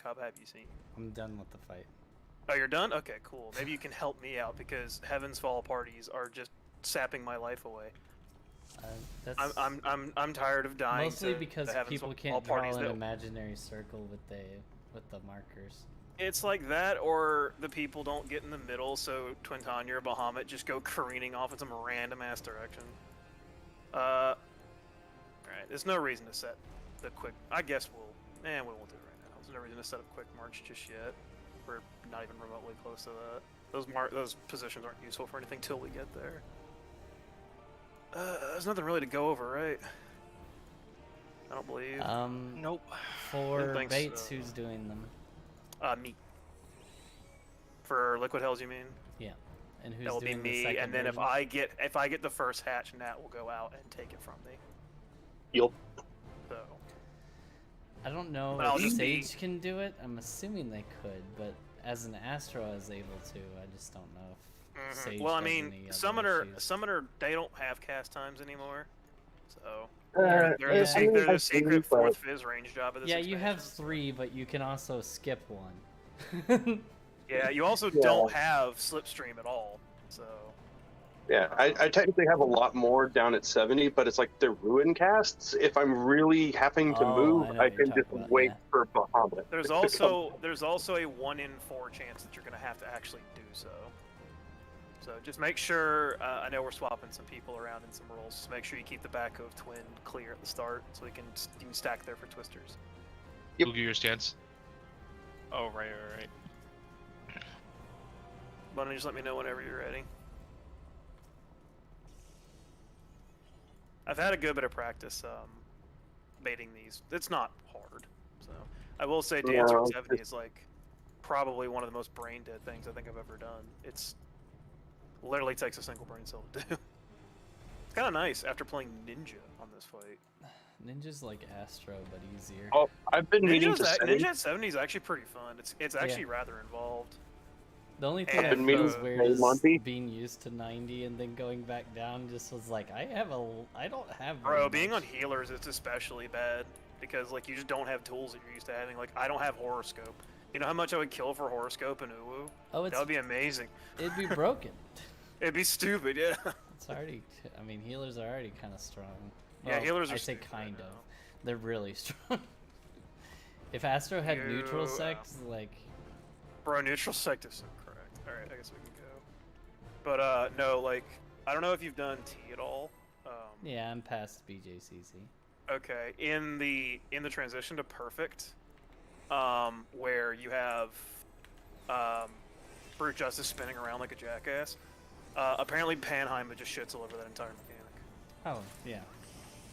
ucob have you seen? I'm done with the fight. Oh, you're done? Okay, cool. Maybe you can help me out because Heaven's Fall parties are just sapping my life away. That's I'm tired of dying. mostly to because the Heaven's people Fall can't parties draw an that imaginary circle with the markers. It's like that, or the people don't get in the middle, so Twintanya or Bahamut just go careening off in some random ass direction. Alright, there's no reason to set the quick. I guess we won't do it right now. There's no reason to set up quick march just yet. We're not even remotely close to that. Those positions aren't useful for anything till we get there. There's nothing really to go over, right? I don't believe. Nope. For baits, who's doing them? Me. For liquid hells, you mean? Yeah. And who's That will be doing the me, second and then version? if I get the first hatch, Nat will go out and take it from me. Yup. So I don't know But I'll if just Sage can do it. I'm assuming they could, but as an Astro is able to, I just don't know if Sage well, I has mean, any other Summoner issues. they don't have cast times anymore. So Yeah. they're the secret fourth Fizz range job of this Yeah, you have expansion. 3, but you can also skip one. Yeah, you also don't have Slipstream at all. So Yeah, I technically have a lot more down at 70, but it's like the ruin casts. If I'm really having to move, I can just wait for Bahamut. there's also a 1 in 4 chance that you're going to have to actually do so. So just make sure. I know we're swapping some people around in some roles. So make sure you keep the back of Twin clear at the start, so you can stack there for twisters. Yep. Your stance. Oh right. Why don't you just let me know whenever you're ready? I've had a good bit of practice baiting these. It's not hard. So I will say Dancer 70 is like probably one of the most brain dead things I think I've ever done. It's literally takes a single brain cell to do. It's kind of nice after playing Ninja on this fight. Ninja's like Astro, but easier. Oh, I've been meaning to say Ninja at 70 is actually pretty fun. It's actually rather involved. The only thing I feel is weird is being used to 90 and then going back down just was like, I don't have Bro, being on healers is especially bad because like you just don't have tools that you're used to having. Like I don't have horoscope. You know how much I would kill for horoscope and uwu? Oh, that would be amazing. It'd be broken. It'd be stupid, yeah. It's already. I mean, healers are already kind of strong. Yeah, healers are. I say kind of. They're really strong. If Astro had neutral sect, like. Bro, neutral sect is so correct. All right, I guess we can go. But no, like I don't know if you've done T at all. Yeah, I'm past BJCC. Okay, in the transition to perfect, where you have Brute Justice spinning around like a jackass. Apparently Panheim just shits all over that entire mechanic. Oh, yeah.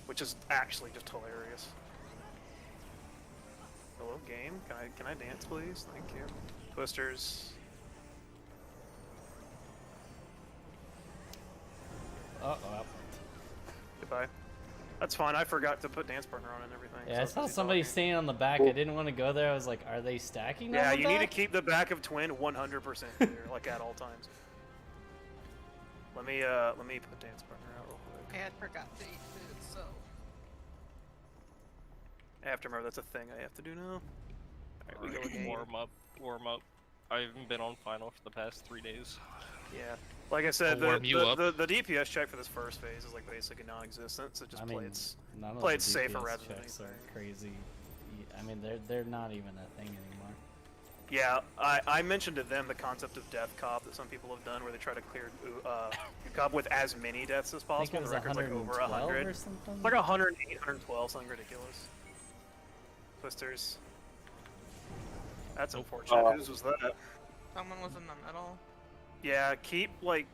Which is actually just hilarious. Hello, game. Can I dance, please? Thank you. Twisters. Uh-oh. Goodbye. That's fine. I forgot to put dance partner on and everything. Yeah, I saw somebody standing on the back. I didn't want to go there. I was like, are they stacking? Yeah, you need to keep the back of Twin 100% clear, like at all times. Let me put dance partner out real quick. I had forgot to eat food, so. I have to remember that's a thing I have to do now. Alright, we go again. Warm up. I haven't been on final for the past 3 days. Yeah. Like I said, the DPS check for this first phase is like basically non-existent, so just play it safer rather than anything. Are crazy. I mean, they're not even a thing anymore. Yeah, I mentioned to them the concept of death cop that some people have done, where they try to clear ucob with as many deaths as possible. The record's like over 100 or something. Like 108, 112, something ridiculous. Twisters. That's unfortunate. Whose was that? Someone was in the middle. Yeah, keep the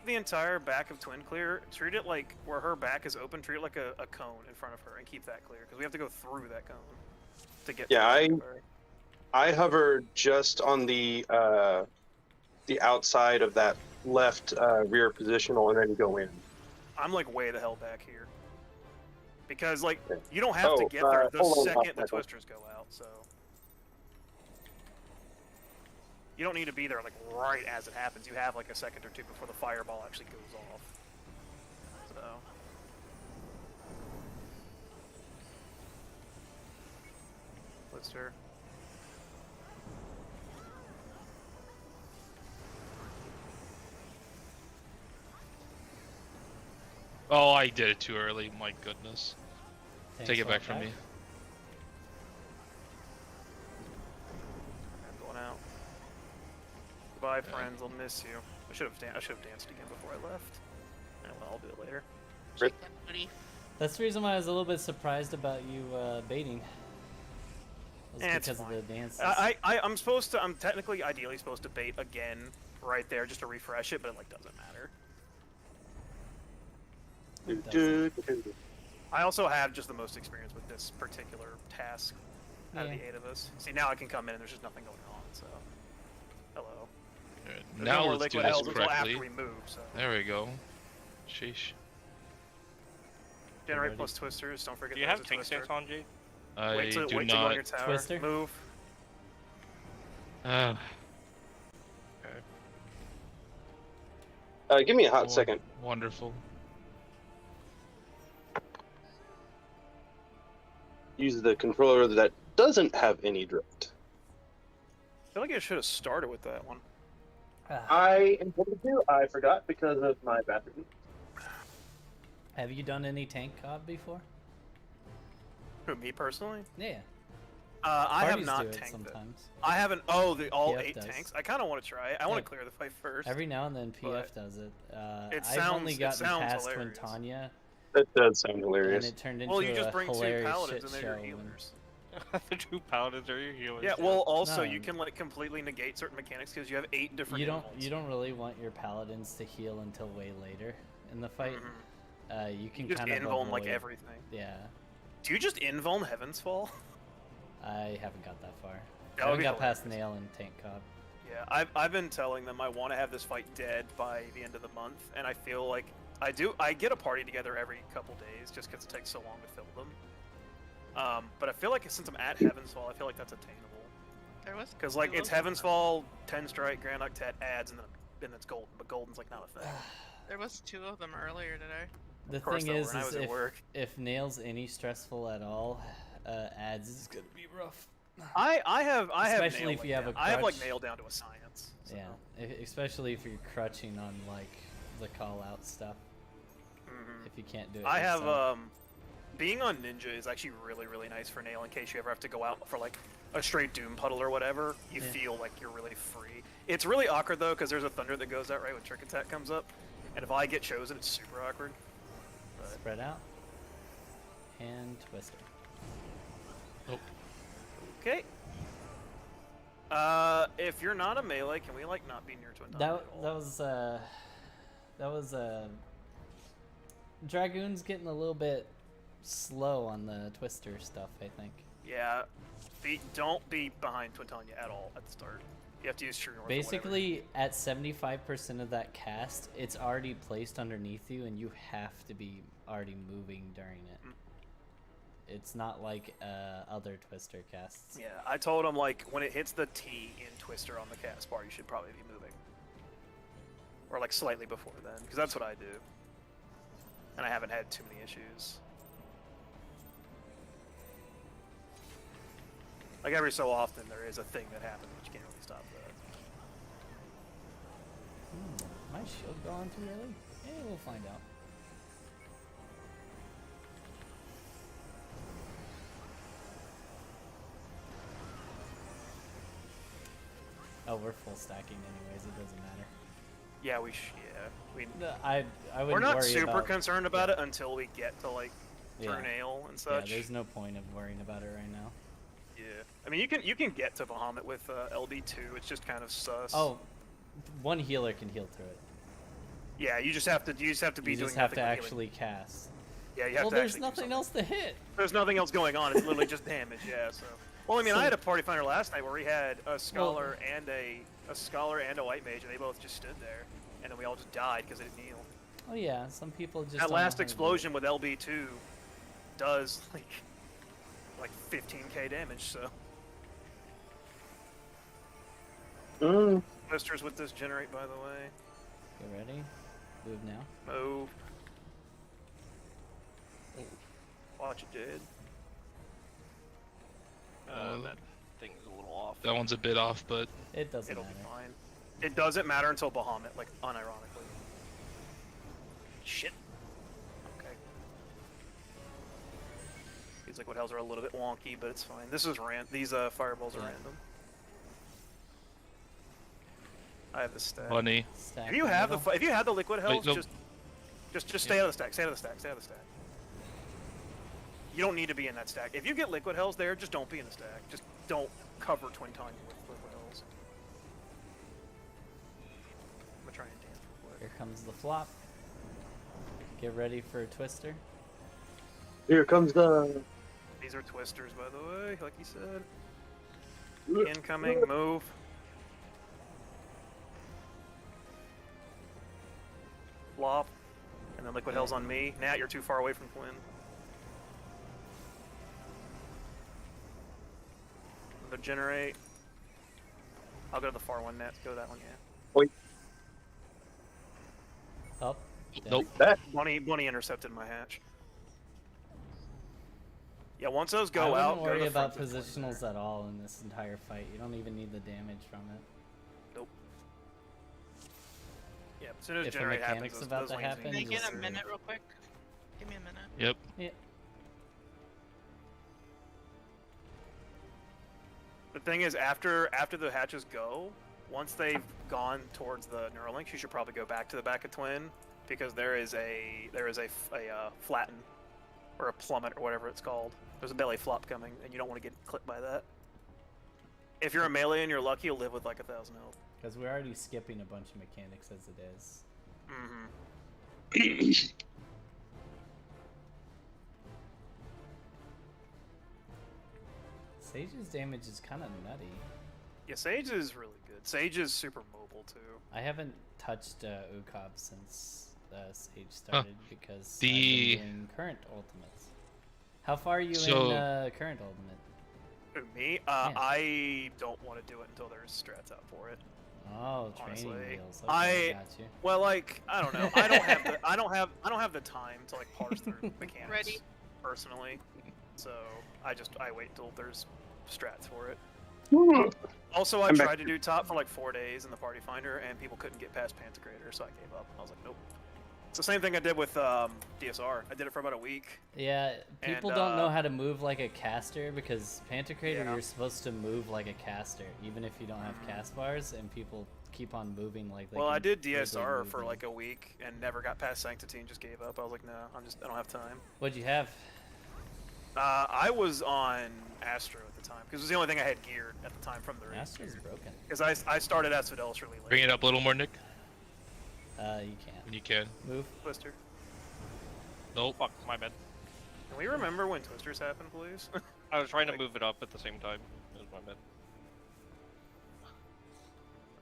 entire back of Twin clear. Treat it like where her back is open. Treat it like a cone in front of her, and keep that clear because we have to go through that cone to get. Yeah, I hover just on the outside of that left rear positional and then go in. I'm like way the hell back here because like you don't have to get there the second the twisters go out, so. You don't need to be there like right as it happens. You have like a second or two before the fireball actually goes off. So. Twister. Oh, I did it too early. My goodness. Take it back from me. I'm going out. Goodbye, friends. I'll miss you. I should have danced again before I left. And well, I'll do it later. Shake that booty. That's the reason why I was a little bit surprised about you baiting. Was It's because fine. of the dances. I'm technically, ideally supposed to bait again right there just to refresh it, but it like doesn't matter. I also have just the most experience with this particular task out of the 8 of us. See, now I can come in and there's just nothing going on, so... Hello. Good. There's Now no more let's do liquid this hells until correctly. after we move, so... There we go. Sheesh. Generate plus twisters, don't forget Do you there's have a tank twister. stance on, Jade? I Wait till do go on your not. tower. Twister? Move. Uh, Give me a hot second. Wonderful. Use the controller that doesn't have any drift. I feel like I should have started with that one. I intended to. I forgot because of my battery. Have you done any tank COD before? Who, me personally? Yeah. I have Parties not do it tanked it. sometimes. I haven't. Oh, all PF 8 does. tanks. I kind of want to try it. I want Yeah. to clear the fight first. Every now and then PF But does it. it I've only sounds- it gotten sounds past hilarious. Quintania, That does sound and hilarious. it turned into Well, you just a bring 2 hilarious paladins shit and they're show. your and- healers. The 2 paladins are your healers. Yeah. Well, also No. you can like completely negate certain mechanics because you have 8 different. You don't. invulns. You don't really want your paladins to heal until way later in the fight. Mhm. You can You just kind of invuln like avoid- everything. Yeah, Do you just invuln Heaven's Fall? I haven't got that far. That I would haven't be got past hilarious. nail and tank COD. Yeah, I've been telling them I want to have this fight dead by the end of the month, and I feel like I do. I get a party together every couple days just because it takes so long to fill them. But I feel like since I'm at Heaven's Fall, I feel like that's attainable. There was Because like there it's was- Heaven's Fall, 10 strike, Grand Octet adds, and then it's golden. But golden's like not a thing. There was 2 of them earlier today. The Of course thing they is were, and I was at work. if nail's any stressful at all, ads is gonna be rough. I have Especially nail if you have down. a I have like crutch. nailed down to a science. So. Yeah, especially if you're crutching on like the call out stuff. Mhm. If you can't do it. I have yourself. being on ninja is actually really nice for nail in case you ever have to go out for like a straight doom puddle or whatever. You Yeah. feel like you're really free. It's really awkward though because there's a thunder that goes out right when trick attack comes up, and if I get chosen, it's super awkward. But Spread out and twister. okay. If you're not a melee, can we like not be near Twin Tom That at all? was Dragoon's getting a little bit slow on the twister stuff, I think. Yeah. Don't be behind Twintanya at all at the start. You have to use True North. or whatever. Basically, at 75% of that cast, it's already placed underneath you, and you have to be already moving during it. Mm. It's not like other twister casts. Yeah, I told him like when it hits the T in Twister on the cast bar, you should probably be moving, or like slightly before then, because that's what I do, and I haven't had too many issues. Like every so often, there is a thing that happens, but you can't really stop that. My shield gone too early? Yeah, we'll find out. Oh, we're full stacking anyways. It doesn't matter. Yeah, I wouldn't we're not worry super about, concerned about it until we get to like turn Yeah. ale and Yeah, such. there's no point of worrying about it right now. Yeah, I mean you can get to Bahamut with LB2. It's just kind of sus. Oh, one healer can heal through it. Yeah, you just have to be You doing just have to nothing but healing. actually cast. Yeah, you have Well, to there's actually do nothing something. else to hit. There's nothing else going on. It's literally just damage. Yeah. So. Well, I mean, So- I had a party finder last night where we had a scholar and a scholar and a white mage, and they both just stood there, and then we all just died because they didn't heal. Oh yeah, some people just. That don't know last how to do it. explosion with LB2 does like 15k damage. So. Twisters with this generate, by the way. Get ready. Move now. Move. Watch it, Jade. That thing's a little off. That one's a bit off, but It doesn't It'll matter. be fine. It doesn't matter until Bahamut, like, unironically. Shit. Okay. These liquid hells are a little bit wonky, but it's fine. This is these fireballs are random. I have the stack. funny. Stack If you have if you had the liquid hells, no. just stay out of the stack. Stay out of the stack. Stay out of the stack. You don't need to be in that stack. If you get liquid hells there, just don't be in the stack. Just don't cover Twin Tanya with liquid hells. I'm gonna try and dance real quick. Here comes the flop. Get ready for a twister. Here comes the. These are twisters, by the way, like you said. Incoming, move. Flop. And then liquid hell's on me. Nat, you're too far away from Twin. Generate. I'll go to the far one, Nat. Go to that one, yeah. Wait. Up. Nope. That. Bunny intercepted my hatch. Yeah, once those I go wouldn't out, go to worry the about front of the Twin positionals there. at all in this entire fight. You don't even need the damage from it. Nope. Yeah, as soon as If a generate happens, mechanic's those, about those to lanes happen, Can need I to get just- a minute real quick? Give me a minute. Yep. Yeah. The thing is, after the hatches go, once they've gone towards the Neuralinks, you should probably go back to the back of Twin, because there is a flatten or a plummet or whatever it's called. There's a belly flop coming, and you don't want to get clipped by that. If you're a melee and you're lucky, you'll live with like 1,000 health. Because we're already skipping a bunch of mechanics as it is. Mm-hmm. Sage's damage is kind of nutty. Yeah, Sage is really good. Sage is super mobile too. I haven't touched ucob since Sage started because The- I've been doing current ultimates. How far are you So- in current ultimate? Who, me? Yeah. I don't want to do it until there's strats out for it. Oh, training Honestly, wheels. Okay, I got you. Well, like, I don't know. I don't have the time to like parse through mechanics Ready? personally. So I wait until there's strats for it. Hmm. Also, I I'm back. tried to do top for like 4 days in the Party Finder, and people couldn't get past Pantocrator, so I gave up. I was like, nope. It's the same thing I did with DSR. I did it for about a week. Yeah, people And, don't know how to move like a caster because Pantocrator Yeah. you're supposed to move like a caster, even if you don't have cast bars, and people keep on moving like they Well, can I did weirdly DSR move for them. like a week and never got past Sanctity and just gave up. I was like, no, I don't have time. What'd you have? I was on Astro at the time because it was the only thing I had geared at the time from the race. Astro's broken. Because I started Asphodelis really late. Bring it up a little more, Nick, You can't. when you can. Move. Twister. Nope. Fuck, my bad. Can we remember when Twisters happen, please? I was trying to move it up at the same time. It was my bad.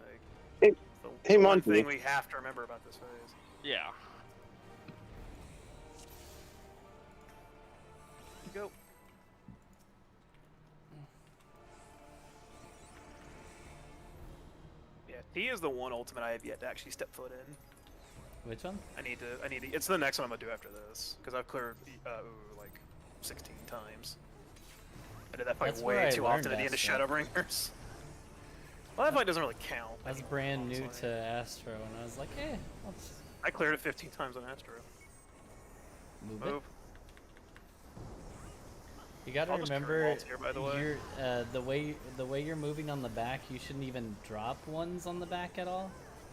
Like, Hey- the hey, one Monty. thing we have to remember about this phase. Yeah. Go. Yeah, T is the one ultimate I have yet to actually step foot in. Which one? I need to. It's the next one I'm gonna do after this because I've cleared like 16 times. I did that fight That's where way I too learned often at the end of Astro. Shadowbringers. Well, that fight doesn't really count. I was anymore, brand new honestly. to Astro, and I was like, I'll just I cleared it 15 times on Astro. move Move. it. You gotta I'll just turn remember, walls here, by the way. you're, the way you're moving on the back, you shouldn't even drop ones on the back at all,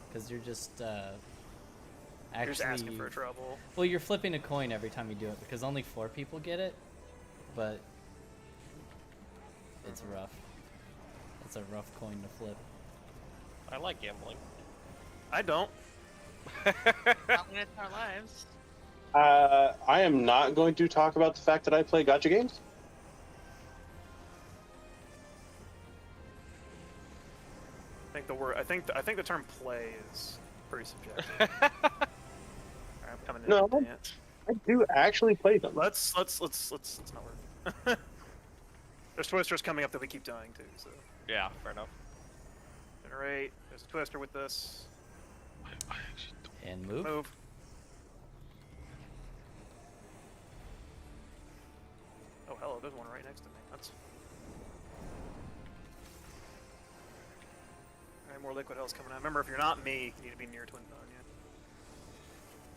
because you're just You're just asking for trouble. Well, you're flipping a coin every time you do it because only 4 people get it, but it's rough. It's a rough coin to flip. I like gambling. I don't. Not when it's our lives. I am not going to talk about the fact that I play gacha games. I think the word. I think the term play is pretty subjective. Alright, I'm coming in. No. to dance. I do actually play them. Let's not work. There's twisters coming up that we keep dying to. So Yeah, fair enough. generate. There's a twister with this. I actually don't. And move. Move. Oh hello, there's one right next to me. That's more liquid hell's coming out. Remember, if you're not me, you need to be near Twin Onion.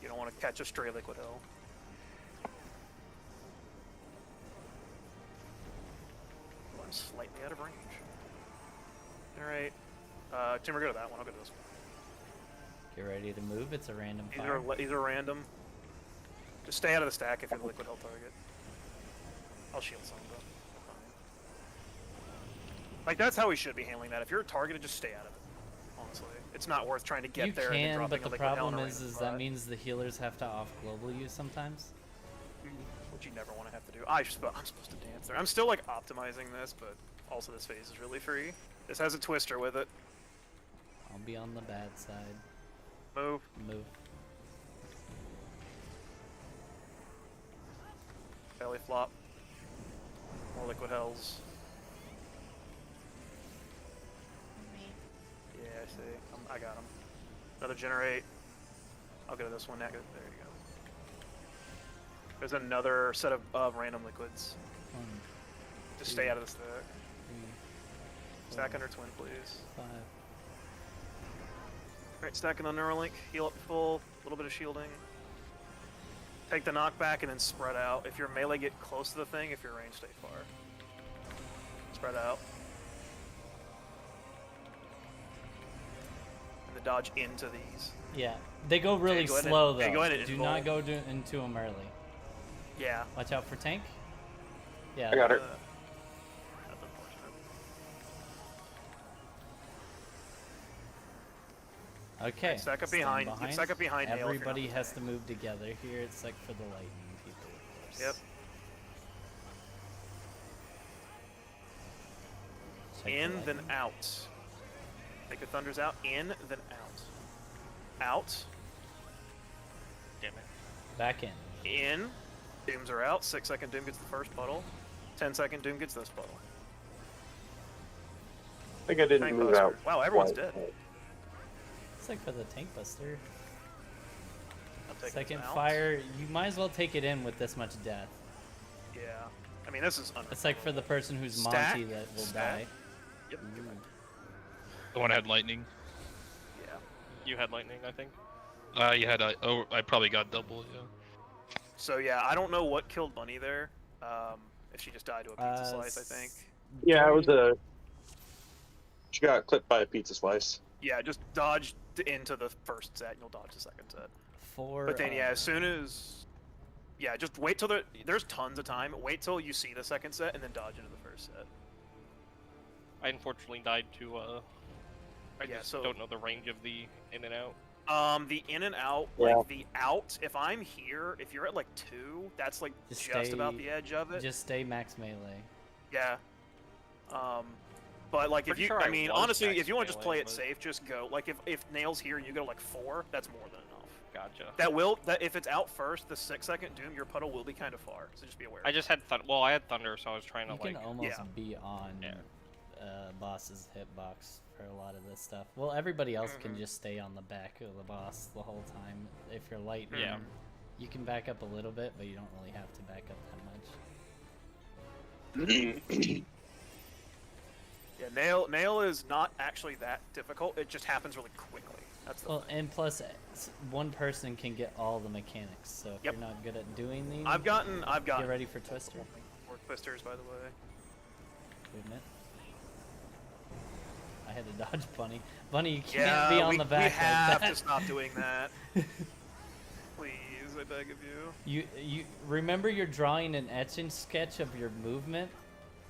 You don't want to catch a stray liquid hell. Oh, I'm slightly out of range. Alright. Timber, go to that one. I'll go to this one. Get ready to move. It's a random fire. These are random. Just stay out of the stack if you have a liquid hell target. I'll shield some of them. Like, that's how we should be handling that. If you're targeted, just stay out of it. Honestly. It's not worth trying to get there and then dropping but a the liquid hell problem in a is random that spot. means the healers have to off global you sometimes. Which you never want to have to do. I'm supposed to dance there. I'm still, like, optimizing this, but also this phase is really free. This has a twister with it. I'll be on the bad side. Move. Move. Belly flop. More liquid hells. Me. Yeah, I see. I got him. Another generate. I'll go to this one. There you go. There's another set of random liquids. 1, Just 2, stay out of the stack. 3, Stack 4, under twin, please. 5. Alright, stacking on Neuralink. Heal up full. A little bit of shielding. Take the knockback and then spread out. If your melee, get close to the thing. If your range, stay far. Spread out. And the dodge into these. Yeah, they go really go ahead and- slow though. hey, go ahead and Do involve. not go into them early. Yeah. Watch out for tank. Yeah. I got her. That's unfortunate. Okay. Stack up stand behind. Stack up behind Nail if you're Everybody not has to tank. move together here. It's like for the lightning people, of course. Yep. Check In, the then lightning. out. Take the thunders out. In, then out. Out. Damn it. Back in. In. Dooms are out. 6-second Doom gets the first puddle. 10-second Doom gets this puddle. I think I didn't Tank move buster. out. Wow, everyone's quite. dead. It's like for the tank buster. I'll take Second this out. fire. You might as well take it in with this much death. Yeah. I mean, this is It's like for the person who's Stack, Monty that will stack. die. Yep. Ooh. The one that had lightning. Yeah. You had lightning, I think. You had I probably got double. Yeah. So yeah, I don't know what killed Bunny there. If she just died to a pizza slice, I think. Yeah, it was a. She got clipped by a pizza slice. Yeah, just dodge into the first set, and you'll dodge the second set. But then, yeah, as soon as... Yeah, just wait till there's tons of time. Wait till you see the second set, and then dodge into the first set. I unfortunately died to, I Yeah, just so- don't know the range of the in and out. The in and out, Yeah. like the out, if I'm here, if you're at like 2, that's like Just just about stay- the edge of it. Just stay max melee. Yeah. But like if Pretty you, sure I I mean, was honestly, max if you want to just melee, play it but- safe, just go. Like if Nail's here and you go like 4, that's more than enough. Gotcha. That if it's out first, the 6-second Doom, your puddle will be kind of far. So just be aware. I just had well, I had thunder, so I was trying to You like. can almost yeah. be on Yeah. boss's hitbox for a lot of this stuff. Well, everybody else can Mhm. just stay on the back of the boss the whole time. If you're lightning, Yeah. you can back up a little bit, but you don't really have to back up that much. Yeah, nail is not actually that difficult. It just happens really quickly. That's the Well, thing. and plus, one person can get all the mechanics. So if Yep. you're not good at doing these, I've gotten. get ready for Twister. more twisters, by the way. Wait a minute. I had to dodge Bunny. Bunny, you can't Yeah, be on we, the back we like have that. to stop doing that. Please, I beg of you. You remember you're drawing an etching sketch of your movement,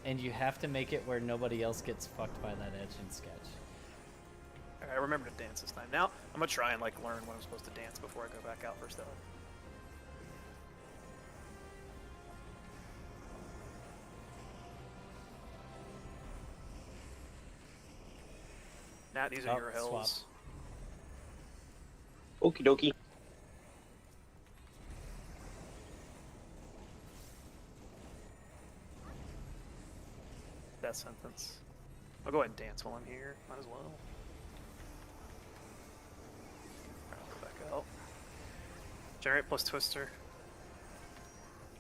and you have to make it where nobody else gets fucked by that etching sketch. Alright, I remember to dance this time. Now I'm gonna try and like learn when I'm supposed to dance before I go back out for stealth. Nat, these are Oh, your swap. hills. Okie dokie. Death sentence. I'll go ahead and dance while I'm here. Might as well. Alright, I'll go back out. Generate plus twister.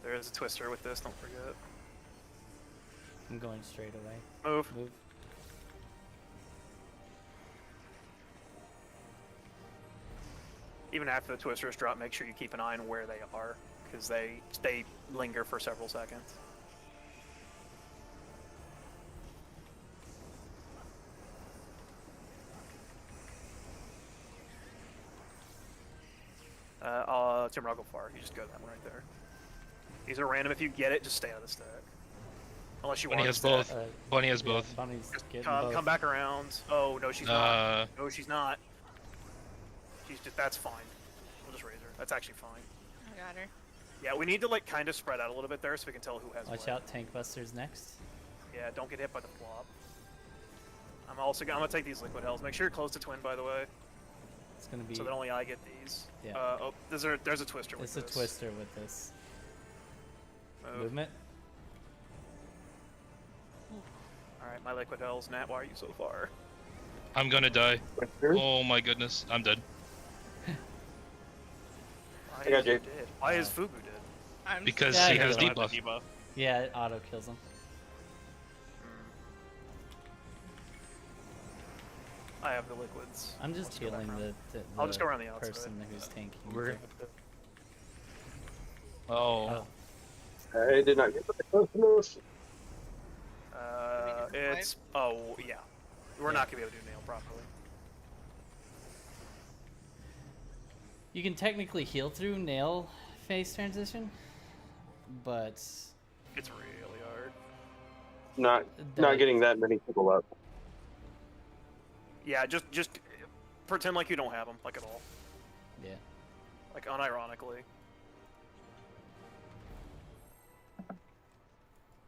There is a twister with this, don't forget. I'm going straight away. Move. Move. Even after the twisters drop, make sure you keep an eye on where they are, because they linger for several seconds. Tim I'll go far. You just go that one right there. These are random. If you get it, just stay out of the stack. Unless you Bunny want has to stack. both. Bunny has Yeah, both. Bunny's getting Come both. back around. Oh, no, she's not. No, she's not. She's just, that's fine. We'll just raise her. That's actually fine. I got her. Yeah, we need to like kind of spread out a little bit there so we can tell who has Watch what. out, Tank Buster's next. Yeah, don't get hit by the flop. I'm gonna take these liquid hells. Make sure you're close to twin, by the way, It's gonna be. so that only I get these. Yeah. Oh, there's a twister with It's a this. twister with this. Move. Movement. Alright, my liquid hells. Nat, why are you so far? I'm gonna die. Twisters. Oh my goodness, I'm dead. Why I got is you you. dead? Why is Fubu dead? I'm Because Yeah, he you has don't Don't have debuff. the debuff. Yeah, it auto kills him. I have the liquids. I'm just Let's go back healing around. the I'll just go around the outside. person who's tanking. We're- too. Oh. I did not get the close enough. It's oh yeah, we're not gonna be able to do nail properly. You can technically heal through nail phase transition, but It's really hard. Not getting that many people up. Yeah, just pretend like you don't have them, like at all, yeah. like unironically.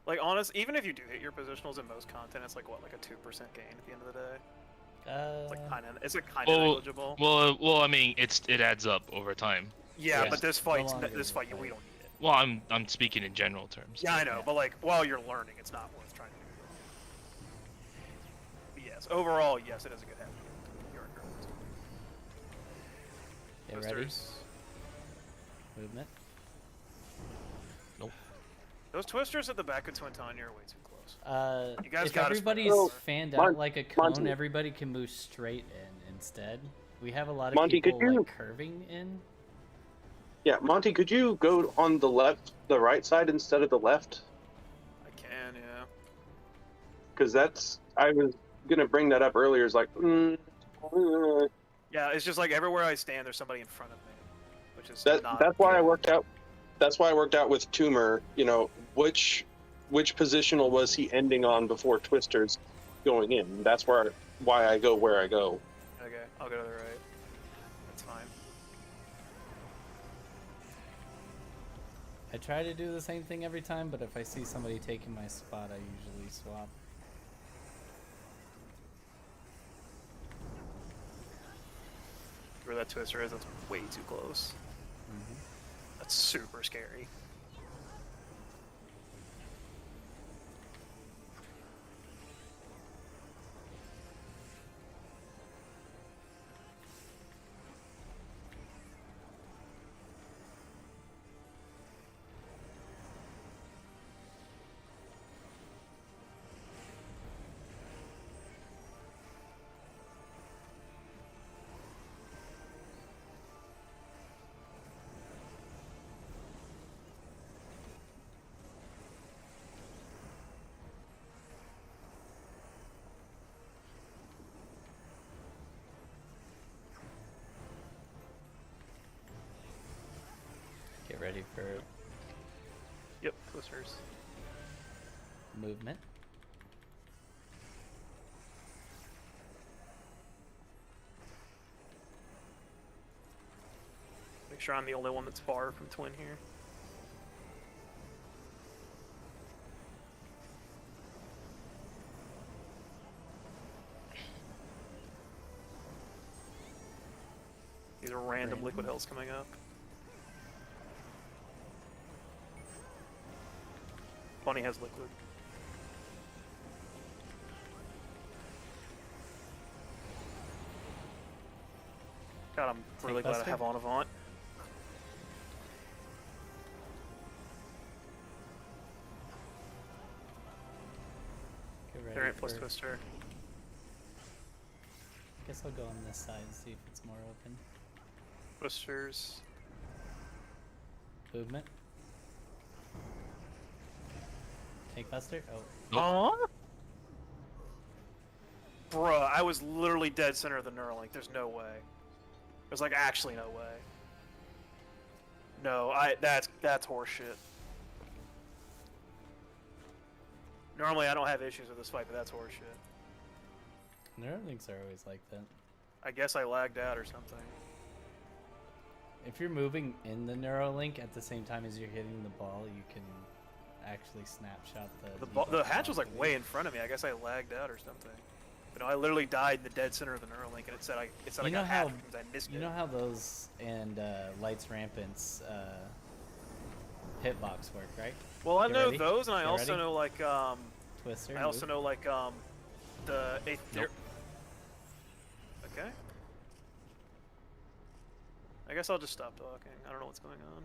Like honest, even if you do hit your positionals in most content, it's like what, like a 2% gain at the end of the day. It's like kind of negligible. Well, I mean, it adds up over time. Yeah, Yeah. but this No fight, longer we fight. don't need it. Well, I'm speaking in general terms. Yeah, I know, Yeah. but like while you're learning, it's not worth trying to do. But yes, overall, yes, it is a good habit. You're correct. Okay, ready? Twisters. Movement. Those twisters at the back of Twin Tanya are way too close. You guys If gotta everybody's spread out. fanned Mon- out like a cone, Monty. everybody can move straight in instead. We have a lot of Monty, could people you- like curving in. Yeah, Monty, could you go on the right side instead of the left? I can, yeah. Because I was gonna bring that up earlier. Is like, Yeah, it's just like everywhere I stand, there's somebody in front of me, which is that's not. why I worked out. That's why I worked out with Tumor. You know, which positional was he ending on before Twisters going in? That's why I go where I go. Okay, I'll go to the right. That's fine. I try to do the same thing every time, but if I see somebody taking my spot, I usually swap. Where that twister is, that's way too close. That's super scary. Get ready for Yep, twisters. movement. Make sure I'm the only one that's far from Twin here. These are random liquid hills coming up. Bunny has liquid. God, I'm really glad I Buster? have on Avant. Get ready Variant plus for- Twister. Guess I'll go on this side and see if it's more open. Twisters. Movement. Tank Buster? Oh. Nope. Huh? Bruh, I was literally dead center of the Neuralink. There's no way. There's like actually no way. No, that's horseshit. Normally I don't have issues with this fight, but that's horseshit. Neuralinks are always like that. I guess I lagged out or something. If you're moving in the Neuralink at the same time as you're hitting the ball, you can actually snapshot The hatch was like way in front of me. I guess I lagged out or something. But no, I literally died in the dead center of the Neuralink, and it said I got half because I missed it. You know how those and Lights Rampant's hitbox work, right? Well, I You know ready? those, and I You also ready? know like Twister. I also know like the eighth. Nope. Okay. I guess I'll just stop talking. I don't know what's going on.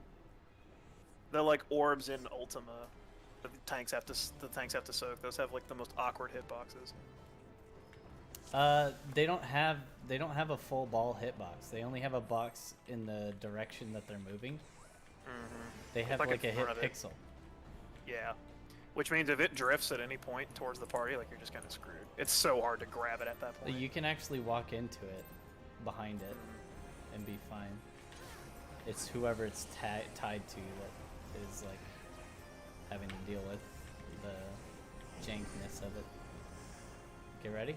The like orbs in Ultima, the tanks have to soak. Those have like the most awkward hitboxes. They don't have a full ball hitbox. They only have a box in the direction that they're moving. Mm-hmm. They have like like in a hit front of it. pixel. Yeah. Which means if it drifts at any point towards the party, like you're just kind of screwed. It's so hard to grab it at that point. You can actually walk into it, behind it, and be fine. It's whoever it's tied to that is like having to deal with the jankness of it. Get ready?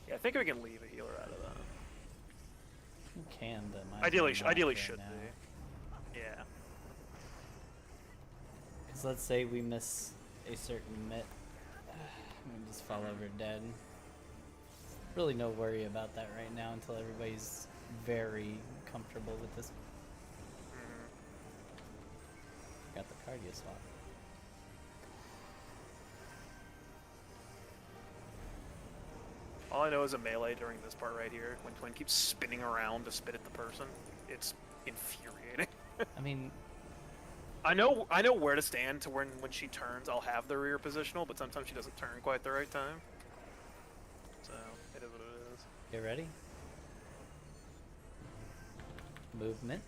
Yeah, I think we can leave a healer out of that. You can, but Ideally, not ideally right should now. be. Yeah. So let's say we miss a certain mitt. We just fall over dead. Really no worry about that right now until everybody's very comfortable with this. Got the cardio swap. All I know is a melee during this part right here, when Twin keeps spinning around to spit at the person. It's infuriating. I mean, I know where to stand to when she turns, I'll have the rear positional, but sometimes she doesn't turn quite the right time. So, it is what it is. get ready. Movement.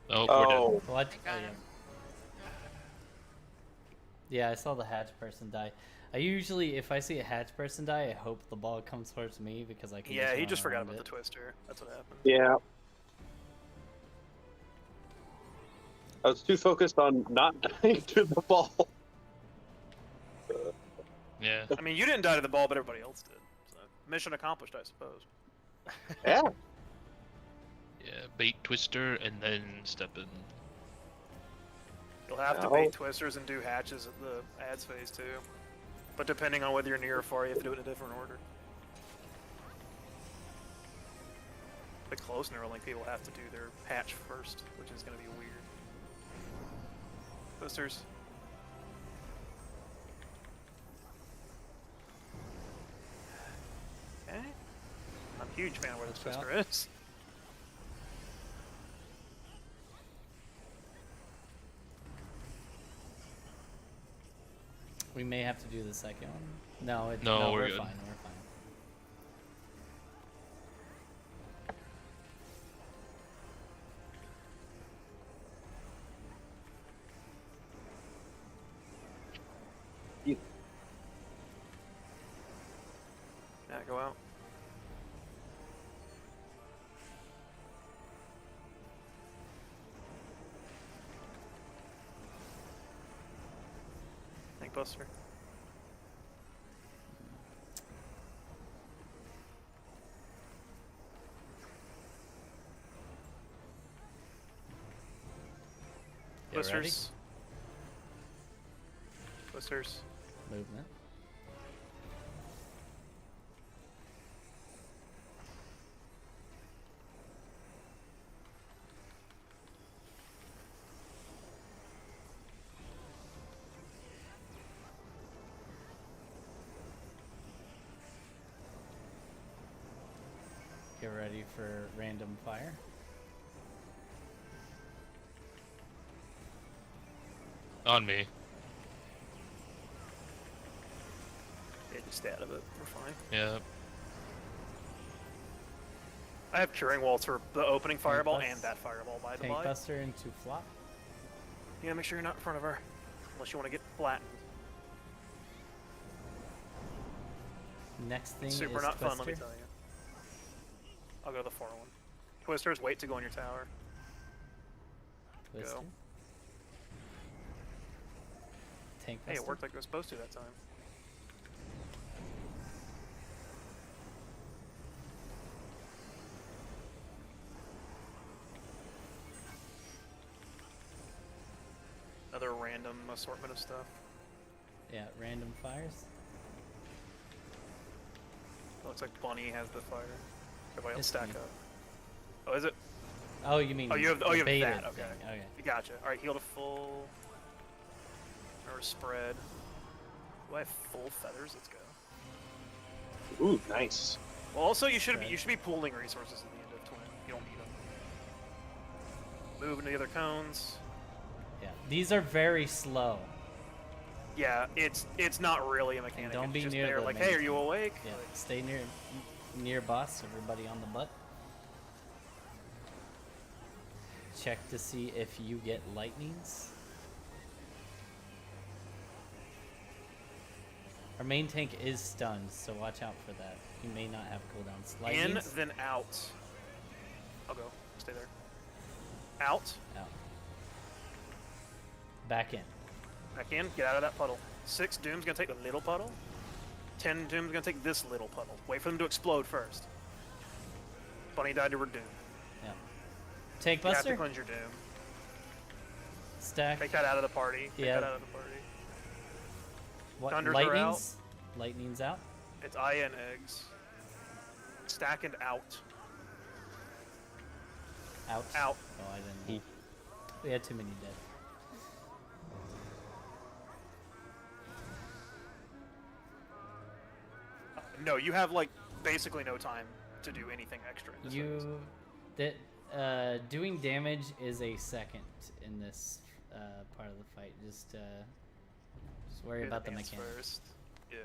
Oh, we're dead. What? I got him. Yeah, I saw the hatch person die. I usually, if I see a hatch person die, I hope the ball comes towards me because I can. Yeah, he run just forgot around about it. the twister. That's what happened. Yeah. I was too focused on not dying to the ball. Yeah. I mean, you didn't die to the ball, but everybody else did. So, mission accomplished, I suppose. Yeah. Yeah, bait twister and then step in. You'll have to No. bait twisters and do hatches at the ads phase too. But depending on whether you're near or far, you have to do it in a different order. The close Neuralink people have to do their hatch first, which is going to be weird. Twisters. Okay. I'm a huge fan of where this Watch out. twister is. We may have to do the second one. No, No, we're we're good. fine. We're fine. Yeah, go out. Tank Buster. Get ready? Twisters. Twisters. Movement. Get ready for random fire. On me. Yeah, just stay out of it. We're fine. Yeah. I have curing walls for the opening fireball bus. and that fireball, by the Tank by. buster into flop. Yeah, make sure you're not in front of her. Unless you want to get flattened. Next thing Super is not Twister. fun, let me tell you. I'll go the 4 one. Twisters, wait to go on your tower. Twister. Go. Tank Hey, buster. it worked like it was supposed to that time. Another random assortment of stuff. Yeah, random fires. Looks like Bunny has the fire. Everybody else It's stack me. up. Oh, is it? Oh, you mean Oh, you have the that. Okay. baited Okay. thing. Okay. Gotcha. All right, heal to full. Or spread. Do I have full feathers? Let's go. Ooh, nice. Well, also you should Spread. be pooling resources at the end of twin. You don't need them. Move into the other cones. Yeah, these are very slow. Yeah, it's not really a mechanic. don't it's be just near there, the like, main hey, are you thing. awake? Yeah, Like, stay near boss. Everybody on the butt. Check to see if you get lightnings. Our main tank is stunned, so watch out for that. He may not have cooldowns. in Lightnings? then out. I'll go. Stay there. Out. Out. Back in. Back in. Get out of that puddle. 6 Doom's gonna take the little puddle. 10 Doom's gonna take this little puddle. Wait for them to explode first. Bunny died to her Doom. Yeah. Tank You have to buster? cleanse your Doom. Stack. Take that out of the party. Take Yeah. that out of the party. What? Thunders are out. Lightnings? Lightning's out. It's IN eggs. Stack and out. Out. Out. Oh, I didn't. We had too many dead. No, you have like basically no time to do anything extra in this phase. Doing damage is a second in this part of the fight. Just worry Do about the dance mechanics. first. Yeah.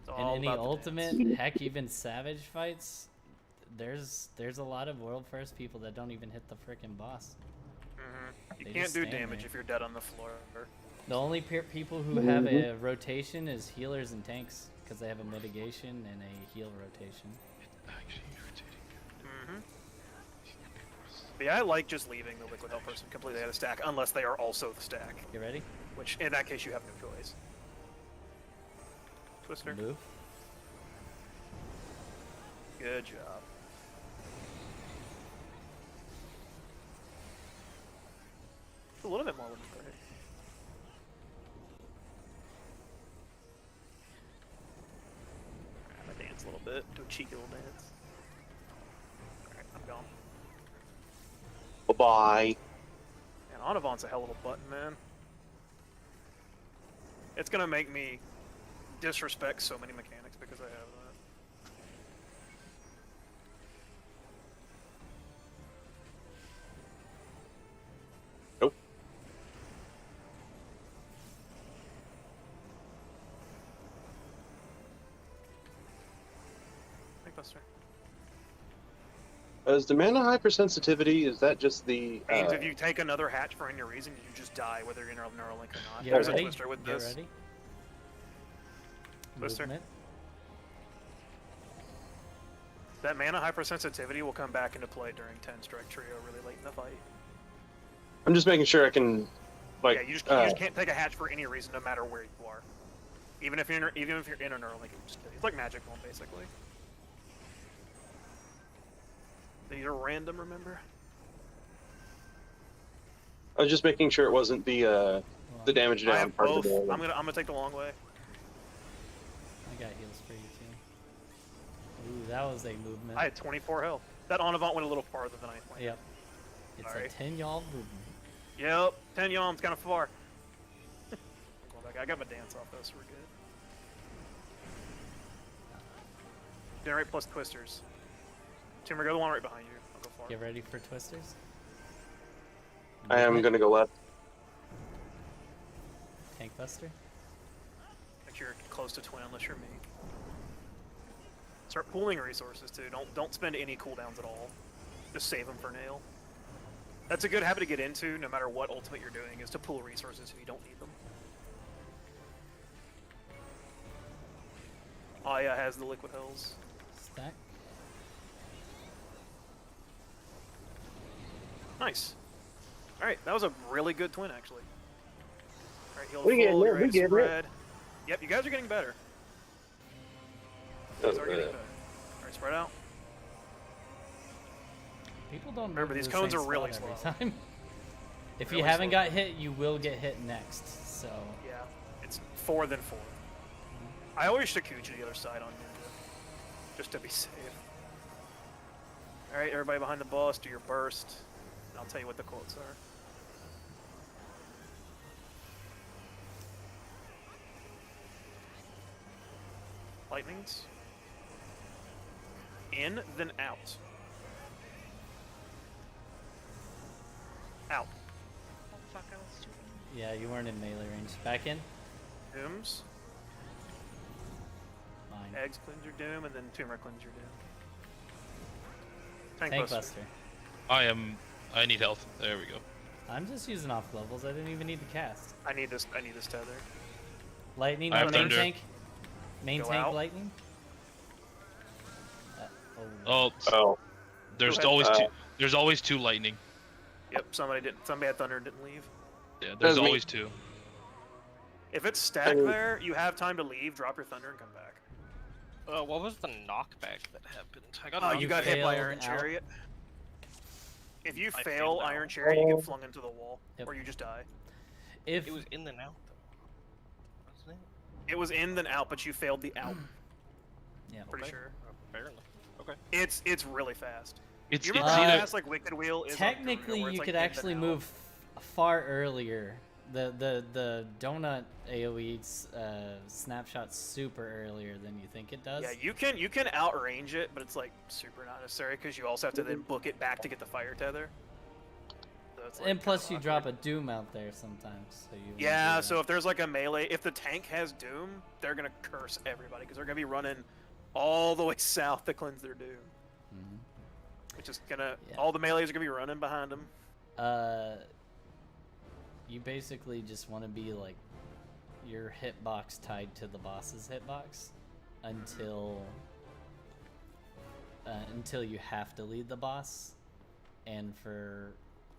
It's In all any about the ultimate, dance. heck, even savage fights, there's a lot of world first people that don't even hit the frickin' boss. You They can't just do stand damage there. if you're dead on the floor. The only people who have a rotation is healers and tanks, because they have a mitigation and a heal rotation. But yeah, I like just leaving the liquid health person completely out of stack, unless they are also the stack. You ready? Which, in that case, you have no choice. Twister. Move. Good job. A little bit more would be great. I'm gonna dance a little bit, do a cheeky little dance. Alright, I'm gone. Bye-bye. Man, Audubon's a hell of a button, man. It's gonna make me disrespect so many mechanics because I have that. Nope. Thank Buster. Is the mana hypersensitivity, is that just the... Means if you take another hatch for any reason, you just die, whether you're in a neural link or not. Get There's ready. a Twister with Get this. ready. Twister. Movement. That mana hypersensitivity will come back into play during 10 strike trio really late in the fight. I'm just making sure I can, like... Yeah, you just can't take a hatch for any reason, no matter where you are. Even if you're in a neural link, it's like magic one basically. These are random, remember? I was just making sure it wasn't the damage I down have part both. of the I'm gonna take the long way. I got heals for you too. Ooh, that was a movement. I had 24 health. That Onavant went a little farther than I planned. Yep. It's Sorry. a 10 y'all movement. Yep. 10 yawns, kind of far. I'm going back. I got my dance off though, so we're good. Generate plus twisters. Timber, go the one right behind you. I'll go far. Get ready for twisters. I am Movement. going to go left. Tank Buster. Make sure you're close to twin unless you're me. Start pooling resources too. Don't spend any cooldowns at all. Just save them for nail. That's a good habit to get into, no matter what ultimate you're doing, is to pool resources if you don't need them. Aya has the liquid hills. Stack. Nice. Alright, that was a really good twin, actually. Alright, heal We getting full, it, you're we ready to getting it. spread. Yep, you guys are getting better. You guys are getting better. Alright, spread out. People don't Remember, move to these the cones same are really spot every slow. time. If you Really haven't slow. got hit, you will get hit next. So Yeah, it's 4 then 4. I always Shakuchi the other side on Ninja, just to be safe. Alright, everybody behind the boss, do your burst. And I'll tell you what the quotes are. Lightnings. In, then out. Out. Oh fuck, I was stupid. yeah, you weren't in melee range. Back in. Dooms. Mine. Eggs cleanse your doom, and then tumor cleanse your doom. Tank Buster. Buster. I need health. There we go. I'm just using off levels. I didn't even need to cast. I need this tether. Lightning I on have main thunder. tank. Main Go tank out. lightning. Oh, Oh, there's Go ahead. always there's always two lightning. Yep, somebody had thunder and didn't leave. Yeah, there's That's me. always two. If it's stacked mean- there, you have time to leave, drop your thunder, and come back. What was the knockback that happened? I got Oh, knocked you got hit by failed Iron out. Chariot. If you I fail failed Iron out. Chariot, you Oh. get flung into the wall, Yep. or you just die. If It was in and out though. Wasn't it? It was in then out, but you failed the out. yeah, Pretty Okay. sure. Fair enough. Okay. It's really fast. It's You it's remember how either fast like Wicked Wheel is? on technically Garuda, where it's, you like, could in then actually out? move far earlier. The donut AOE snapshots super earlier than you think it does. Yeah, you can outrange it, but it's like super not necessary because you also have to then book it back to get the fire tether. So it's, like, And plus, kinda you drop awkward. a Doom out there sometimes. So you. Yeah, so if there's like a melee, if the tank has Doom, they're gonna curse everybody because they're gonna be running all the way south to cleanse their Doom, which is gonna Yeah. all the melees are gonna be running behind them. You basically just want to be like your hitbox tied to the boss's hitbox until you have to lead the boss, and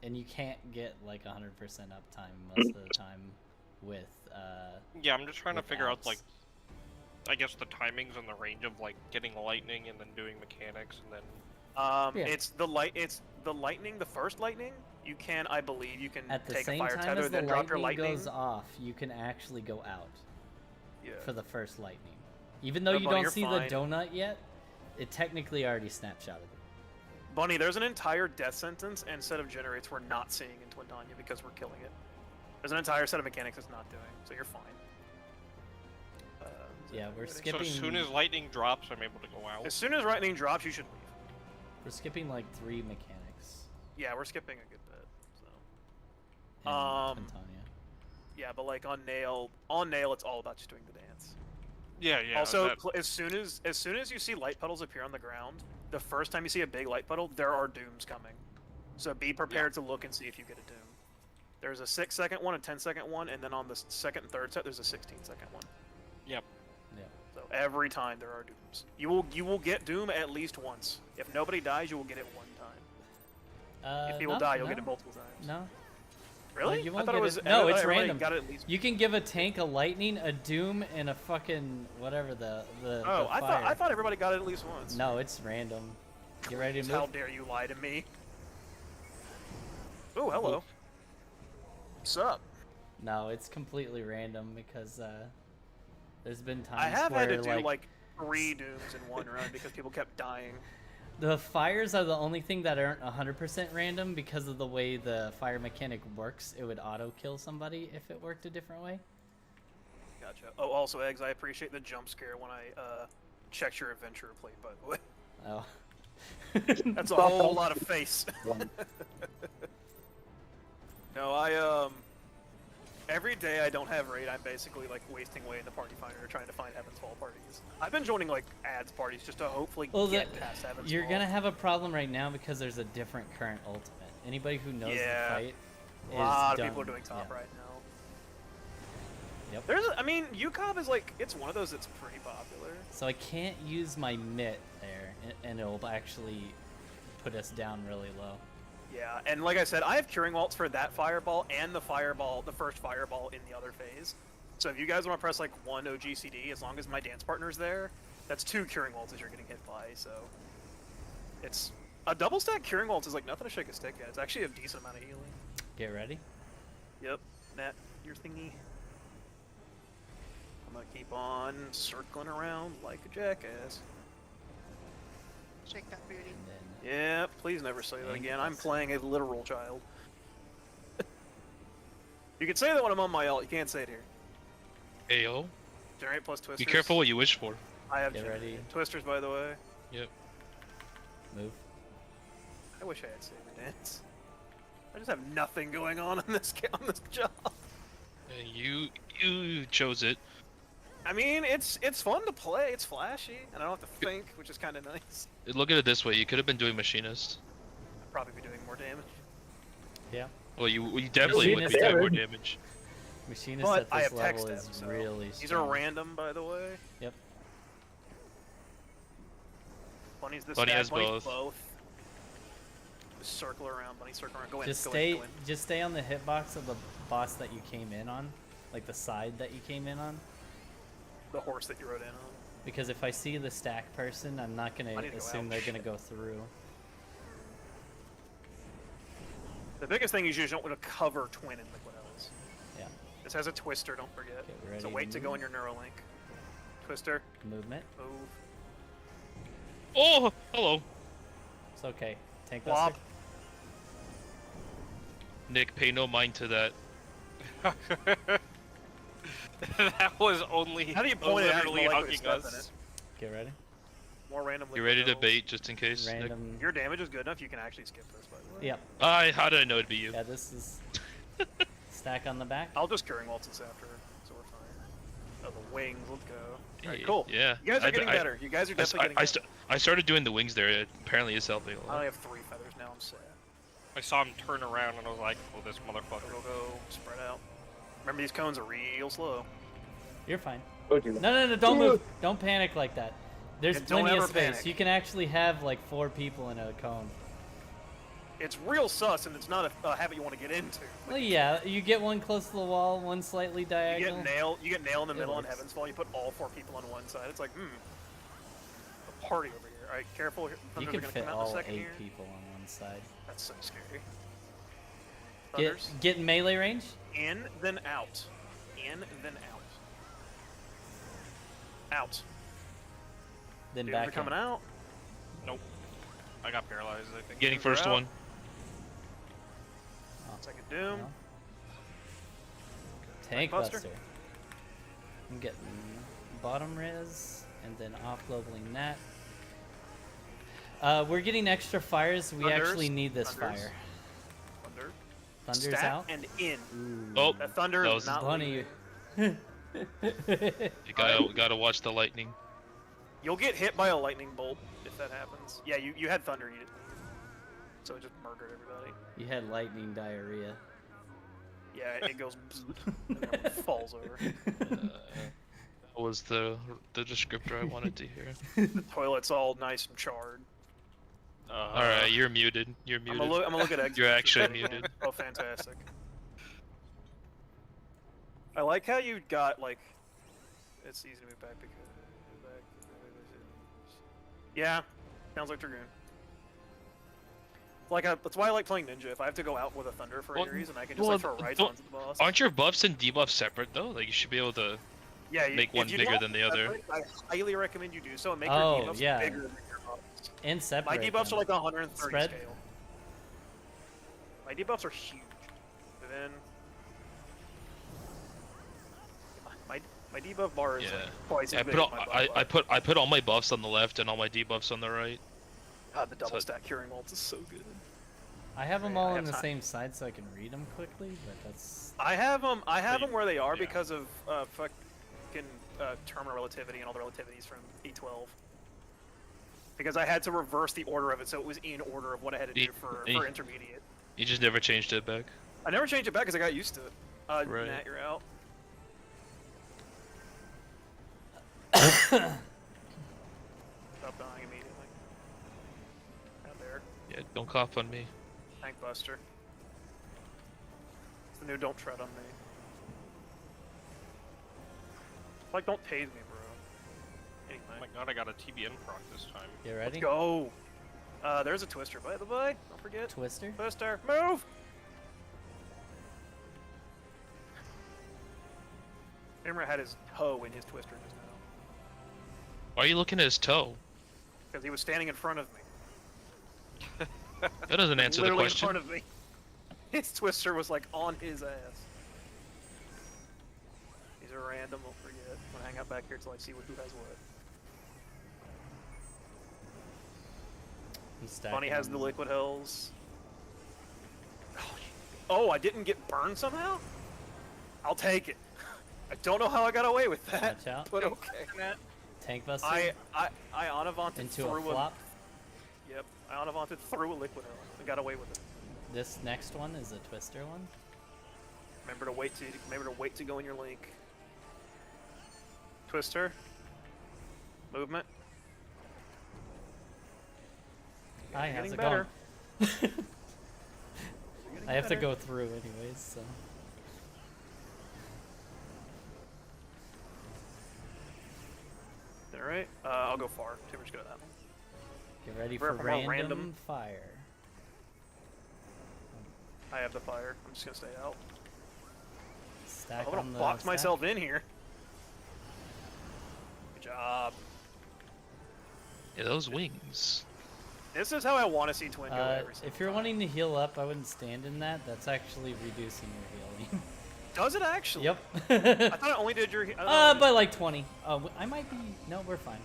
you can't get like 100% uptime most of the time with Yeah, I'm just trying to with figure out outs. like, I guess the timings and the range of like getting lightning and then doing mechanics and then. Yeah. It's the lightning, the first lightning. You can, I believe, you can At the take a same fire time tether, as the then drop your lightning lightning. goes off, you can actually go out Yeah. for the first lightning. Even though No, you Bunny, don't you're see fine. the donut yet, it technically already snapshotted it. Bunny, there's an entire death sentence and set of generates we're not seeing in Twin Tanya because we're killing it. There's an entire set of mechanics it's not doing, so you're fine. Yeah, we're So skipping. as soon as lightning drops, I'm able to go out. As soon as lightning drops, you should leave. We're skipping like 3 mechanics. Yeah, we're skipping a good bit. So. in Um, Twin Tanya. Yeah, but like on nail, it's all about just doing the dance. Yeah, yeah. also, that- as soon as you see light puddles appear on the ground, the first time you see a big light puddle, there are dooms coming. So be prepared to look and see if you get a doom. There's a 6-second one, a 10-second one, and then on the second and third set, there's a 16-second one. Yep. Yeah. So every time there are dooms, you will get doom at least once. If nobody dies, you will get it one time. If people die, you'll get it multiple times. No. Really? you I won't thought get it was. it- no, I it's thought everybody random. Got it at least. You can give a tank a lightning, a doom, and a fucking whatever the Oh, the I fire. thought everybody got it at least once. No, it's random. Get ready to How move. dare you lie to me? Oh, hello. What's up? No, it's completely random because there's been times I have where had to do like 3 dooms in one run because people kept dying. the fires are the only thing that aren't 100% random because of the way the fire mechanic works. It would auto kill somebody if it worked a different way. Gotcha. Oh, also, Eggs, I appreciate the jump scare when I checked your adventurer plate, by the way. Oh. That's a whole lot of face. No, Every day I don't have raid, I'm basically like wasting away in the party finder trying to find Heaven's Fall parties. I've been joining like ads parties just to hopefully get past Heaven's You're Fall. gonna have a problem right now because there's a different current ultimate. Anybody who knows the fight A lot is of people are done. doing top Yeah. right now. Yep. There's, I mean, ucob is like, it's one of those that's pretty popular. So I can't use my mitt there, and it'll actually put us down really low. Yeah, and like I said, I have curing waltz for that fireball and the fireball, the first fireball in the other phase. So if you guys want to press like one OGCD, as long as my dance partner's there, that's 2 curing waltzes you're getting hit by. So it's a double stack curing waltz is like nothing to shake a stick at. It's actually a decent amount of healing. Get ready. Yep, Nat, your thingy. I'm gonna keep on circling around like a jackass. Shake that booty. And then Yeah, please never say that Thank again. I'm us. playing a literal child. You can say that when I'm on my ult, you can't say it here. Ayo. Generate plus twisters. Be careful what you wish for. I have Get generated. ready. Twisters, by the way. Yep. move. I wish I had saber dance. I just have nothing going on this job. And you chose it. I mean, it's fun to play. It's flashy, and I don't have to think, which is kind of nice. Look at it this way: you could have been doing machinist. I'd probably be doing more damage. Yeah. Well, you definitely would be Machinist doing more damage. damage. Machinist But at I this have tech level is steps, so really these strong. are random, by the way. Yep. Bunny's the Bunny stack, has Bunny's both. Just circle around, Bunny, circle around. Go in, Just go stay, in, go in. just stay on the hitbox of the boss that you came in on, like the side that you came in on. The horse that you rode in on. Because if I see the stack person, I'm not gonna I need to go assume out. they're gonna go through. The biggest thing is you don't want to cover twin in liquid L's. Yeah. This has a twister, don't forget. Get So ready wait to to go move. in your Neuralink. Twister, Movement. move. Oh, hello, It's okay. Tank Flop. buster. Nick. Pay no mind to that. That was only How do you point it out? literally Like hugging stuff in us. it? Get ready. More random You liquid ready to L's. bait just in case? Nick? Random. Your damage is good enough, you can actually skip this, by the way. Yep. How did I know it'd be you? Yeah, this is stack on the back. I'll just curing waltz this after, so we're fine. Oh, the wings, let's go. Alright, Hey, cool. Yeah. You guys are getting better. You guys are definitely getting better. I started doing the wings there. It apparently is helping a I lot. only have 3 feathers now, I'm sad. I saw him turn around and I was like, oh, this Go, motherfucker. go, spread out. Remember, these cones are real slow. You're fine. Told you. No, don't move. Don't panic like that. There's Yeah, don't plenty of ever space. panic. You can actually have like 4 people in a cone. It's real sus, and it's not a habit you want to get into. Well, yeah, you get one close to the wall, one slightly You diagonal. get nail in the It middle on works. Heaven's Fall, you put all 4 people on one side. It's like, a party over here. Alright, careful. You Thunders are can gonna fit come out in a all second 8 here. people on one side. That's so scary. Get Thunders. get in melee range. In, then out. In, then out. Out. Then Dudes are back coming in. out. Nope. I got paralyzed, I think. Getting Dudes are first out. one. Second Doom. No. Tank Buster. buster. I'm getting bottom res and then off leveling that. We're getting extra fires. We Thunders. actually need this Thunders. fire. Thunder. Thunder's Stat out. and in. Ooh. Oh, That thunder that is was not Bunny. leaving. You gotta watch the lightning. You'll get hit by a lightning bolt if that happens. Yeah, you had thunder eat it. So it just murdered everybody. You had lightning diarrhea. Yeah, it goes and then falls over. That was the descriptor I wanted to hear. The toilet's all nice and charred. All right, you're muted. You're I'm muted. gonna look at exit. You're actually muted. Oh, fantastic. I like how you got like. It's easy to move back because. Yeah, sounds like Dragoon. That's why I like playing Ninja. If I have to go out with a Thunder for any Well, reason, I can just well, like throw rights well, onto the boss. Aren't your buffs and debuffs separate though? Like you should be able to. Yeah, make if one you bigger don't than the have other? it, I highly recommend you do so and make Oh, your debuffs yeah. bigger than your buffs. And My separate. debuffs them. are like 130 Spread? scale. My debuffs are huge. And then my debuff bar is Yeah. like twice I as big put as all, my buff bar. I put all my buffs on the left and all my debuffs on the right. God, the double so- stack curing ult is so good. I have them Right, I all on have the time. same side so I can read them quickly, but that's... I have them. I have them where they are Yeah. because of fucking terminal relativity and all the relativities from E12. Because I had to reverse the order of it, so it was in order of what I had to do for intermediate. You just never changed it back. I never changed it back because I got used to it. Right. Nat, you're out. Stop dying immediately. Out there. Yeah, don't cough on me. Tank Buster. It's the new Don't Tread on Me. Like, don't tase me, bro. Anyway. Oh my god, I got a TBN proc this time. You ready? Let's go! There's a Twister, by the way. Don't forget. Twister? Twister, move! Remember, had his toe in his Twister just now. Why are you looking at his toe? Because he was standing in front of me. That doesn't answer the Literally question. in front of me. His Twister was like on his ass. These are random, I'll forget. I'm gonna hang out back here till I see who has what. He's stacking Bunny has on the them. liquid hills. Oh, I didn't get burned somehow? I'll take it. I don't know how I got away with that, Watch out. but okay. Tank Buster I Anavanted into through a flop. Yep, I Anavanted through a liquid hill and got away with it. This next one is a Twister one. Remember to wait to go in your link. Twister. Movement. Hi, You're how's getting it better. going? You're getting I have to better. go through anyways, so... Alright, I'll go far. Timber's good at that one. Get ready Prepare for for more random random. fire. I have the fire. I'm just gonna stay out. Stack I'm on gonna the box stack. myself in here. Good job. Yeah, those wings. This is how I want to see Twin go every single If you're time. wanting to heal up, I wouldn't stand in that. That's actually reducing your healing. Does it actually? Yep. I thought it only did your. I thought it by like 20. I might be... No, we're fine.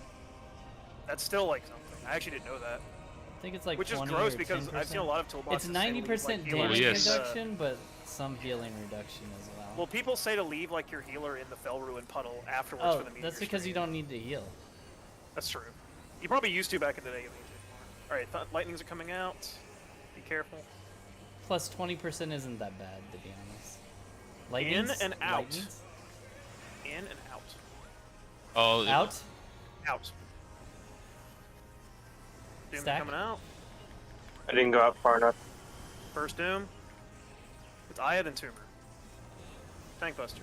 That's still like something. I actually didn't know that. I think it's like Which is 20 gross or because I've seen a 10%. lot of toolboxes. It's say 90% leave, like, healer damage Oh, yes. reduction, but some healing reduction as well. Well, people say to leave like your healer in the Fell Ruin puddle afterwards Oh, for the meteor that's because you stream. don't need to heal. That's true. You probably used to back in the day. All right, lightnings are coming out. Be careful. Plus 20% isn't that bad, to be honest. In Lightnings? and out. Lightnings? In and out. Oh, Out? Out. Doom Stack? coming out. I didn't go out far enough. First Doom. It's Aya then Tumor. Tank Buster.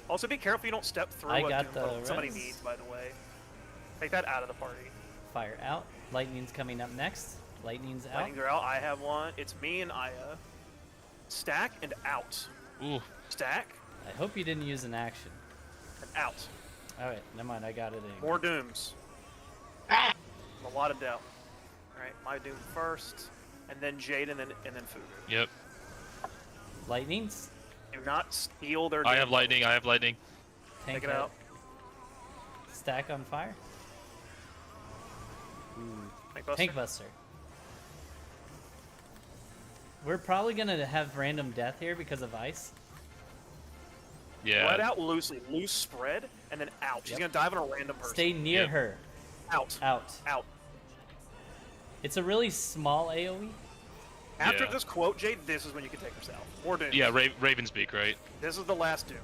Also, be careful you don't step through I what got Doom the somebody res. needs, by the way. Take that out of the party. Fire out. Lightning's coming up next. Lightning's out. Lightnings are out. I have one. It's me and Aya. Stack and out. ooh. Stack I hope you didn't use an action. and out. Alright, never mind, I got it in. More Dooms. A lot of doubt. Alright, my Doom first, and then Jade, and then Fugu. Yep. Lightnings? Do not steal their I Doom. have lightning. I have lightning. Tank Take it out. Stack on fire? Ooh. Tank Buster. Tank Buster. We're probably gonna have random death here because of ice. Yeah. Spread out loosely. Loose spread, and then out. She's Yep. gonna dive on a random person. Stay near Yep. her. Out. Out. Out. It's a really small AoE. After Yeah. this quote, Jade, this is when you can take her south. More Dooms. Yeah, Raven's Beak, right? This is the last Doom.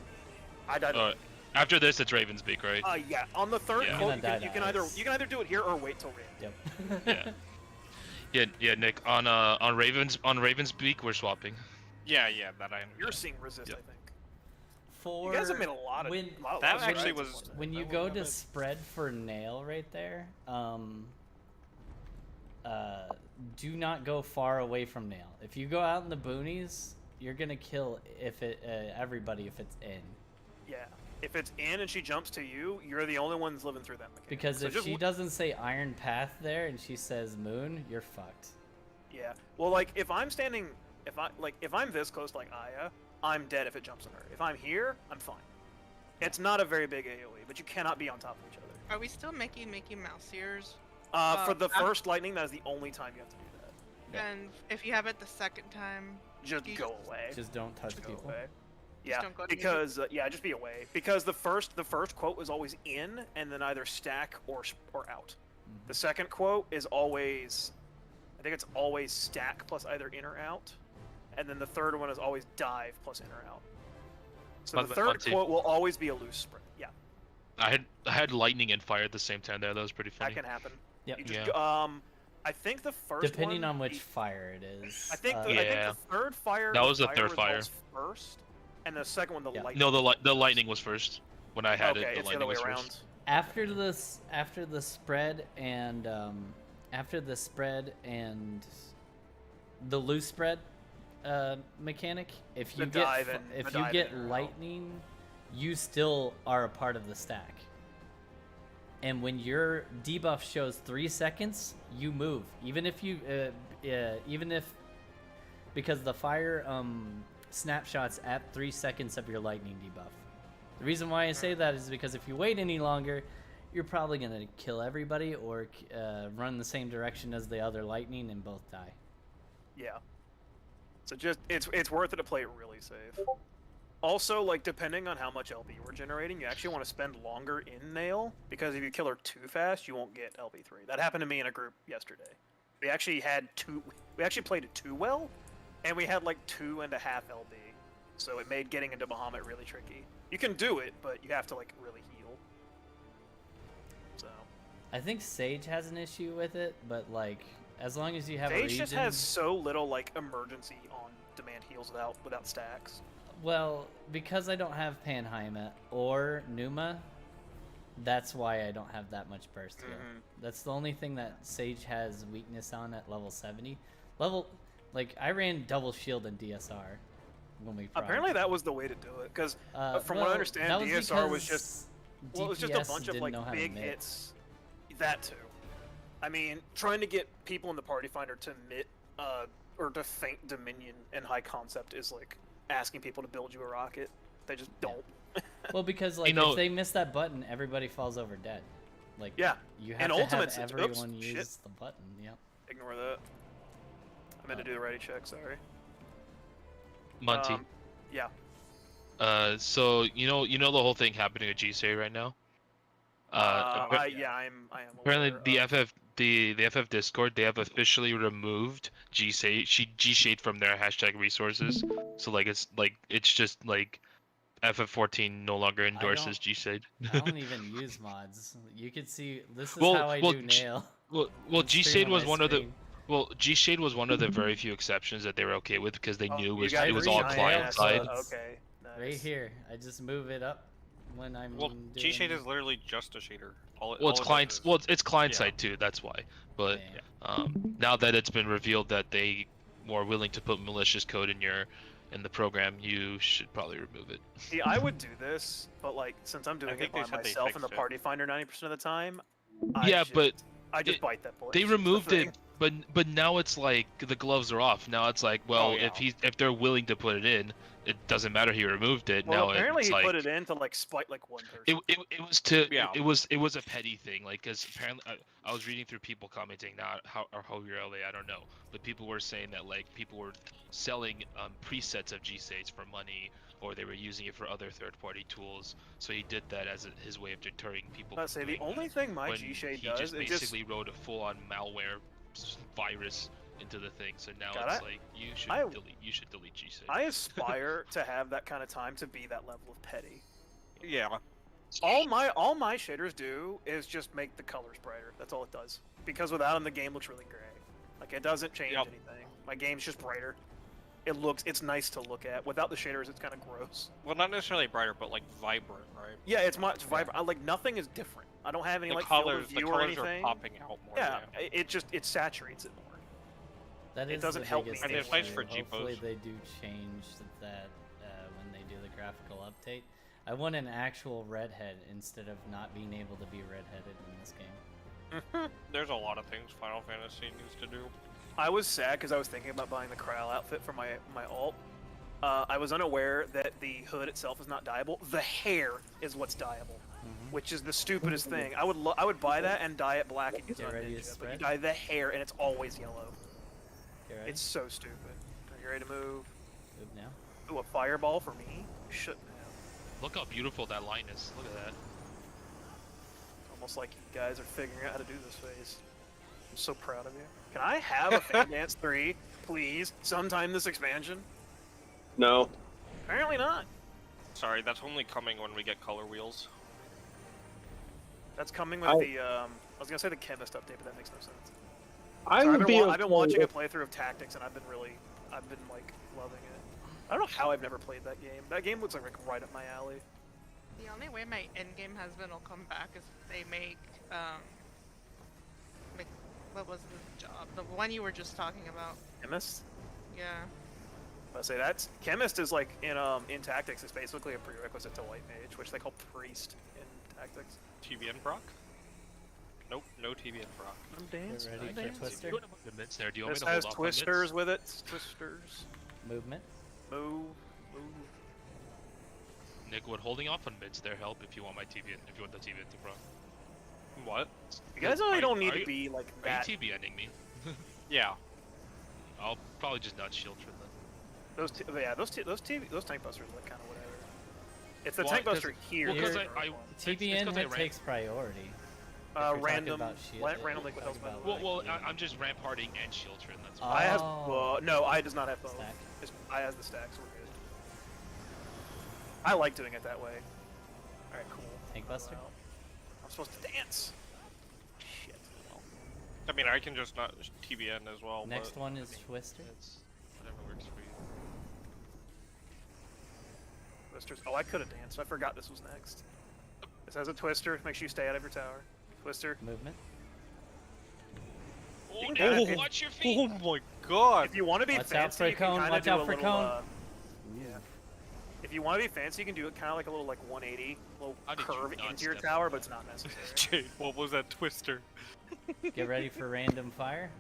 I died. After this, it's Raven's Beak, right? Yeah. On the third Yeah. quote, You're gonna you die can to either ice. do it here or wait till Raven. Yep. Yeah. Yeah, Nick. On Raven's Beak, we're swapping. Yeah, that I understand. You're seeing resist, Yep. I think. For You guys have made a lot of when That of actually strides was- at once. when you go to spread for nail right there, do not go far away from nail. If you go out in the boonies, you're gonna kill everybody if it's in. Yeah. If it's in and she jumps to you, you're the only ones living through that mechanic. Because So if just she doesn't say Iron Path there and she says Moon, you're fucked. Yeah. Well, like if I'm standing, if I'm this close to like Aya, I'm dead if it jumps on her. If I'm here, I'm fine. It's not a very big AoE, but you cannot be on top of each other. Are we still making Mouse ears? For the I- first lightning, that is the only time you have to do that. And if you have it the second time, Just you go away. Just don't touch Just go people. away. Yeah, don't go to because yeah, just be away. Because the first quote is always in, and then either stack or out. Mhm. The second quote is always, I think it's always stack plus either in or out, and then the third one is always dive plus in or out. So the third quote will always be a loose spread. Yeah, I had lightning and fire at the same time there. That was pretty funny. that can happen. Yep. You just, Yeah. I think the first Depending one, on which fire it is. I think Yeah. the third fire. That was the third results first, and the second one the Yeah. lightning. No, the lightning was first. When I had Okay, it, the it's the other lightning way was around. first. after the spread and the loose spread mechanic, if you The get dive and- if the you dive get and in or out. lightning, you still are a part of the stack. And when your debuff shows 3 seconds, you move. Even if because the fire snapshots at 3 seconds of your lightning debuff. The reason why I say that is because if you wait any longer, you're probably gonna kill everybody or run the same direction as the other lightning and both die. Yeah. So just it's worth it to play it really safe. Also, like depending on how much LB we're generating, you actually want to spend longer in nail because if you kill her too fast, you won't get LB3. That happened to me in a group yesterday. We actually played it too well, and we had like 2.5 LB. So it made getting into Bahamut really tricky. You can do it, but you have to like really heal. So I think Sage has an issue with it, but like as long as you have a Sage region, just has so little like emergency on demand heals without stacks. well, because I don't have Panheima or Numa, that's why I don't have that much burst heal. Mhm. That's the only thing that Sage has weakness on at level 70. I ran double shield in DSR when we Apparently that was the way to do it, because from what I well, understand, that was DSR was because just it was just a DPS bunch of didn't like know how to big mix. hits. That too. I mean, trying to get people in the party finder to mit or to feint Dominion and High Concept is like asking people to build you a rocket. They just don't. Well, because like know- if they miss that button, everybody falls over dead. Like Yeah, you have and to ultimates- have oops, everyone shit. use the button. Yep. Ignore that. I meant to do the ready check. Sorry. Monty. Yeah. So you know the whole thing happening at GSA right now. I am. Apparently, aware the of- the FF Discord, they have officially removed G-Shade from their hashtag resources. So it's just like ff14 no longer endorses G-Shade. I don't even use mods. You can see this is Well- how I well, do nail. Well, on stream G-Shade on was my one of the screen. G-Shade was one of the very few exceptions that they were okay with because they Oh, knew you it got was three all giant client ass- side. Okay. Nice. Right here. I just move it up when I'm Well, doing... G-Shade is literally just a shader. Well, it's client. Well, it's client yeah. side too. That's why. But Yeah. now that it's been revealed that they were willing to put malicious code in the program, you should probably remove it. See, I would do this, but like since I'm doing it think by they said they myself in the fixed it. party finder 90% of the time, Yeah, but I just it- bite that bullet. They It's the removed thing. it, but now it's like the gloves are off. Now it's like, well, Oh, yeah. if they're willing to put it in, it doesn't matter. He removed it. Well, now apparently it's he like put it in to like spite like one person. it was to Yeah. it was a petty thing, like because apparently I was reading through people commenting, not how really I don't know, but people were saying that like people were selling presets of G-Sage for money, or they were using it for other third-party tools. So he did that as his way of deterring people. Let's say from the doing only that, thing my when G-Shade he does just is basically wrote a full-on malware virus into the thing. So now God, it's like you should delete G-Sage. I aspire to have that kind of time to be that level of petty. Yeah. All my shaders do is just make the colors brighter. That's all it does. Because without them, the game looks really gray. Like it doesn't change Yep. anything. My game's just brighter. It's nice to look at. Without the shaders, it's kind of gross. Well, not necessarily brighter, but like vibrant, right? Yeah, it's vibrant. Like nothing is different. I don't have any The like colors, field of the view or colors are anything. popping out more. Yeah, it saturates it more. That It is doesn't the help me biggest And it's nice issue. for GPOs. Hopefully they do change that when they do the graphical update. I want an actual redhead instead of not being able to be redheaded in this game. There's a lot of things Final Fantasy needs to do. I was sad because I was thinking about buying the Krile outfit for my alt. I was unaware that the hood itself is not dyeable. The hair is what's dyeable, which is the stupidest thing. I would buy that and dye it black and use it Get on ready to Ninja, but you spread. dye the hair and it's always yellow. Get ready. It's so stupid. Are you ready to move? Move now. Ooh, a fireball for me? Shouldn't have. Look how beautiful that line is. Look at that. Almost like you guys are figuring out how to do this phase. I'm so proud of you. Can I have a Fan Dance 3, please, sometime this expansion? No. Apparently not. Sorry, that's only coming when we get color wheels. That's coming with the, I was gonna say the chemist update, but that makes no sense. I So would be. I've been watching a okay playthrough of Tactics, and I've been like loving it. I don't know how I've never played that game. That game looks like right up my alley. The only way my endgame husband will come back is if they make what was the job? The one you were just talking about. Chemist? Yeah. I say that's Chemist is like in Tactics. It's basically a prerequisite to White Mage, which they call Priest in Tactics. TBN proc? Nope, no TBN proc. I'm dancing. ready I'm for dancing. Twister? You want to put the mitts there? Do you want This me to has hold off on mitts? twisters with it. Twisters. Movement. Move. Nick, would holding off on mitts there help if you want my TBN, if you want the TBN to proc? What? You guys Are really you- don't need are to you- be like Are that. you TBNing me? Yeah. I'll probably just not shield for them. Those tank busters look kind of whatever. It's the Well, tank 'cause- buster here. well, 'cause that's I- the fun. TBN 'cause I hit ran- takes priority. If you're talking Random, about shield- random liquid health. talking spell. about, Well, like, I'm just ramparting and shielding. That's why. I has Oh. no. I does not have both. Stack. I has the stacks. We're good. I like doing it that way. All right, cool. Tank buster. Wow. I'm supposed to dance. Shit. Well, I mean, I can just not TBN as well. Next but, one is Twister. It's whatever works for you. twisters. Oh, I could have danced. I forgot this was next. This has a twister. Make sure you stay out of your tower. Twister. Movement. Oh, got Nick, it. watch your feet! Oh my god! If you want to be Watch out fancy, for a you can cone, kind watch of do out a for little. cone. Yeah. If you want to be fancy, you can do it kind of like a little 180, little How did you curve not into your step tower, on but that? it's not necessary. Jade, what was that twister? Get ready for random fire.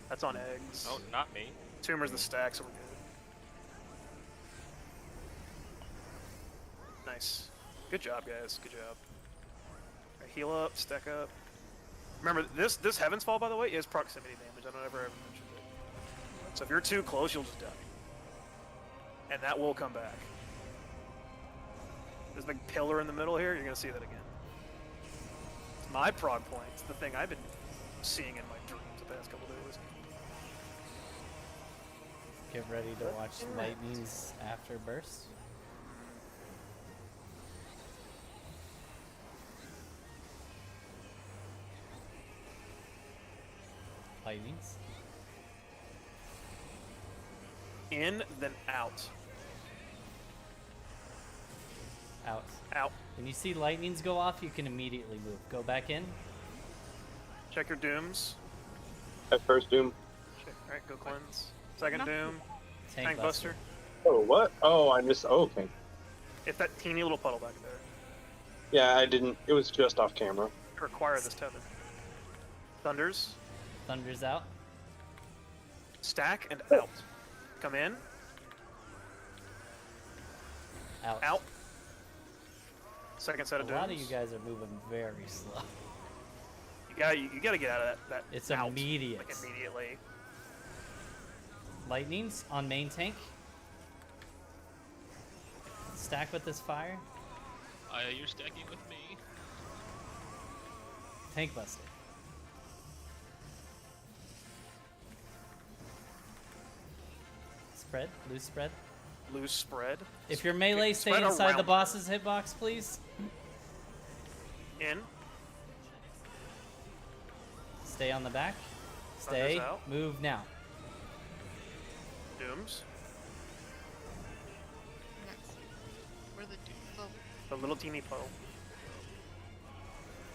That's on eggs. Oh, not me. Tumor's the stack, so we're good. Nice. Good job, guys. Good job. Right, heal up, stack up. Remember, this Heaven's Fall, by the way, is proximity damage. I don't ever mention it. So if you're too close, you'll just die. And that will come back. There's a big pillar in the middle here. You're going to see that again. It's my prog point. It's the thing I've been seeing in my dreams the past couple days. Get ready to watch lightning's afterburst. Lightnings. In, then out. Out. Out. When you see lightnings go off, you can immediately move. Go back in. Check your dooms. At first doom. Check, alright, go cleanse. Second No. doom. Tank, Tank buster. Oh, what? Oh, I missed. Oh, okay. It's that teeny little puddle back there. Yeah, I didn't. It was just off camera. To require this tether. Thunders. Thunder's out. Stack and out. Come in. Out. Out. Second set A of dooms. lot of you guys are moving very slow. You gotta get out of that. It's out, immediate. Like immediately. Lightnings on main tank. Stack with this fire. You're stacking with me. Tank buster. Spread. Loose spread. Loose spread. If your melee, stay Spread inside the around. boss's hitbox, please. In. Stay on the back. Stay. Thunder's out. Move now. Dooms. Next. Where the The little teeny puddle.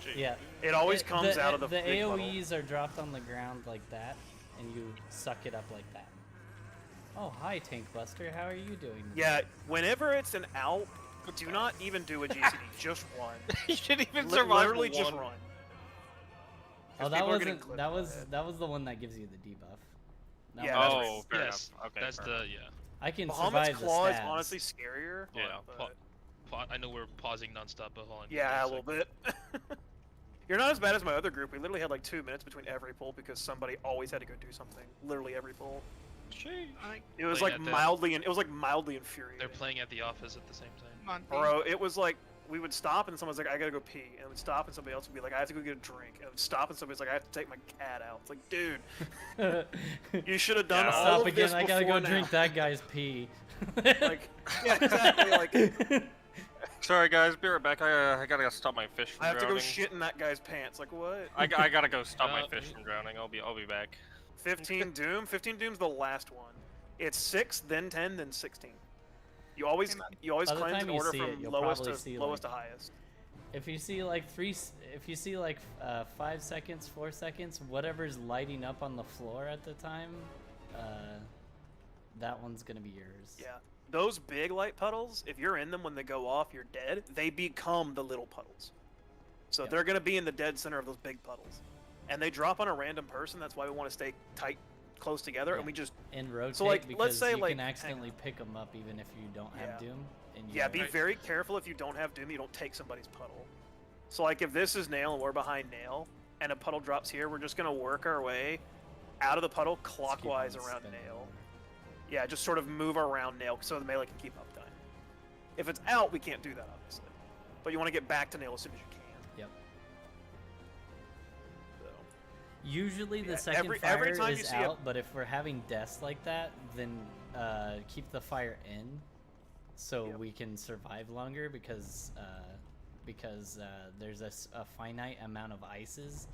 Jade. Yeah. It always comes the, out of the The big puddle. AoEs are dropped on the ground like that, and you suck it up like that. Oh, hi, Tank Buster. How are you doing? Yeah, whenever it's an out, do not even do a GCD. Just run. You didn't even Li- survive Literally one. just run. Oh, 'Cause that people are getting wasn't. clipped That by was it. that was the one that gives you the debuff. That Yeah, one- that's Oh, right. fair Yes, enough. Okay, that's fair the enough. yeah. I can Bahamut's survive the Claw is stabs. honestly scarier. Yeah, but- I know we're pausing nonstop, but hold on. yeah, a just little bit. You're not as bad as my other group. We literally had like 2 minutes between every pull because somebody always had to go do something. Literally every pull. It was Playing like at the- mildly infuriating. They're playing at the office at the same time. Monty. Bro, it was like we would stop and someone's like, I gotta go pee, and it would stop and somebody else would be like, I have to go get a drink, and it would stop and somebody's like, I have to take my cat out. It's like, dude, you should have done Yeah. all Stop of again. this I gotta go before now. drink that guy's pee. Like, yeah, exactly. Like, Sorry guys, be right back. I gotta go stop my fish from I have to drowning. go shit in that guy's pants. Like, what? I gotta go stop my fish from drowning. I'll be back. 15 Doom. 15 Doom's the last one. It's 6, then 10, then 16. You always By the cleanse in time you order see from it, you'll lowest probably to see, lowest like- to highest. If you see like 5 seconds, 4 seconds, whatever's lighting up on the floor at the time, that one's gonna be yours. Yeah. Those big light puddles, if you're in them when they go off, you're dead. They become the little puddles. So Yep. they're going to be in the dead center of those big puddles. And they drop on a random person. That's why we want to stay tight, close together, and Yeah. we just... And rotate So, like, because let's say, you like, can hang accidentally on. pick them up even if you don't have Yeah. Doom. And you Yeah, be Right. very careful if you don't have Doom, you don't take somebody's puddle. So, like, if this is Nail and we're behind Nail, and a puddle drops here, we're just going to work our way out of the puddle just keep clockwise on around spinning. Nail. Yeah, just sort of move around Nail so the melee can keep up time. If it's out, we can't do that, obviously. But you want to get back to Nail as soon as you can. Yep. So. Usually the Yeah, second every fire time you is see a- out, but if we're having deaths like that, then keep the fire in, so Yep. we can survive longer because there's a finite amount of ices,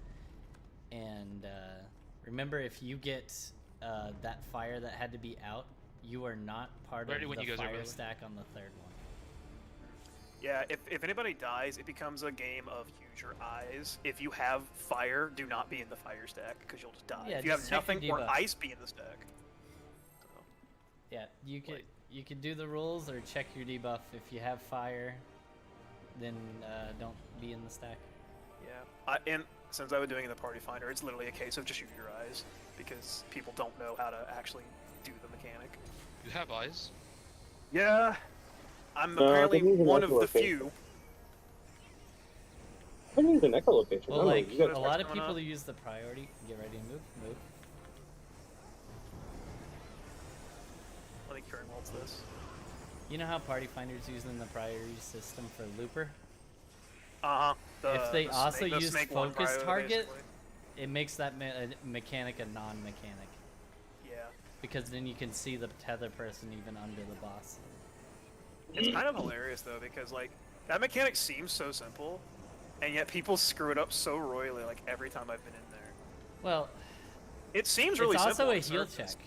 and remember if you get that fire that had to be out, you are not part Ready of when the you guys are fire ready. stack on the third one. Yeah, if anybody dies, it becomes a game of use your eyes. If you have fire, do not be in the fire stack because you'll just die. Yeah, if you just have check your nothing or debuff. ice, be in the stack. So, Yeah, you could Like- you could do the rules or check your debuff. If you have fire, then don't be in the stack. yeah, and since I've been doing the Party Finder, it's literally a case of just use your eyes because people don't know how to actually do the mechanic. You have eyes? Yeah, I'm No, apparently they need an one of the echolocation. few. I need an echolocation. Well, Oh, like you a guys- lot of going people on? use the priority. Get ready to move. Let me carry waltz this. You know how Party Finder's using the priority system for Looper? Uh huh. If they also use focus target- It makes that mechanic a non-mechanic Yeah, because then you can see the tether person even under the boss. it's kind of hilarious though because like that mechanic seems so simple, and yet people screw it up so royally. Like every time I've been in there, Well, it seems It's really also simple. a on the heal surface, check.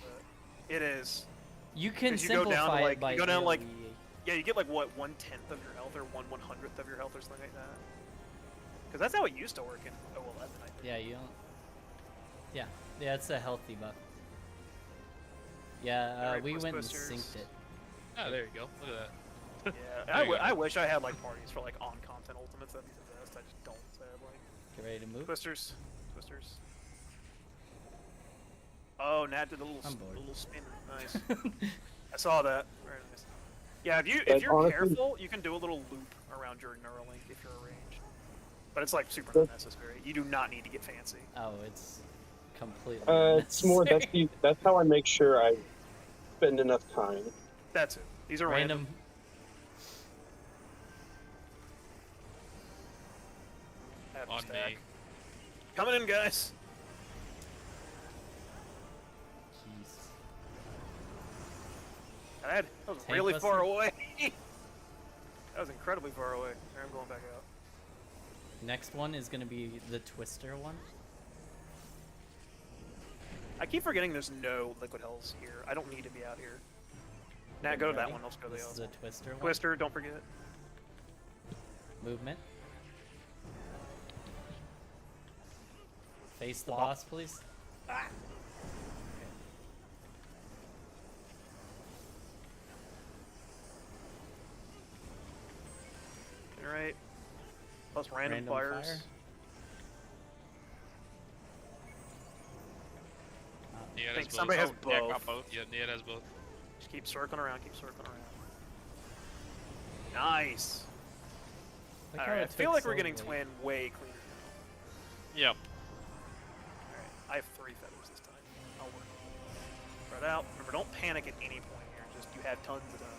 but It is. you can 'Cause you go down to, simplify like- it by you go down to, like- AoE. Yeah, you get like what 1/10 of your health or 1/100th of your health or something like that. Because that's how it used to work in 011, I think. Yeah, you don't. Yeah, it's a healthy buff. Yeah, Alright, we Puss went and Twisters. synced it. Ah, there you go. Look at that. Yeah, There you go. I wish I had like parties for like on content ultimates. That'd be the best. I just don't, sadly. Get ready to move. Twisters. Oh, Nat did a little, I'm bored. little spin. Nice. I saw that. Very nice. Yeah, if Like, you're honestly- careful, you can do a little loop around your Neuralink if you're arranged. But it's like super That's- unnecessary. You do not need to get fancy. Oh, it's completely. It's more unnecessary. that's how I make sure I spend enough time. That's it. These are random. random. Have On stack. me. Coming in, guys. Jeez. That was Tank really buster? far away. That was incredibly far away. Alright, I'm going back out. Next one is gonna be the Twister one. I keep forgetting there's no liquid hells here. I don't need to be out here. Nat, go to that Ready? one. I'll just go to the This is other a one. Twister one. Twister, don't forget. Movement. Face the Flop. boss, please. Alright. Plus random, Random fires. fire. Nia I has think both. somebody has Yeah, both. got both. Yeah, Nia has both. Just keep circling around, Nice. Look how Alright, I it feel took like we're so getting late. twin way cleaner Yep. Alright, I have 3 feathers this time. I'll work on it. Spread out. Remember, don't panic at any point here. Just, you have tons of time.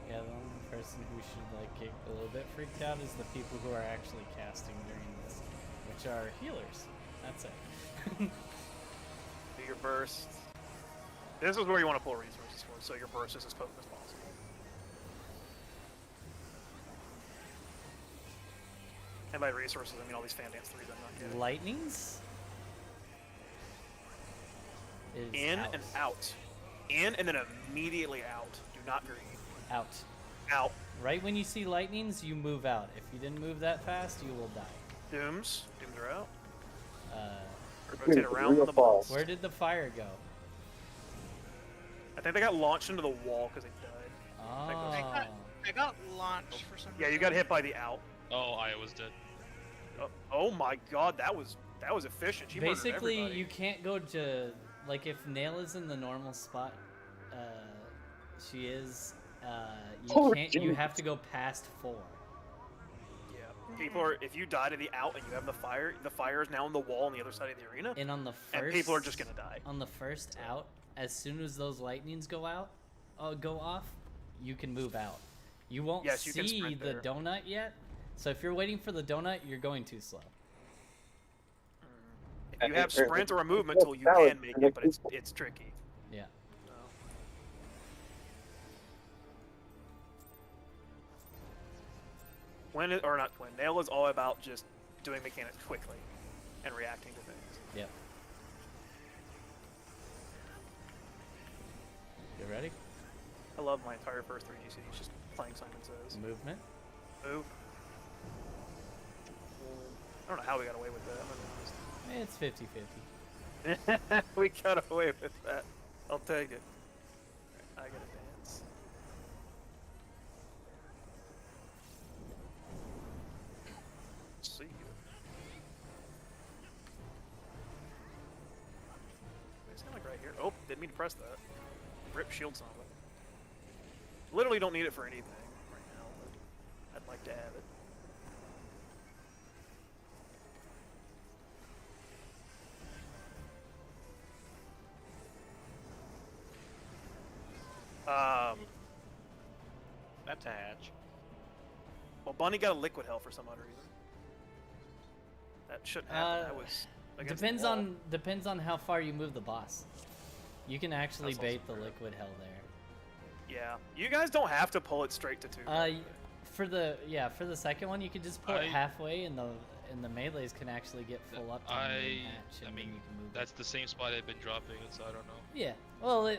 Yeah, the only person who should like get a little bit freaked out is the people who are actually casting during this, which are healers. That's it. Do your burst. This is where you want to pull resources for, so your burst is as potent as possible. And by resources, I mean all these fan dance 3s I'm not getting. Lightnings? Is In out. and out. In and then immediately out. Do not greed. Out. Out. Right when you see lightnings, you move out. If you didn't move that fast, you will die. Dooms. Dooms are out. Uh, Rotate around Real the fall. balls. where did the fire go? I think they got launched into the wall because they died. Oh. I got launched for some Yeah, reason. you got hit by the out. Oh, Iowa's dead. Oh my god, that was efficient. She murdered Basically, everybody. you can't go to like if Nail is in the normal spot. She is. You Oh, can't. You geez. have to go past 4. Yeah. People are. If you die to the out and you have the fire is now on the wall on the other side of the arena, And on the first. and people are just gonna die. On the first out, as soon as those lightnings go off, you can move out. You won't Yes, you can see sprint the there. donut yet. So if you're waiting for the donut, you're going too slow. If you have sprint or a movement tool, you That was can make it, but it's tricky. Yeah. So. Nail is all about just doing mechanics quickly and reacting to things. Yep. You ready? I love my entire first 3 GCDs just playing Simon Says. Movement. Move. I don't know how we got away with that, I'm It's 50-50. gonna be honest. We got away with that. I'll take it. I gotta dance. See you. It's kind of like right here. Oh, didn't mean to press that. Rip shield summon. Literally don't need it for anything right now, but I'd like to have it. That's a hatch. Well, Bunny got a liquid hell for some odd reason. That shouldn't happen. That was against Depends the wall. on how far you move the boss. You can actually That's bait also the true. liquid hell there. Yeah, you guys don't have to pull it straight to 2. For the second one, you could just pull it I- halfway, and the melees can actually get full up to the main hatch, and then mean, you can move. That's the same spot I've been dropping, so I don't know. Yeah. Well,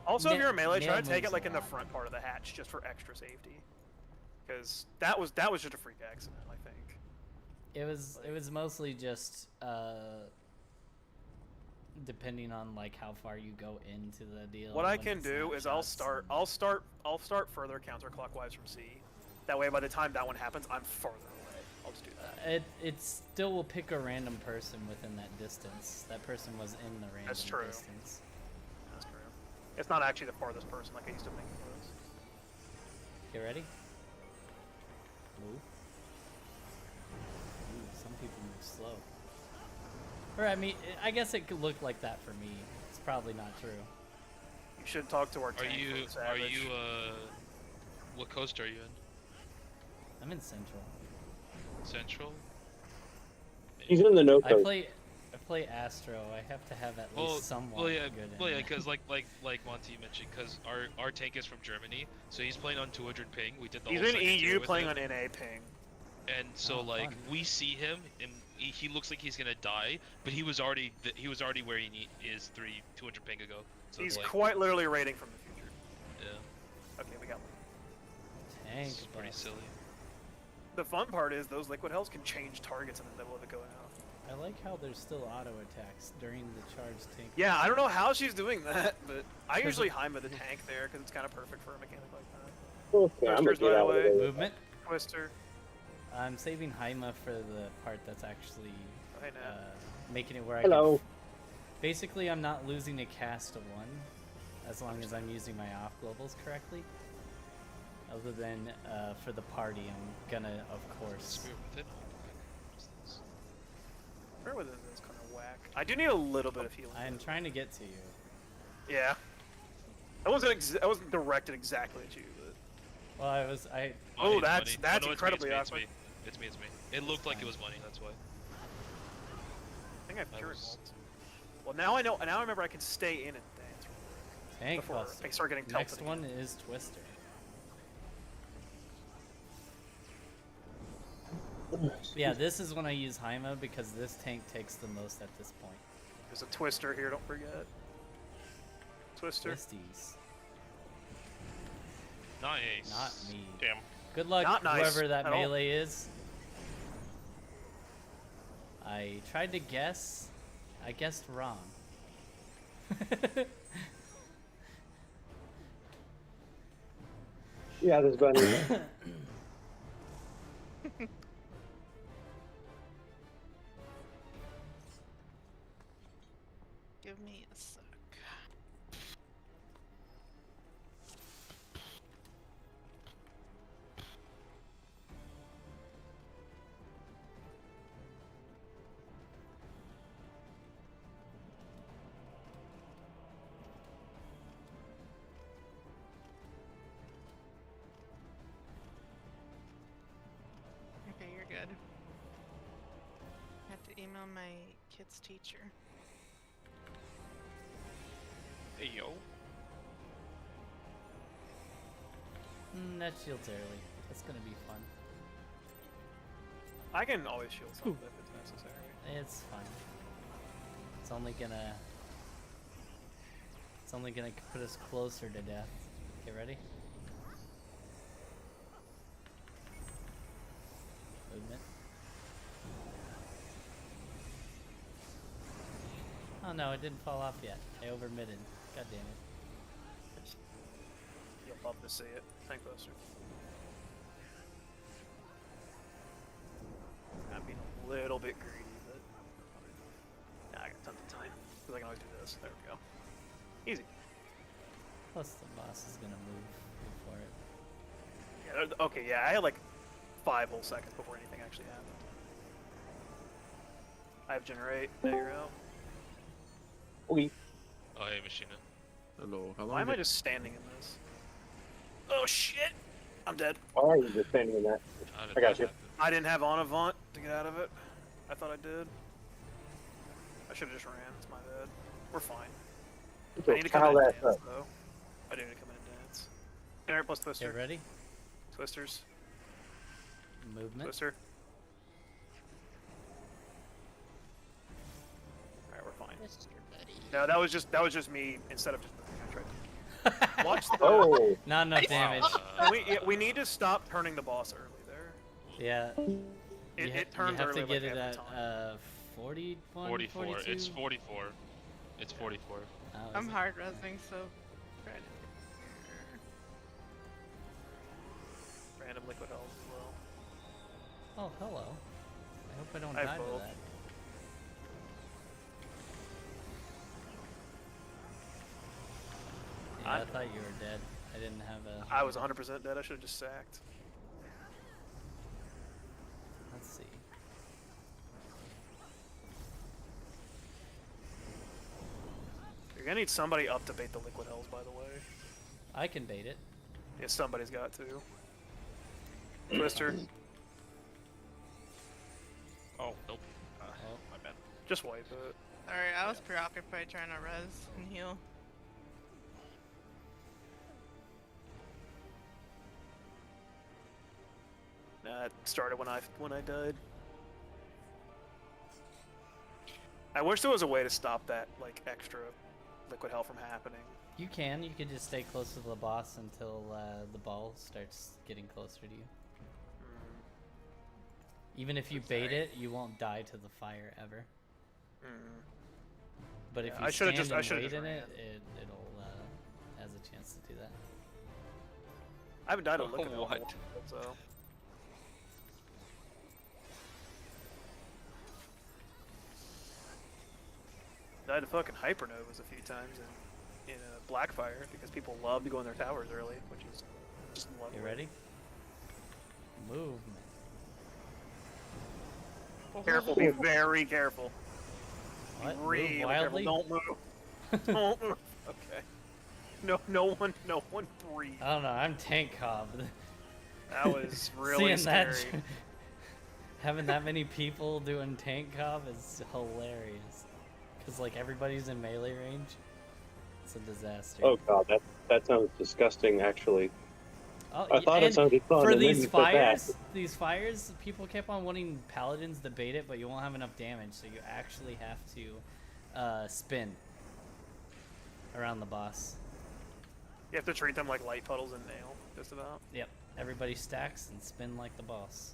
Also, if Na- you're a melee, try nail to take moves it like a in the lot. front part of the hatch, just for extra safety. Because that was just a freak accident, I think. it was mostly just depending on like how far you go into the deal. What I when can it do is I'll snapshots start further counterclockwise from C. That way, by the time that one happens, I'm farther away. I'll just do that. It still will pick a random person within that distance. That person was in the random That's true. distance. That's true. It's not actually the farthest person like I used to think it was. Okay, ready? Move. Ooh, some people move slow. Or I mean, I guess it could look like that for me. It's probably not true. You should talk to our Are tank for you the Savage. what coast are you in? I'm in Central. Central? He's in the no I code. play Astro. I have to have at least Well, somewhat well, yeah, good. well, yeah, internet. because like Monty mentioned, because our tank is from Germany, so he's playing on 200 ping. We did the He's whole in second tier EU with playing him. on NA ping. And so Oh, like fun. we see him and he looks like he's gonna die, but he was already where he is 200 ping ago. So He's it's like, quite literally raiding from the future. yeah, Okay, we got one. Tank it's pretty bust. silly. The fun part is those liquid hells can change targets in the middle of it going out. I like how there's still auto attacks during the charge tank. Yeah, I don't know how she's doing that, but I usually Heima the tank there because it's kind of perfect for a mechanic like that. Okay, I'm gonna Twisters, get by the out of way. there. Movement. Twister. I'm saving Haima for the part that's actually Hey, Nat. making it where I Hello. can. Basically, I'm not losing a cast to 1, as long as I'm using my off globals correctly. Other than for the party, I'm gonna, of course. Spear with it. with it is kind of whack. I do need a little bit of healing. I'm trying to get to you. Yeah. I wasn't directed exactly at you, but... Well, I was. Oh, Money, that's money. Oh, no, incredibly it's awkward. me. It's me. It looked like it was money. That's why. I think I have I Cure was- Vault. Well, now I know. Now I remember I can stay in and dance real quick Tank before Buster. I start getting tilted. Next again. one is Twister. Yeah, this is when I use Haima because this tank takes the most at this point. There's a Twister here. Don't forget. Twister. Twisties. Nice. Not me. Damn. Good luck, Not nice whoever that at all. melee is. I tried to guess. I guessed wrong. Yeah, there's bunny. Give me a sec. Okay, you're good. I have to email my kid's teacher. Hey yo. That shield's early. That's gonna be fun. I can always shield something if it's necessary. It's fine. It's only gonna. It's only gonna put us closer to death. Get ready. Movement. Oh no, it didn't fall off yet. I overmitted. God damn it. You'll love to see it. Tank Buster. I'm being a little bit greedy, but nah, I got tons of time because I can always do this. There we go. Easy. Plus the boss is gonna move before it. Yeah. Okay. Yeah. I had like 5 whole seconds before anything actually happened. I have generate. There you go. We. Oh, hey, Machina. Hello. How long? Why am I just standing in this? Oh shit! I'm dead. Why are you just standing in that? How did I got that you. happen? I didn't have on avant to get out of it. I thought I did. I should have just ran. It's my bad. We're fine. I need to come How in and that dance, up? though. I do need to come in and dance. Generate plus Twister. Get ready. Twisters. Movement. Twister. Alright, we're fine. No, that was just me instead of just I tried to watch the Oh, Not enough damage. we need to stop turning the boss early there. Yeah. It turns you have early to get like it every at time. 41, 44. 42? It's 44. It's 44. Oh, is I'm it? hard resing, so credit. Random liquid health as well. Oh, hello. I hope I don't I have die to both. that. Yeah, I thought you were dead. I didn't have a... I was 100% dead. I should have just sacked. Let's see. You're gonna need somebody up to bait the liquid hells, by the way. I can bait it. Yeah, somebody's got to. Twister. Oh, nope. Oh. My bad. Just wipe it. Sorry, I was preoccupied trying to res and heal. Nah, it started when I died. I wish there was a way to stop that like extra liquid hell from happening. You can. You can just stay close to the boss until the ball starts getting closer to you. Even if you bait it, you won't die to the fire ever. But if Yeah, you I should've stand just- and I wait should've in just it, it'll has a chance to do that. I haven't died to liquid hell. What? So. Died to fucking hypernovas a few times in Blackfire because people love to go in their towers early, which is just lovely. You ready? Movement. Careful, be very careful. What? Move Really careful. wildly? Don't move. Don't move. Okay. No one breathe. I don't know. I'm tank cob. That was really Seeing scary. that, having that many people doing tank cob is hilarious. Cause like everybody's in melee range. It's a disaster. Oh god, that sounds disgusting. Actually, Oh, I thought it and sounded fun. for and then these you said that. fires, people kept on wanting paladins to bait it, but you won't have enough damage, so you actually have to spin around the boss. You have to treat them like light puddles and nail, just about. Yep, everybody stacks and spin like the boss.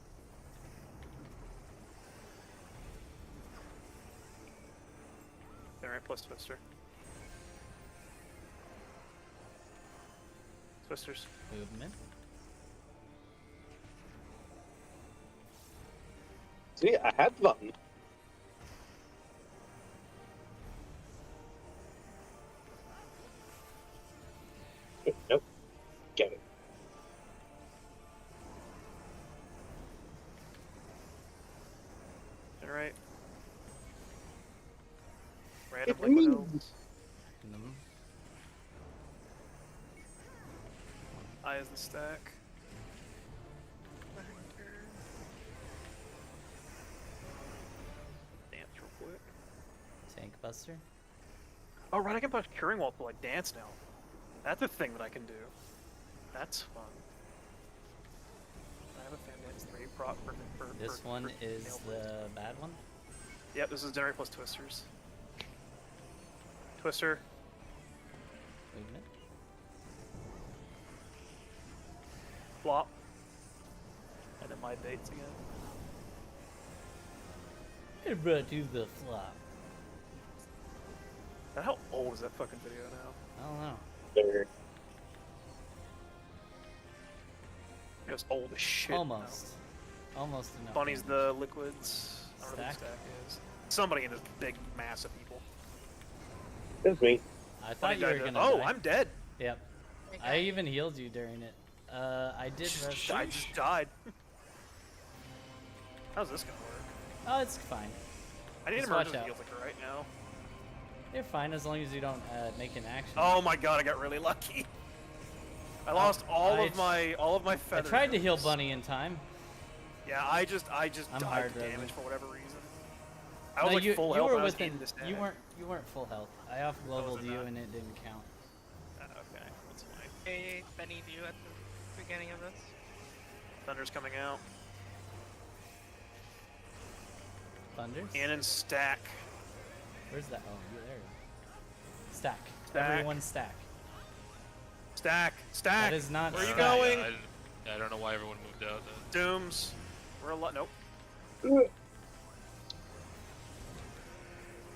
Alright, plus Twister. Twisters. Movement. See, I had the button. Nope. Get it. Alright. Random liquid health. Mhm. Eye is the stack. Behind her. Dance real quick. Tank buster. Oh right, I can push Curing Wall to like dance now. That's a thing that I can do. That's fun. I have a fan dance 3 prop for This one is nail the blades. bad one. Yep, this is generate plus Twisters. Twister. Movement. Flop. And then my baits again. It brought you the flop. How old is that fucking video now? I don't know. There. It was old as shit. now. Almost. Almost enough. Bunny's damage. the liquids. I don't know who the Stack? stack is. Somebody in this big mass of people. It's me. I Bunny thought you were died. gonna Oh, die. I'm dead. Yep. I even healed you during it. I did rush. I just died. How's this gonna work? Oh, it's fine. I need Just emergency watch out. heals like right now. You're fine as long as you don't make an action. Oh my god, I got really lucky. I lost all of my I feathers. tried to heal from this. Bunny in time. Yeah, I just I'm died hard to resin. damage for whatever reason. I was No, like you, full you health. were and I was within. eating the stack. You weren't full health. I off globaled it you not? and it didn't count. Okay, that's fine. Hey, Benny, you at the beginning of this? Thunder's coming out. Thunders. In and stack. Where's that? Oh, there. You go. Stack. Stack. Everyone stack. Stack. Stack. That is not. Where are you stack. going? I don't know why everyone moved out. Dooms. We're a lot. Nope.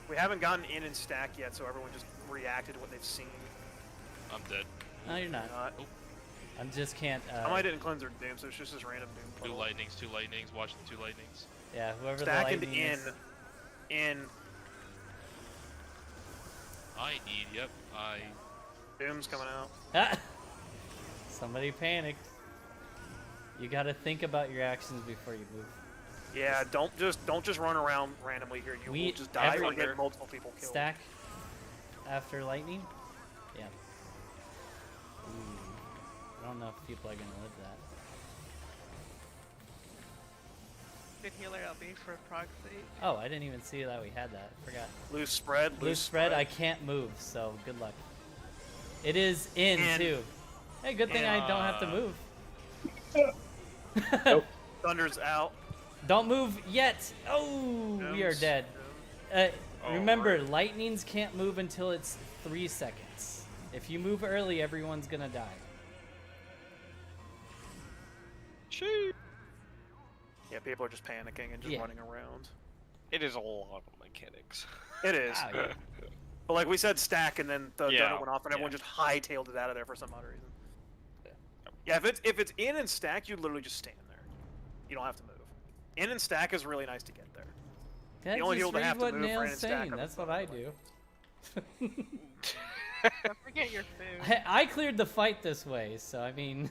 We haven't gotten in and stack yet, so everyone just reacted to what they've seen. I'm dead. No, you're not. Not. I just can't. I might didn't cleanse their doom, so it's just this random doom. Two puddle. lightnings, two lightnings. Watch the two lightnings. Yeah, whoever Stack the and lightning in. is. In. I need. Yep. Doom's coming out. Ah! Somebody panicked. You gotta think about your actions before you move. Yeah, don't just run around randomly here. You We- will just die or every- get multiple people killed. Stack after lightning? Yeah. Ooh. I don't know if people are gonna live that. Good healer LB for prog fleet. Oh, I didn't even see that we had that. Forgot. Loose spread. Loose spread, I can't move, so good luck. It is in, In. too. Hey, good thing I don't have to move. Nope. Thunder's out. Don't move yet. Oh, we are Dooms. dead. Dooms. Remember, right. lightnings can't move until it's 3 seconds. If you move early, everyone's gonna die. Shoot. Yeah, people are just panicking and just Yeah. running around. It is a lot of mechanics. It is. Wow, yeah. But like we said, stack, and then the Yeah, donut went off, and everyone yeah. just hightailed it out of there for some odd reason. Yeah, if it's in and stack, you literally just stand there. You don't have to move. In and stack is really nice to get there. That's only just people that read have to what move for Nail's an stack saying. are That's the what I fucking do. Don't forget your food. I cleared the fight this way, so I mean,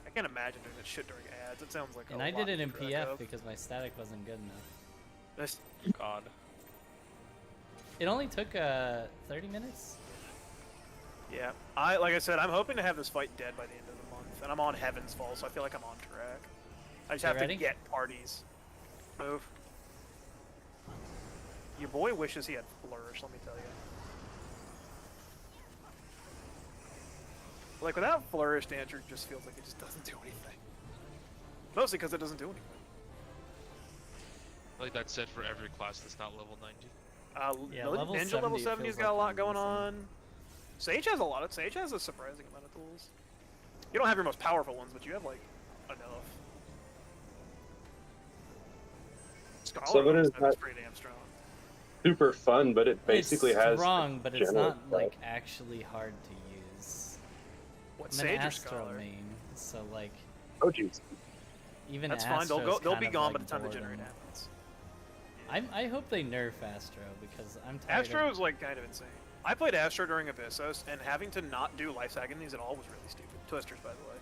I can't imagine doing that shit during ads. It sounds like and a I lot did it to in keep track PF of. because my static wasn't good enough. This- God. It only took 30 minutes. Yeah, like I said, I'm hoping to have this fight dead by the end of the month, and I'm on Heaven's Fall, so I feel like I'm on track. I just You have ready? to get parties. Move. Your boy wishes he had Flourish, let me tell you. Like, without Flourish, Dancer just feels like it just doesn't do anything. Mostly because it doesn't do anything. Like that said for every class that's not level 90. Yeah, Ninja level Level 70 70's feels got a like lot going missing. on. Sage has a lot of. Sage has a surprising amount of tools. You don't have your most powerful ones, but you have like enough. Scholar Some of it is is not pretty damn strong. super fun, but it basically it's has strong, but it's general not stuff. like actually hard to use. What I'm an Sage or Astro Scholar? main, so like Oh jeez. even That's fine. Astro's They'll kind be of, gone like, by the time the boredom. generate happens. I hope they nerf Astro because I'm tired. Astro's like kind of insane. I played Astro during Abyssos, and having to not do Life's Agonies at all was really stupid. Twisters, by the way.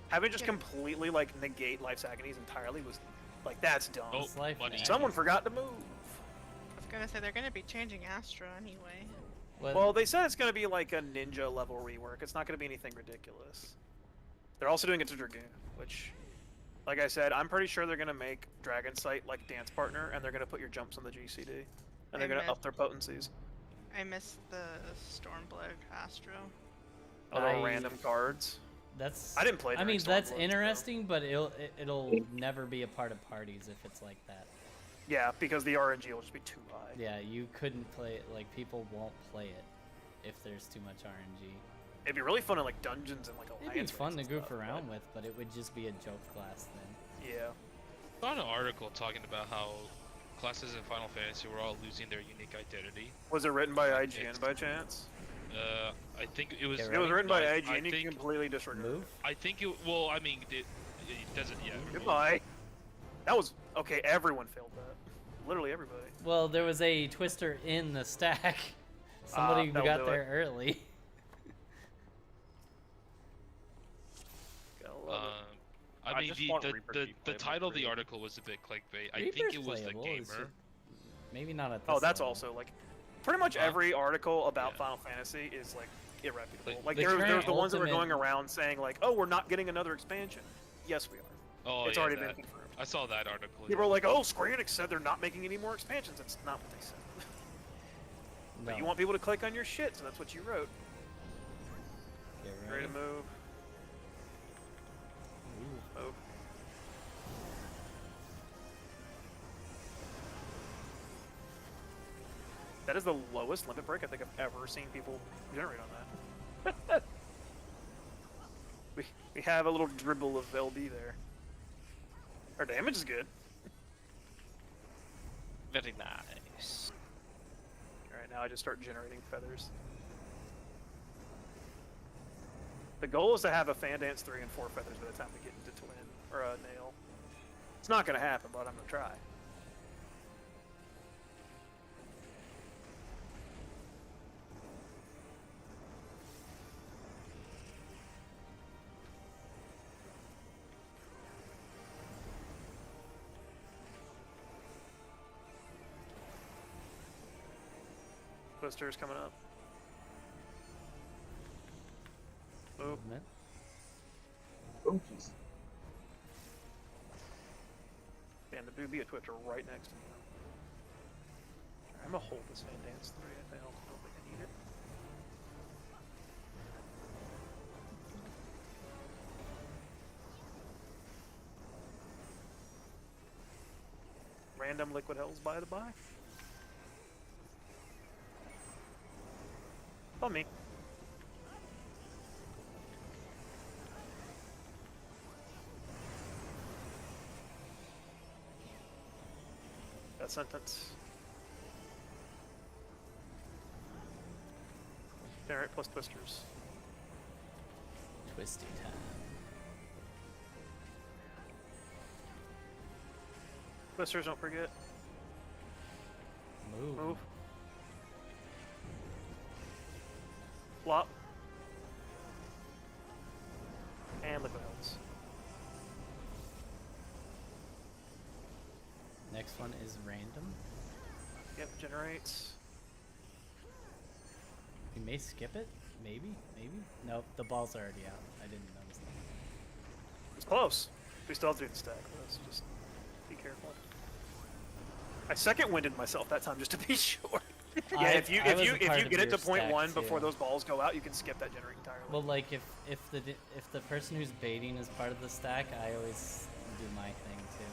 Having just Yeah. completely like negate Life's Agonies entirely was like that's dumb. Oh, It's life money. agony. Someone forgot to move. I was gonna say they're gonna be changing Astro anyway. Well, they said it's going to be like a ninja level rework. It's not going to be anything ridiculous. They're also doing it to Dragoon, which, like I said, I'm pretty sure they're going to make Dragon Sight like dance partner, and they're going to put your jumps on the GCD, and they're going to up their potencies. I missed the Stormblood Astro. Although I- random cards. That's. I didn't play. I mean, during that's Stormblood, so- interesting, but it'll never be a part of parties if it's like that. Yeah, because the RNG will just be too high. Yeah, you couldn't play it. Like people won't play it if there's too much RNG. It'd be really fun in like dungeons and like It'd alliance. be fun to raids and goof stuff, around with, but it would just be a joke class then. but Yeah. I saw an article talking about how classes in Final Fantasy were all losing their unique identity. Was it written by IGN by chance? I think it was. Yeah, It was written by I IGN. You can think, completely disregard. Move. it. I think it. Well, I mean, it doesn't. Yeah. Goodbye. That was okay. Everyone failed that. Literally everybody. Well, there was a twister in the stack. Somebody that'll got do there early. Gotta love it. I I mean, just want the Reaper to be the title of the playable. article was a bit clickbait. I Reaper's think it was the playable, it's gamer. just- Maybe not at this Oh, that's level. also like pretty much Huh? every article about Yeah. Final Fantasy is like irreputable. Like, Like the there was current the ones that were Ultimate- going around saying like, "Oh, we're not getting another expansion." Yes, we are. Oh, It's yeah, already that. been confirmed. I saw that article. People are like, "Oh, Square Enix said they're not making any more expansions." That's not what they said. But No. you want people to click on your shit, so that's what you wrote. Get Ready to move? Ooh. Move. That is the lowest limit break I think I've ever seen people generate on that. we have a little dribble of LB there. Our damage is good. Very nice. Alright, now I just start generating feathers. The goal is to have a Fan Dance 3 and 4 feathers by the time we get into Twin, or a Nail. It's not gonna happen, but I'm gonna try. Twister's coming up. Move. Movement. Oh jeez. And the be a Twister right next to me. I'm gonna hold this Fan Dance 3. I don't think I need it. Random liquid hells by the by. On me. That sentence. Generate plus twisters. Twisty time. Twisters, don't forget. Move. Move. Flop. And liquid hells. Next one is random. Yep, generates. We may skip it. Maybe. Nope, the ball's already out. I didn't notice that. It's close. We still have to do the stack. Let's just be careful. I second winded myself that time just to be sure. Yeah, if you get it to point one before those balls go out, you can skip that generate entirely. Well, like if the person who's baiting is part of the stack, I always do my thing too.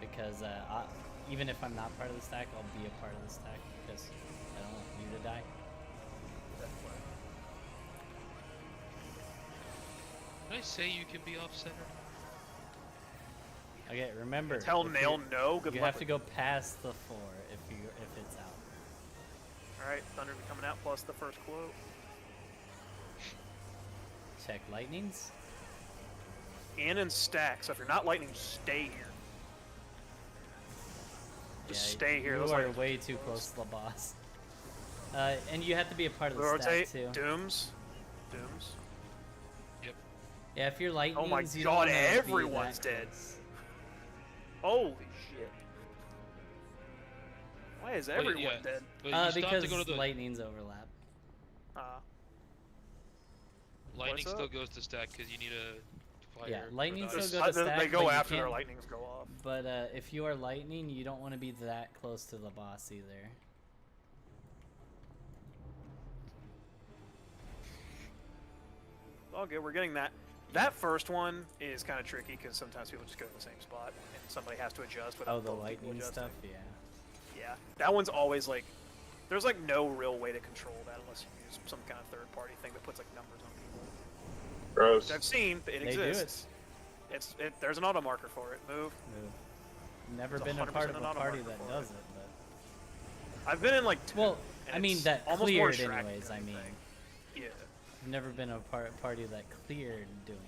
Because even if I'm not part of the stack, I'll be a part of the stack because I don't want you to die. Did I say you can be off center? Okay, remember. Tell Nail no. Good You luck have to go past the 4 if it's out. All right, Thunder coming out plus the first quote. Check lightnings. And stack. So if you're not lightning, stay here. Just stay here. You Those are lightnings way too close to the boss. And you have to be a part of the rotate. stack too. Dooms. Yeah, if you're lightnings, Oh my you god, don't wanna be everyone's that dead. close. Holy shit. Why is everyone yeah. dead? But you still have Because to go to the lightnings overlap. lightning What's still up? goes to stack because you need a fire. Yeah, lightning or still not. go to stack, They but go you after their can't- lightnings go off. But if you are lightning, you don't want to be that close to the boss either. All good, we're getting that. That first one is kind of tricky because sometimes people just go to the same spot and somebody has to adjust without Oh, the both people lightning adjusting. stuff, yeah. Yeah, that one's always like, there's like no real way to control that unless you use some kind of third-party thing that puts like numbers on people. Gross. Which I've seen, it They do exists. There's an auto marker for it. Move. Move. Never It's been a 100% part of an a auto party marker that for does it. it, but I've been in like two. well, and I mean it's that almost more cleared distracting anyways. than I mean, anything. Yeah. I've never been a party that cleared doing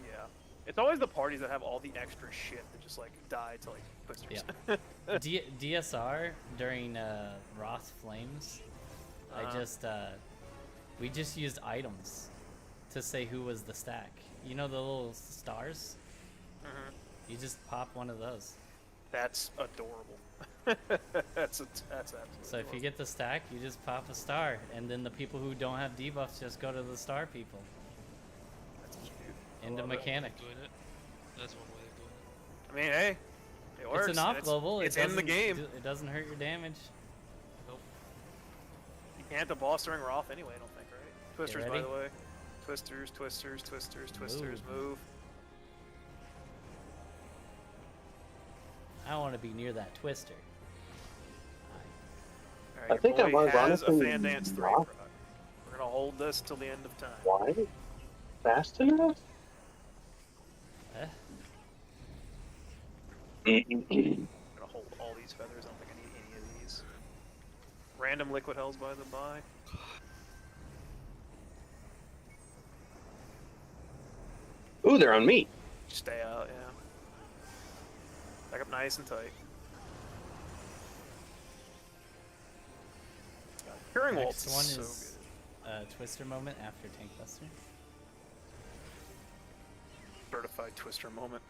Yeah. It's always the parties that have all the extra shit that just like die to like twisters. that. DSR during Roth Flames, we just used items to say who was the stack. You know the little stars? Mhm. You just pop one of those. That's adorable. that's absolutely. So if you get the stack, you just pop a star, and then the people who don't have debuffs just go to the star people. That's cute. Into love it. mechanic. Doing it. That's one way of doing it. I mean, hey, it works. It's an off global. It's it in the game. It doesn't hurt your damage. You can't the boss during Roth anyway. I don't think, right? Twisters, by ready? the way. Twisters. Move. I don't want to be near that twister. All right, I think your I'm boy has a ironically fan dance 3 not- proc. We're gonna hold this till the end of time. Why? Fast enough? Eh? I'm gonna hold all these feathers. I don't think I need any of these. Random liquid hells by the by. Ooh, they're on me. Stay out, yeah. Back up nice and tight. Curing Waltz Next one is so is Twister moment after Tank Buster. good. Certified Twister moment.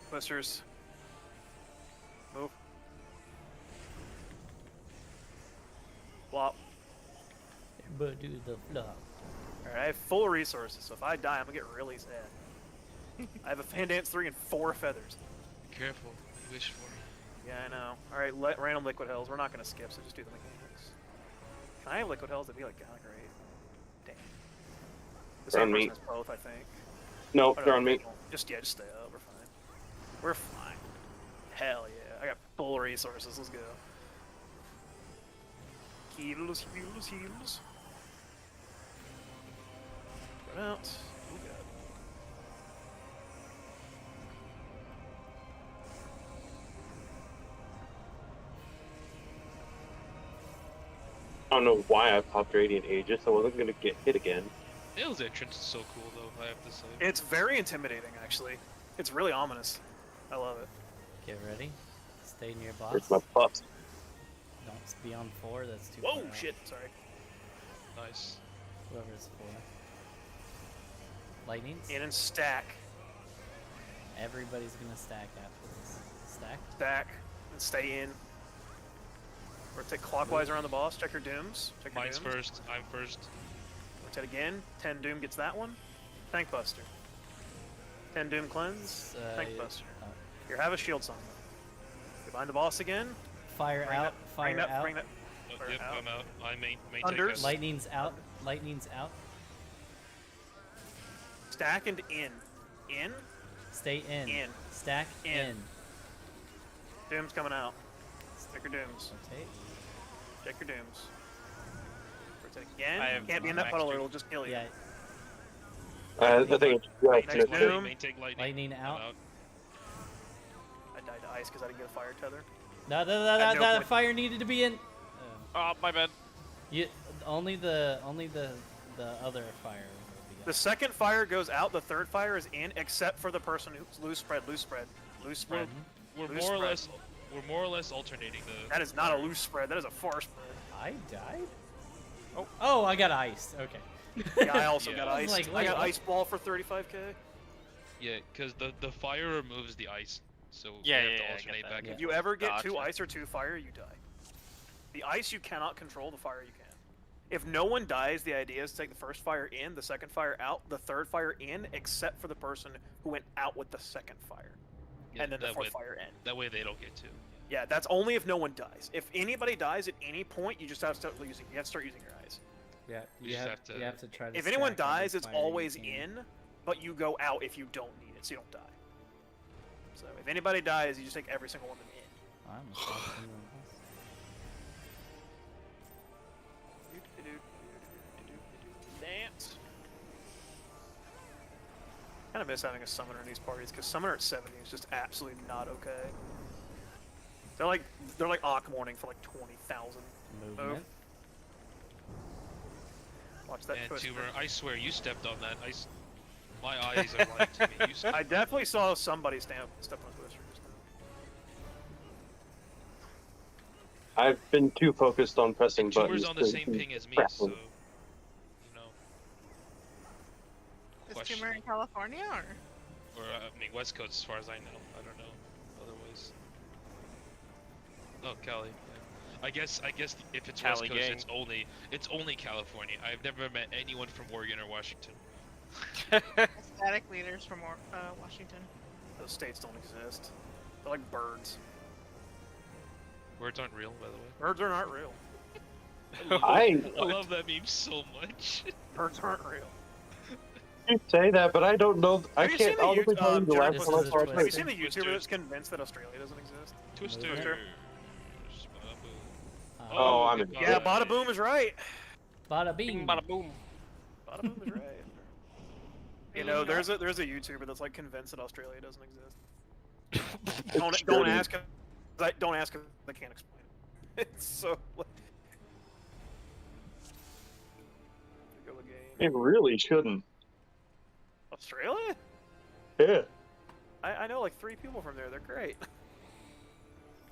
Twisters. Move. Flop. But do the flop. Alright, I have full resources, so if I die, I'm gonna get really sad. I have a Fan Dance 3 and 4 feathers. Careful. What you wish for. Yeah, I know. Alright, random liquid hells. We're not gonna skip, so just do the mechanics. Can I have liquid hells? That'd be like kinda great. Damn. The They're on same person me. has both, I think. No, Oh, no, they're on me. Just stay up. We're fine. We're fine. Hell yeah. I got full resources. Let's go. Heals. Run out. We got. I don't know why I popped Radiant Aegis. I wasn't gonna get hit again. Nail's entrance is so cool, though, I have to say. It's very intimidating, actually. It's really ominous. I love it. Get ready. Stay near boss. Where's my pups? Don't be on 4. That's too Whoa, far out. shit. Sorry. Nice. Whoever's for. Lightnings? In and stack. Everybody's gonna stack after this. Stack? Stack. And stay in. Rotate clockwise around the boss. Check your dooms. Check your Mine's dooms. first. I'm first. Rotate again. 10 doom gets that one. Tank buster. 10 doom cleanse. Tank buster. You have a shield summon. You're behind the boss again. Fire Bring out. that, Fire bring that, out. Bring that. Oh, Fire yep, out. I'm out. I may take Unders. a... Lightning's out. Lightning's out. Stack and in. In. Stay in. In. Stack In. in. Doom's coming out. Check your dooms. Rotate. Check your dooms. Rotate again. I have Can't be in that max puddle or doom. it'll just kill you. Yeah. I think it's right Next to doom. May take lightning. Lightning I'm out. I died to ice because I didn't get a fire tether. No, At no that point- fire needed to be in. Oh, my bad. You only the other fire will be The second fire goes out, the third fire is in, except for the person who's loose spread, loose spread, loose spread. We're Loose more or spread. less. We're more or less alternating the. That is not a loose spread, that is a far spread. I died? Oh, I got iced. Okay. Yeah, I also Yeah. got I was ice. like, I wait, got what? ice ball for 35k. Yeah, because the fire removes the ice, so Yeah, we have yeah, to I get alternate that. back. Yeah. and If you ever get 2 Gotcha. ice or 2 fire, you die. The ice you cannot control, the fire you can. If no one dies, the idea is to take the first fire in, the second fire out, the third fire in, except for the person who went out with the second fire. Yeah, And then the that fourth way, fire in. that way they don't get to. Yeah, that's only if no one dies. If anybody dies at any point, you just have to start using. You have to start using your eyes. Yeah, You just have to- try to. If anyone stack every dies, it's fire you always can. in, but you go out if you don't need it, so you don't die. So if anybody dies, you just take every single one of them in. I'm assassin. Dance. Kind of miss having a summoner in these parties because summoner at 70 is just absolutely not okay. They're like Aqu morning for like 20,000. Movement. Watch that And twist. Tumor, I swear you stepped on that. My eyes are lying to me. You stepped I definitely saw somebody step on a twister just now. I've been too focused on pressing buttons. Tumor's on the same to- ping as me, crap. so you know. Is Question. Tumor in California or? Or I mean West Coast, as far as I know. I don't know otherwise. Oh, Cali. Yeah. I guess if it's Cali West Coast, gang. it's only California. I've never met anyone from Oregon or Washington. Static leaders from Washington. Those states don't exist. They're like birds. Words aren't real, by the way. Birds are not real. I I love that meme so much. Birds aren't real. you say that, but I don't know. I Have you seen can't the honestly tell you the Jared last Twister- one I saw. Twister- Have you seen the Twisters. YouTuber that's convinced that Australia doesn't exist? Twister. Twister. Oh, I'm in. goodbye. Yeah, Bada Boom is right. Bada bing. Bada boom. Bada Boom is right. You know, there's a YouTuber that's like convinced that Australia doesn't exist. Don't true. ask him. Don't ask him. I can't explain it. It's so. Like... Go again. It really shouldn't. Australia? Yeah. I know like 3 people from there. They're great.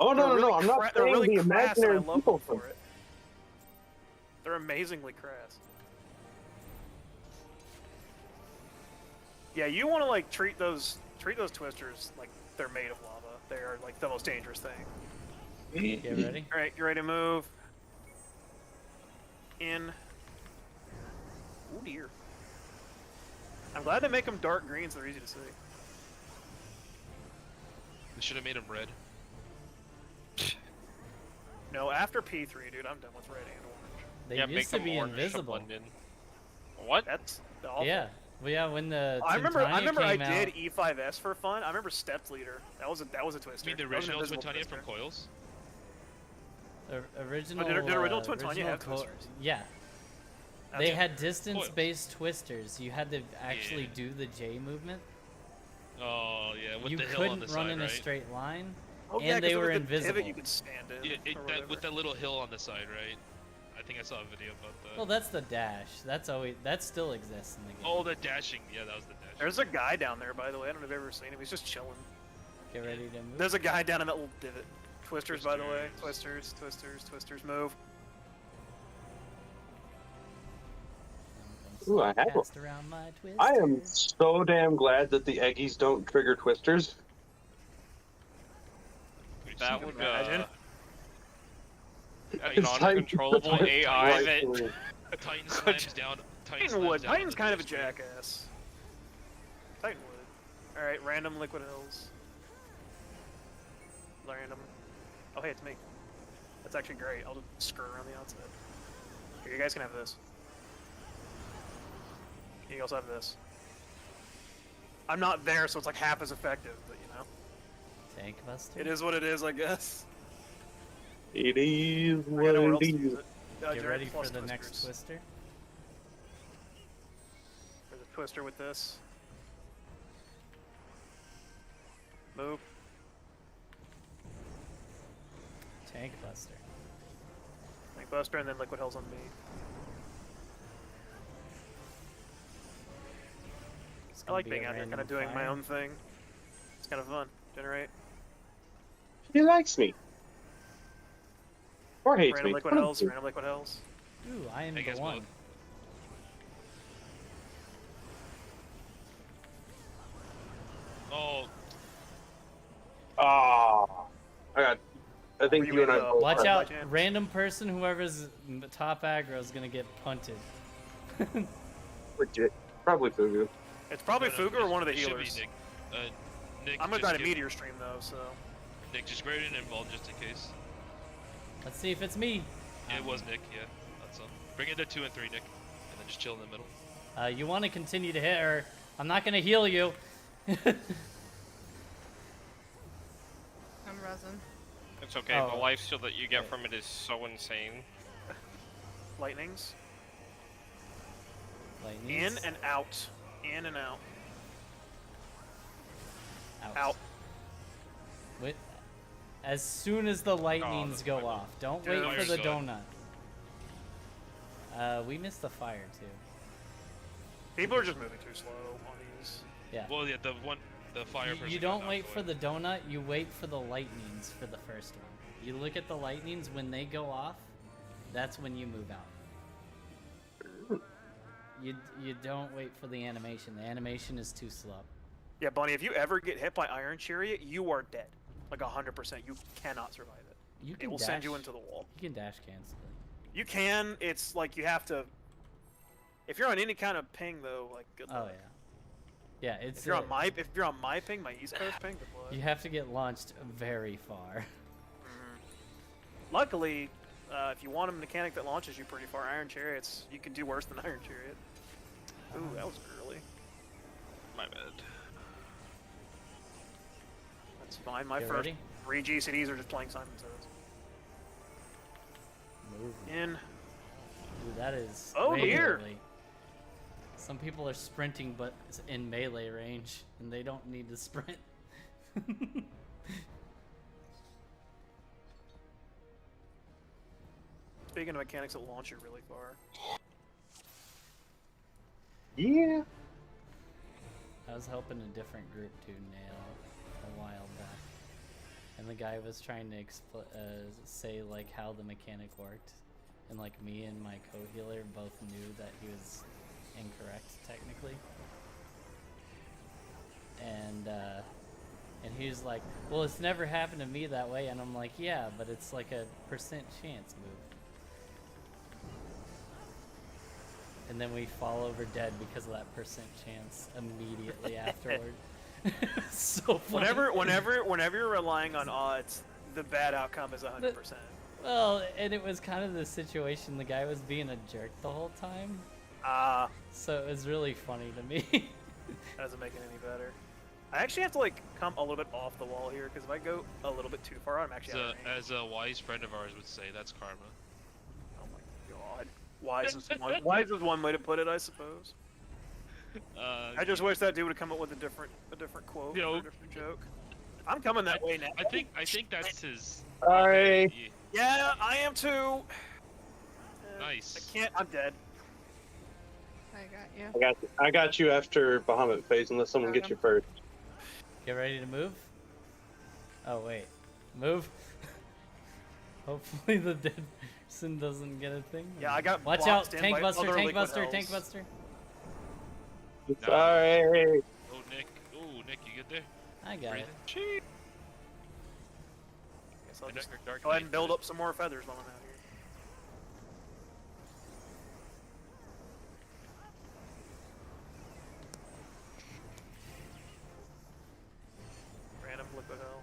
Oh no, They're no, really no! I'm not they're saying really the crass, and I imaginary love people them from. for it. They're amazingly crass. Yeah, you want to like treat those twisters like they're made of lava. They are like the most dangerous thing. Get ready. All right, you ready to move? In. Oh dear. I'm glad they make them dark green so they're easy to see. They should have made him red. No, after P3, dude, I'm done with red and orange. They Yeah, make used to them be orange to invisible. blend in. What? That's awful. Yeah. Well, yeah. When the I remember I Titania did came E5S for fun. I remember Stepped Leader. That was a twister. You mean the That was an original invisible Titania twister. from Coils? out, original. did original Titania original have twisters? Yeah. That's They it. had distance-based twisters. You had to actually Yeah. do the J movement. Oh yeah, with You the hill couldn't on the run side, in a right? straight line. Oh, and yeah, 'cause they it was were the pivot invisible. you could stand in. Yeah, or with whatever. that little hill on the side, right? I think I saw a video about that. Well, that's the dash. That still exists in the game. Oh, the dashing. Yeah, that was the dashing. There's a guy down there, by the way. I don't know if you've ever seen him. He's just chilling. Get ready to move. There's a guy down in that little divot. Twisters, by the way. Twisters. Twisters, twisters, twisters. Move. Ooh, I have one. Cast around my twister. I am so damn glad that the Eggies don't trigger twisters. That would Imagine. an uncontrollable AI that Titan slams down. Titan Titan would. slams down on Titan's the kind of a twister. jackass. Titan would. Alright, random liquid hills. Random. Oh, hey, it's me. That's actually great. I'll just screw around the outside. Here, you guys can have this. You also have this. I'm not there, so it's like half as effective, but you know. Tank buster. It is what it is, I guess. It is I what got nowhere it else to use is. it. Get Jared ready for plus the next twisters. twister. There's a twister with this. Move. Tank buster. Tank buster, and then liquid hills on me. It's I gonna like be being a out here, kind of random doing my fire. own thing. It's kind of fun. Generate. He likes me. Or hates Random me. liquid hills. Random liquid hills. Ooh, I am I the guess one. both. Oh, Ah, I think Were you you and I in the- both. Watch by out, chance? random person, whoever's top aggro is gonna get punted. Legit. Probably Fugu. It's probably no, Fuga or one of the it should be healers. Nick. Nick, I'm gonna just try to give- meteor stream though, so. Nick, just grade an involved just in case. Let's see if it's me. It was Nick, yeah. That's bring it to 2 and 3, Nick, and then just chill in the middle. You want to continue to hit her. I'm not gonna heal you. I'm resin. it's okay. Oh. The life steal that you get Okay. from it is so insane. Lightnings. Lightnings. In and out. In and out. out. Out. Wait, as soon as the lightnings that's go fine. off, don't Dude, wait for the fire's donut. We missed the fire too. People are just moving too slow on these. Yeah. Well, yeah, the fire person. You got don't knocked wait for away. the donut, you wait for the lightnings for the first one. You look at the lightnings, when they go off, that's when you move out. You don't wait for the animation. The animation is too slow. Yeah, Bunny, if you ever get hit by Iron Chariot, you are dead. Like 100%. You cannot survive it. You It can will dash, send you into the wall. You can dash cancel it. You can, it's like you have to... If you're on any kind of ping though, like good Oh luck. yeah. Yeah, it's If you're on my ping, my East Coast ping, good luck. you have to get launched very far. Luckily, if you want a mechanic that launches you pretty far, Iron Chariots, you can do worse than Iron Chariot. Ooh, that was early. My bad. That's fine. My Get first ready? 3 GCDs are just playing Simon Says. Move. In. Ooh, that is Oh, way dear. early. Some people are sprinting, but it's in melee range, and they don't need to sprint. Speaking of mechanics that launch you really far. Yeah. I was helping a different group to nail a while back, and the guy was trying to say like how the mechanic worked, and like me and my co-healer both knew that he was incorrect technically, and he was like, well, it's never happened to me that way, and I'm like, yeah, but it's like a % chance move. And then we fall over dead because of that % chance immediately afterward. So funny. Whenever you're relying on odds, the bad outcome is 100%. Well, and it was kind of the situation. The guy was being a jerk the whole time, so it was really funny to me. That doesn't make it any better. I actually have to like come a little bit off the wall here because if I go a little bit too far, I'm actually out of range. As a wise friend of ours would say, that's karma. Oh my god. Wise is one way to put it, I suppose. I just wish that dude would have come up with a different quote, You know- or a different joke. I'm coming that way now. I think that's his. Sorry. Yeah, I am too. Nice. I can't. I'm dead. I got you. I got you after Bahamut phase, unless someone gets you first. Get ready to move. Oh wait, move. Hopefully the dead person doesn't get a thing. Yeah, I got Watch blocked out! in Tank by buster! other Tank liquid buster! hells. Tank buster! Sorry. Oh, Nick. Oh, Nick, you good there? I got it. Breathing? Guess I'll I know just you're Dark go ahead Knight, and build but- up some more feathers while I'm out here. Random liquid hell.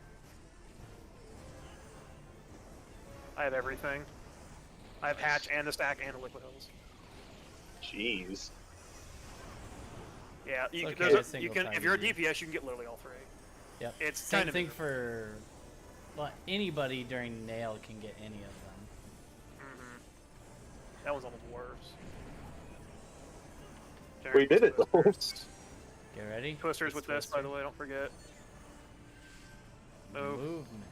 I have everything. I have Nice. hatch and the stack and the liquid hills. Jeez. Yeah, you, It's can- okay, there's a a, you single can. If you're a target. DPS, you can get literally all three. Yep. It's Same kind of thing for. Well, anybody during nail can get any of them. Mm-hmm. That one's almost worse. We did it, though. Twisters. Get ready. Twisters It's with this, by the Twister. way. Don't forget. Move. Movement.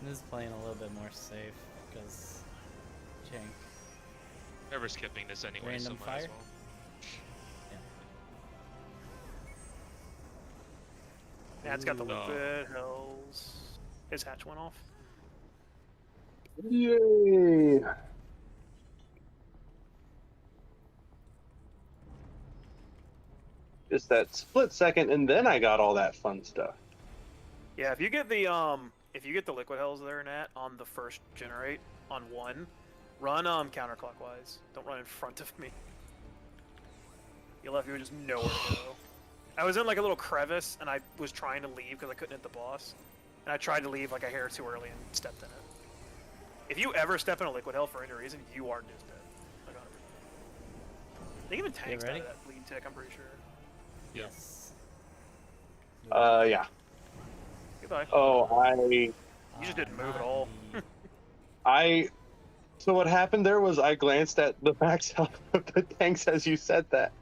This is playing a little bit more safe because jank. Never skipping this anyway, Random so might as fire? well. Yeah, it's got the Ooh. liquid hills. His hatch went off. Yay. Just that split second, and then I got all that fun stuff. Yeah, if you get the liquid hells there, Nat, on the first generate on 1, run counterclockwise. Don't run in front of me. You left me with just nowhere to go. I was in like a little crevice, and I was trying to leave because I couldn't hit the boss. And I tried to leave like a hair too early and stepped in it. If you ever step in a liquid hell for any reason, you are just dead. Like 100%. They even tanks out ready? of that bleed tick, I'm pretty sure. Yeah. Yes. Yeah. Goodbye. Oh, You just didn't move at all. So what happened there was I glanced at the max health of the tanks as you said that.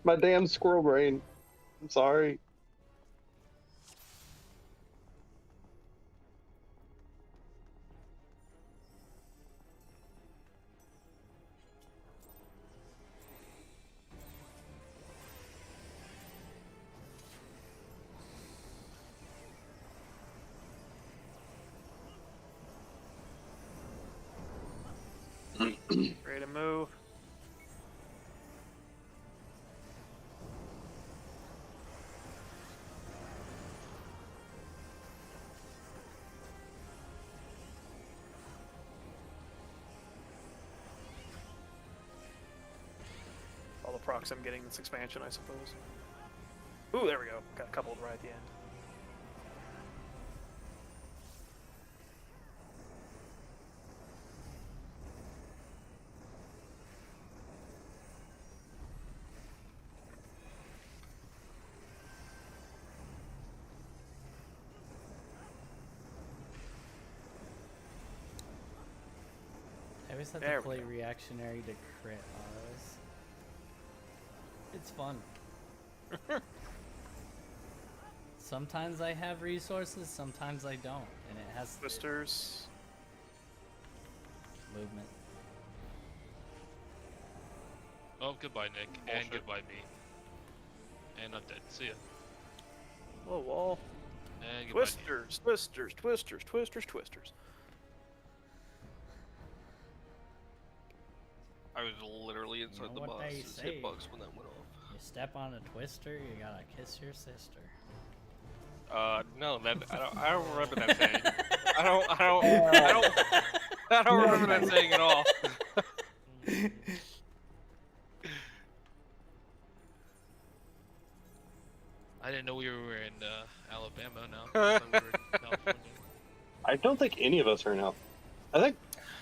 My damn squirrel brain. I'm sorry. Ready to move. All the procs I'm getting this expansion, I suppose. Ooh, there we go. Got a couple right at the end. I always have There to we play go. reactionary to crit autos. It's fun. Sometimes I have resources, sometimes I don't, and it has Twisters. movement. Oh, goodbye, Nick. And Bullshit. goodbye, me. And I'm dead. See ya. Whoa, wall. And goodbye. Nick. Twisters, twisters, twisters, twisters, twisters. I was literally inside know the what boss. they Just say. hit bugs when that went off. You step on a twister, you gotta kiss your sister. No, that I don't remember that saying. I don't remember that saying at all. I didn't know we were in Alabama now. I thought we were in California. I don't think any of us are now. I think,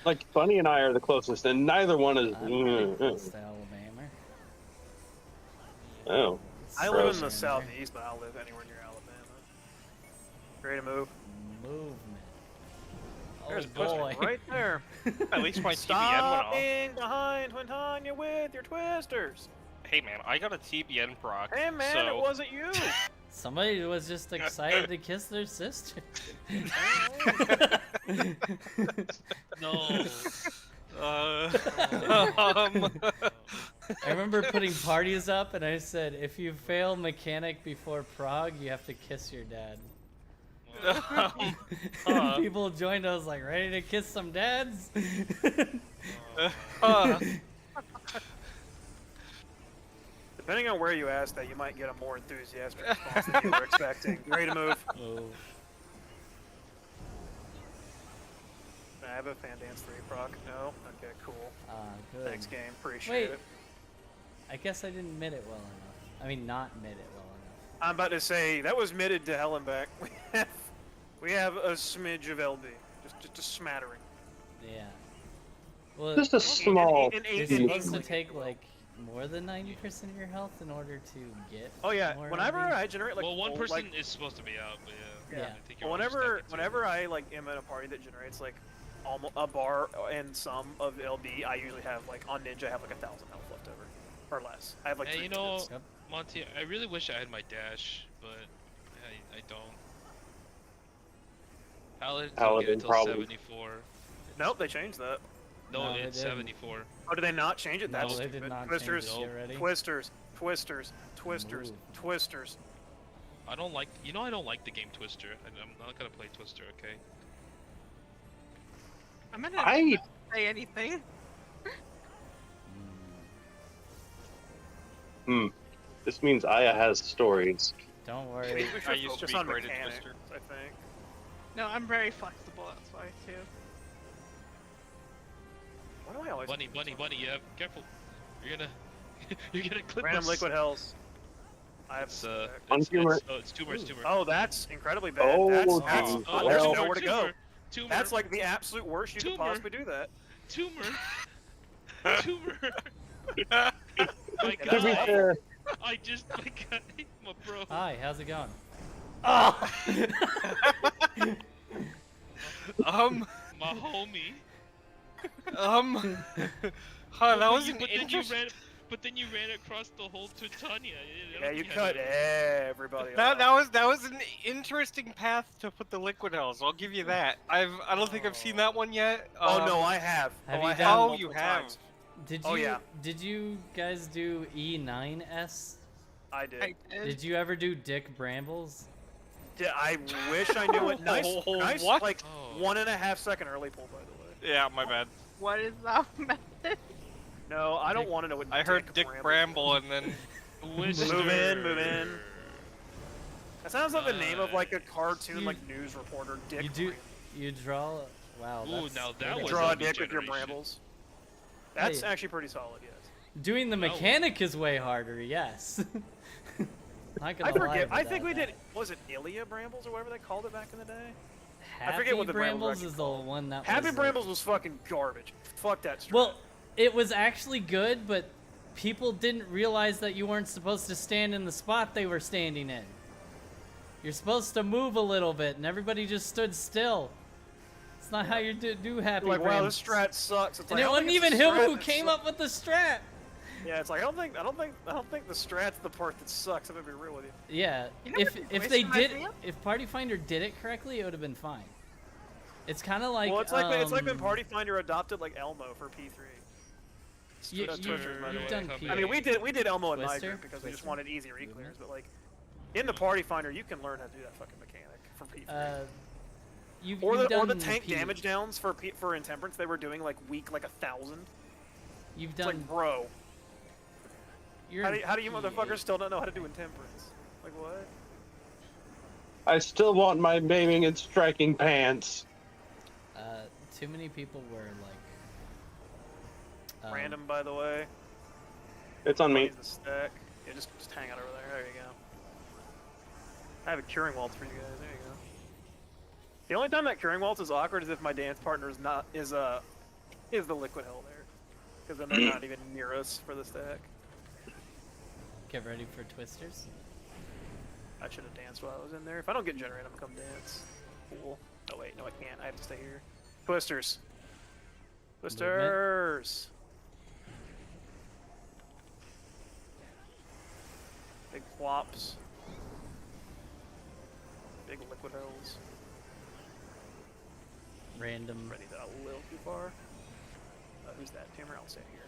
like, Bunny and I are the closest, and neither one is. I'm pretty close to Alabama. Oh. I live in Gross. the southeast, but I'll live anywhere near Alabama. Ready to move? Movement. There's Oh a twister boy. right there. At least my TBN went Stop off. being behind Twintanya with your twisters. Hey man, I got a TBN proc. Hey man, so... it wasn't you. Somebody was just excited to kiss their sister. No. Um, I remember putting parties up and I said, if you fail mechanic before prog, you have to kiss your dad. People joined us like ready to kiss some dads. Depending on where you ask that, you might get a more enthusiastic response than you were expecting. Ready to move. Oh. I have a Fan Dance 3 proc. No? Okay, cool. Good. Thanks, game. Appreciate Wait. it. I guess I didn't mid it well enough. I mean, not mid it well enough. I'm about to say, that was mitted to hell and back. We have a smidge of LB. Just a smattering. Yeah. Well, Just a small. An you're eight- supposed an to inkling, take if you will. like more than 90% of your health in order to get. Oh yeah, more whenever LB. I generate like well, one full, person like, is supposed to be out, but yeah. Yeah. I think you're well, almost whenever stepping to whenever I like am in a party that generates like almost a bar and some of LB, I usually have like on Ninja I have like 1,000 health left over or less. I have like Hey, 3 you know, minutes. Yep. Monty, I really wish I had my dash, but I don't. Paladins don't get Paladin it until probably. 74. Nope, they changed that. No, No, they it's didn't. 74. Oh, did they not change it? No, That's they stupid. did not Twisters, change it already. twisters, twisters, twisters, Move. twisters. I don't like, you know, I don't like the game Twister. I'm not gonna play Twister, okay? I'm gonna I not say anything. This means Aya has stories. Don't I worry. think we should I used to focus be on great at mechanics, Twister. I think. No, I'm very flexible. That's why too. Why do I always Bunny, yeah, careful. You're gonna, you're gonna clip random us. liquid hells? I have It's, spec. it's tumor, it's tumor. Oh, that's incredibly bad. Oh, that's geez. there's Well- nowhere to go. Tumor. That's like the absolute worst you could Tumor. possibly do that. Tumor. Tumor. My To be God. fair, I just, my God, my bro. Hi, how's it going? My homie. Huh, that was an but then you interesting. ran, but then you ran across the whole Titania. Yeah, you cut everybody That off. was an interesting path to put the liquid hells. I'll give you that. I don't think I've seen that one yet. Oh no, I have. Have oh, you I done- have. Oh, multiple you have. times. Did Oh, you? yeah. Did you guys do E9S? I did. I did. Did you ever do Dick Brambles? I wish I knew it. Nice, nice, What? like Oh. 1.5 second early pull, by the way. Yeah, my bad. What is that method? No, I don't want to know what I heard Dick Bramble and then Twister. Move in. That sounds like the name of like a cartoon, You- like news reporter. Dick. You do. You draw. Wow. Ooh, that's now that pretty was Draw a a dick with your generation. brambles. That's Hey. actually pretty solid, yes. Doing the That mechanic is way harder. Yes. Not I gonna lie forget. I about think we that. did. Was it Ilia Brambles or whatever they called it back in the day? Happy forget what the Brambles Brambles actually is the one that Happy was, Brambles was fucking garbage. Fuck that. Strat. Well, it was actually good, but people didn't realize that you weren't supposed to stand in the spot they were standing in. You're supposed to move a little bit, and everybody just stood still. It's not how you do Happy like, wow, Brambles. this strat sucks. It's And like, it I don't wasn't think even it's the him strat who that came sucks. up with the strat. Yeah, it's like I don't think the strat's the part that sucks. I'm gonna be real with you. Yeah, You know if what if voice they reminds did, me of? if Party Finder did it correctly, it would have been fine. It's kind of like well, it's like when um, Party Finder adopted like Elmo for P3. You- That's you- Twisters, by the you've way. done I I mean, we did Elmo in my Twister? group because we just Twister? wanted easy reclears, Movement? but like in the Party Finder, you can learn how to do that fucking mechanic for P3. You've, or you've the done tank P- damage downs for Intemperance, they were doing like weak like 1,000. You've It's done. like, bro, You're how do you in motherfuckers PA. still not know how to do Intemperance? Like what? I still want my maiming and striking pants. Too many people were like. Random, by the way. It's on me. Use the stack. Yeah, just hang out over there. There you go. I have a curing waltz for you guys. There you go. The only time that curing waltz is awkward is if my dance partner is the liquid hell there, because then they're not even near us for the stack. Get ready for twisters. I should have danced while I was in there. If I don't get generated, I'm gonna come dance. Cool. Oh wait, no I can't. I have to stay here. Twisters. Twisters. Big flops. Big liquid hells. Random. Ready that a little too far. Who's that? Tumor, I'll stay here.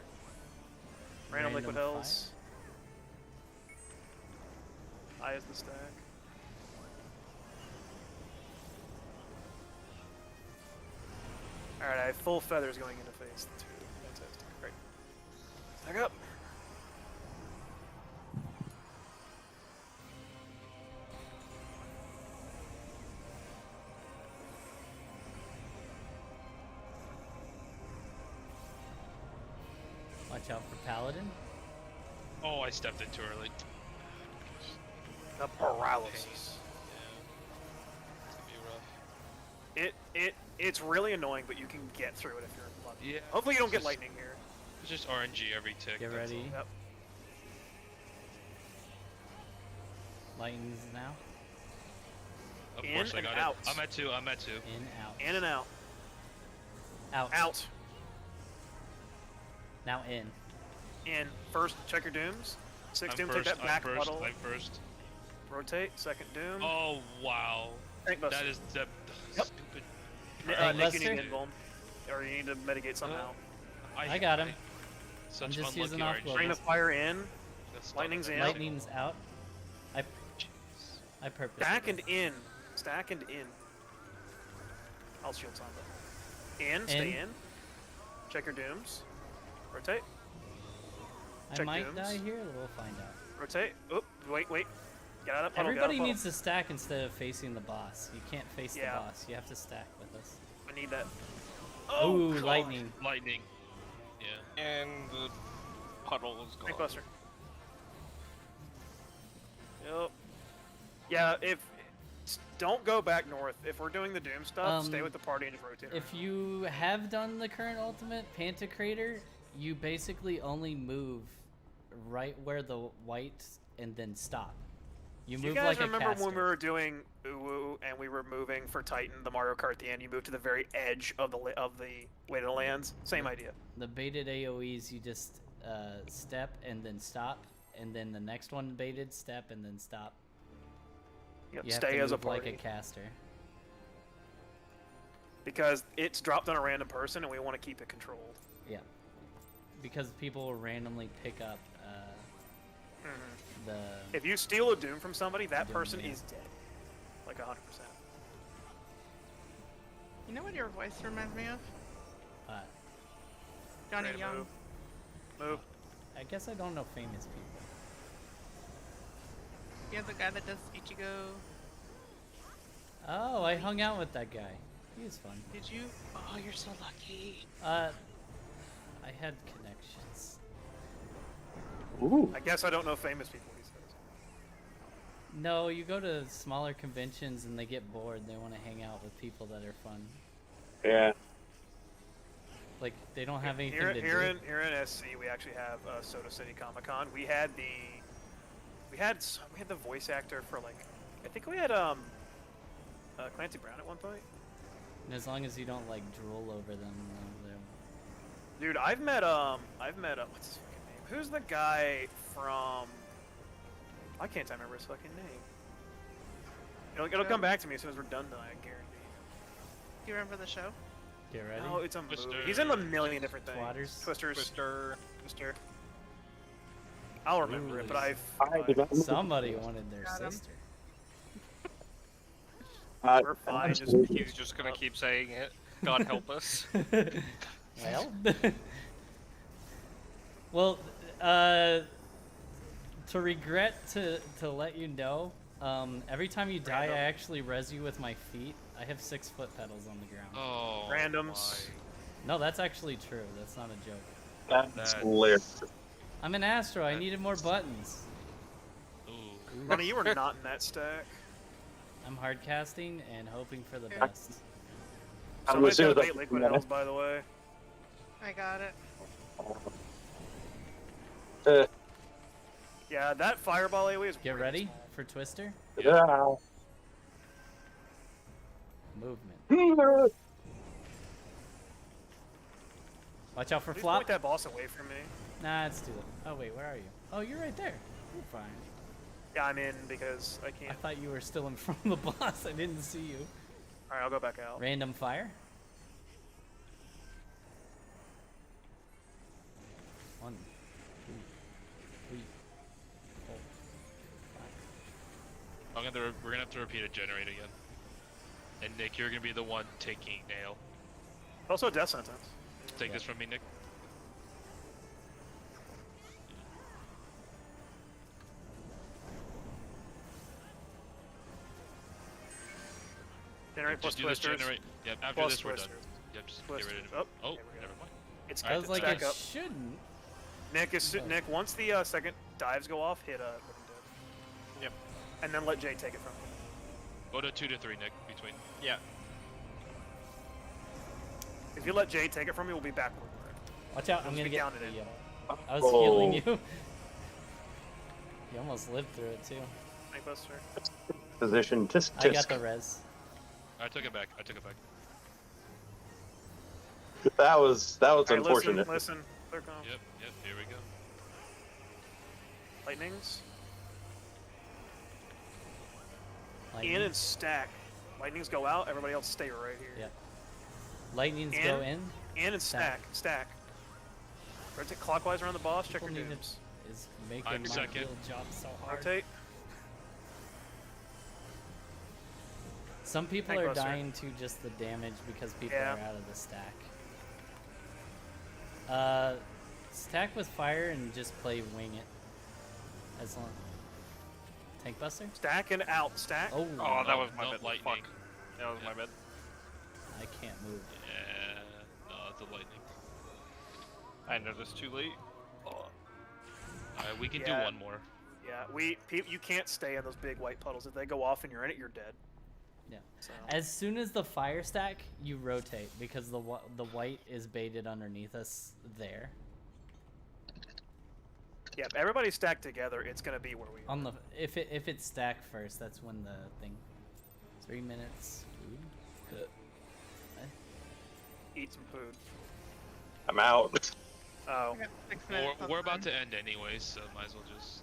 Random liquid Random hells. I is the stack. have full feathers going into phase 2. Fantastic. Great. Back up. Watch out for Paladin. Oh, I stepped in too early. The paralysis. Yeah. It's gonna be rough. It's really annoying, but you can get through it if you're lucky. Yeah. Hopefully you don't get Just- lightning here. It's just RNG every tick. Get that's ready. Yep. Lightning's now. all. Of In course I and got out. it. I'm at 2. I'm at 2. In, out. In and out. Out. Out. Now in. In. First, check your dooms. 6 I'm doom, first. take that back I'm first. puddle. I'm first. Rotate. Second doom. Oh wow. Tank buster. That is the Yep. stupid. Nick, you need Buster? invuln. Or you need to mitigate somehow. I got him. Such I'm just unlucky using RNG. offload. Bring the fire in. That's Lightning's in. Lightning's out. I purposely. Stack and in. Stack and in. I'll shield Samba. In. Stay in. Check your dooms. Rotate. I check might dooms. die here. We'll find out. Rotate. Oop. Wait. Get out of that puddle. Everybody get out of needs to stack instead of facing the boss. You can't face Yeah. the boss. You have to stack with us. I need that. Ooh, God. lightning. Lightning. Yeah. And the puddle is gone. Tank buster. Yep. Yeah, don't go back north. If we're doing the doom stuff, stay with the party and just rotate. If you have done the current ultimate Pantocrator, you basically only move right where the white and then stop. You Do move you guys like remember a caster. when we were doing Uwu and we were moving for Titan, the Mario Kart at the end? You moved to the very edge of the Way to the Lands. Same idea. The baited AoEs, you just step and then stop, and then the next one baited, step and then stop. Yep, You have stay to as a move like party a caster. because it's dropped on a random person and we want to keep it controlled. Yeah. Because people will randomly pick up the... If you steal a doom from somebody, that Doom, person yeah. is dead, like 100%. You know what your voice reminds me of? Johnny Ready to Young. Move. I guess I don't know famous people. You're the guy that does Ichigo. Oh, I hung out with that guy. He was fun. Did you? Oh, you're so lucky. I had connections. Ooh. I guess I don't know famous people. He says. No, you go to smaller conventions and they get bored. They want to hang out with people that are fun. Yeah. Like, they don't have anything Here, to here do. in here in SC, we actually have Soda City Comic Con. We had the voice actor for like, I think we had Clancy Brown at one point. And as long as you don't, like, drool over them, they're... Dude, I've met what's his fucking name? Who's the guy from? I can't remember his fucking name. It'll come back to me as soon as we're done tonight, I guarantee. Do you remember the show? Get ready. No, it's a movie. Twister. He's in a million different things. Twatters. Twister. I'll remember it, but Ooh. I did not- Somebody wanted their Got him. sister. we're fine. Just absolutely. He's just gonna keep saying it. God help us. Well, well, to regret to let you know, every time you die, Random. I actually res you with my feet. I have 6 foot pedals on the ground. Oh. Randoms. No, that's actually true. That's not a joke. That's That- hilarious. I'm an Astro. I needed more buttons. My. Ooh. Ronnie, you were not in that stack. I'm hard casting and hoping for the Yeah. best. Somebody's as soon got as a I- bait liquid hills, by the way. I got it. Yeah, that fireball AoE is. Get really ready small. for Twister. Yeah. Movement. Watch out for Please flop. point that boss away from me. Nah, it's too late. Oh wait, where are you? Oh, you're right there. You're fine. Yeah, I'm in because I I can't. thought you were still in front of the boss. I didn't see you. Alright, I'll go back out. Random fire. 1, 2, 3, 4, 5. We're gonna have to repeat a generate again. And Nick, you're gonna be the one taking nail. Also a death sentence. Take Yeah. this from me, Nick. Generate plus Just do this twisters. generate. Yeah, after Plus this we're done. twisters. Yep, just Twisters. get rid of it. Oh, Oh, there we go. never mind. It's I was like, stack it up. shouldn't. Nick, Oh. Nick, once the second dives go off, hit Living Dead. Yep. And then let Jay take it from you. Go to 2 to 3, Nick, between. Yeah. If you let Jay take it from you, we'll be back where we were. Watch out, I'm Once gonna we get counted it. the, I was Oh. healing you. You almost lived through it too. Thank Buster. Position. Tisk I got tisk. the res. I took it back. I took it back. That was Alright, unfortunate. listen. Clear comms. Yep, yep, here we go. Lightnings. Lightning. In and stack. Lightnings go out, everybody else stay right here. Yep. Lightnings In. go in. In and stack. Stack. Rotate clockwise around the boss, check your People need dooms. Is making I'm my second. guild job so hard. Rotate. Some people Thank are Buster. dying to just the damage because people Yeah. are out of the stack. Stack with fire and just play wing it. As long. Tank Buster? Stack and out. Stack. Oh, Oh, that No, was my no bad. lightning. Fuck. That was Yeah. my bad. I can't move. Yeah, no, it's a lightning. I know this too late. Alright, we can Yeah. do one more. Yeah, you can't stay in those big white puddles. If they go off and you're in it, you're dead. Yeah. So. As soon as the fire stack, you rotate because the white is baited underneath us there. Yeah, if everybody's stacked together, it's gonna be where we are. On the if it's stacked first, that's when the thing. 3 minutes. Food. Eat some food. I'm out. Oh, I got 6 Well, minutes. we're about to end anyways, so might as well just.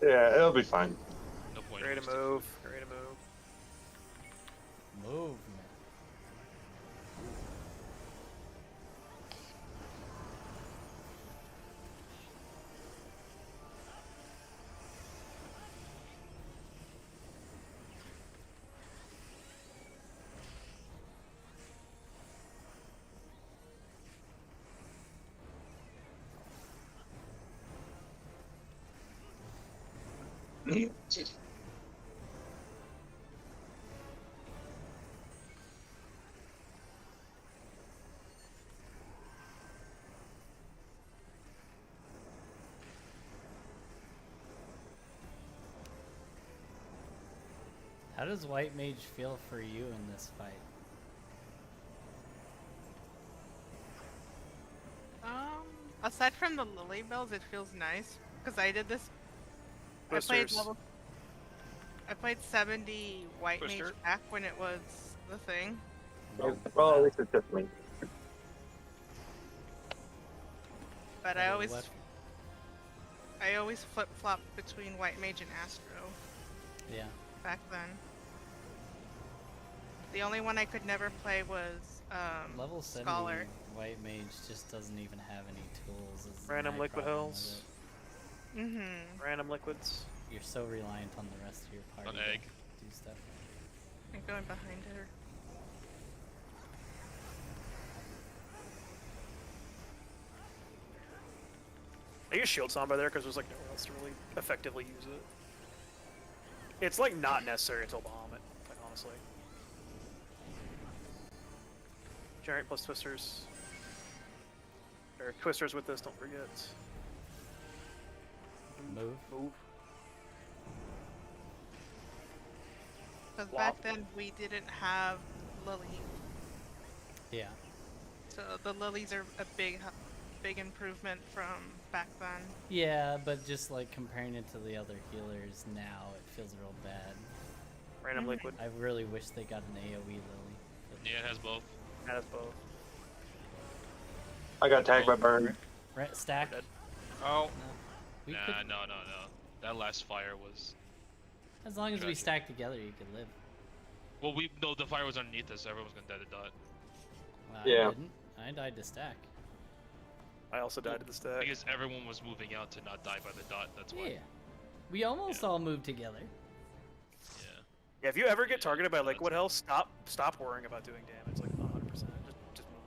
Yeah, it'll be fine. No point. ready in to move. Ready to move. Movement. How does White Mage feel for you in this fight? Aside from the lily bells, it feels nice because I did this. Twisters. I played 70 white mage Twister. back when it was the thing. Well, at least it's just me. But What- I always flip flop between white mage and astro Yeah. back then. The only one I could never play was Level 70 Scholar. White Mage just doesn't even have any tools. Is Random my liquid problem with hills. it. Mm-hmm. Random liquids. You're so reliant on the rest of your party to egg. do stuff. I'm going behind her. I use shield song by there because there's like nowhere else to really effectively use it. It's like not necessary until Bahamut, quite honestly. Generate plus twisters. Or twisters with this, don't forget. Move. Move. Because Wow. back then we didn't have lily, Yeah. so the lilies are a big improvement from back then. Yeah, but just like comparing it to the other healers now, it feels real bad. Random Mhm. liquid. I really wish they got an AoE Lily. but- Yeah, it has both. That has both. I got tagged by burn. Stack? Dead. Oh, No. We Nah, could, no. That last fire was. as long as we Gotcha. stack together, you could live. Well, no, the fire was underneath us, so everyone was gonna die to dot. Well, Yeah. I didn't. I died to stack. I also died to the stack. Because everyone was moving out to not die by the dot. That's why. Yeah. We almost all moved together. Yeah. Yeah, if you ever get Yeah, targeted by that's liquid hell, stop worrying about doing damage. Like 100%. Just move.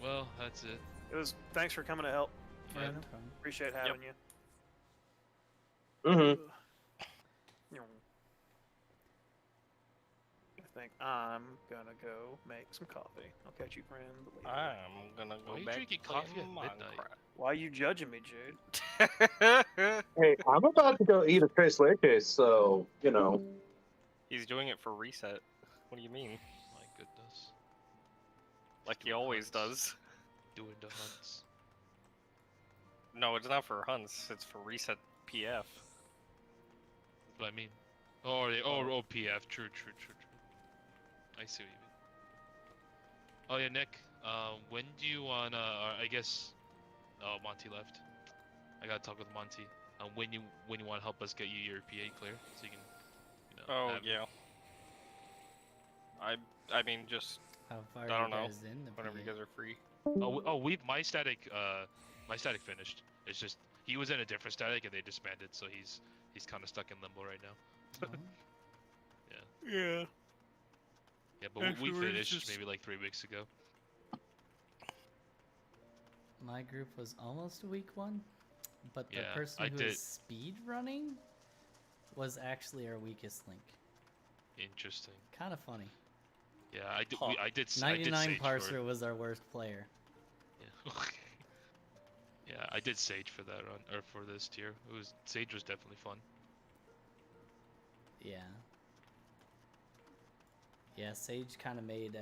Well, that's it. It was. Thanks for coming to help. Yeah, Friend. no problem. Appreciate having you. Mm-hmm. I think I'm gonna go make some coffee. I'll catch you, friend. Later. I'm gonna Why go are you back drinking playing coffee at midnight? Why are you judging me, Jude? Minecraft. Hey, I'm about to go eat a tres leches, so you know. He's doing it for reset. What do you mean? My goodness. Like he Doing always hunts. does. Doing the hunts. No, it's not for hunts. It's for reset PF. That's what I mean. Oh, PF. True. I see what you mean. Oh yeah, Nick. When do you wanna? I guess. Oh, Monty left. I gotta talk with Monty. When you want to help us get you your PA clear, so you can, Oh have it. yeah. I mean just How far I are don't you know. guys in the whenever you PA? guys are free. We've my static finished. It's just he was in a different static and they disbanded, so he's kind of stuck in limbo right now. Oh, Yeah. Yeah, but we Afterwards, finished just- maybe like 3 weeks ago. my group was almost week 1, but the Yeah, person I who did. is speed running was actually our weakest link. Interesting. Kind of funny. Yeah, I did. Huh. I did 99 Sage for parser was our worst player. Yeah. Yeah, I did Sage for that run or for this tier. Sage was definitely fun. Yeah. Yeah, Sage kind of made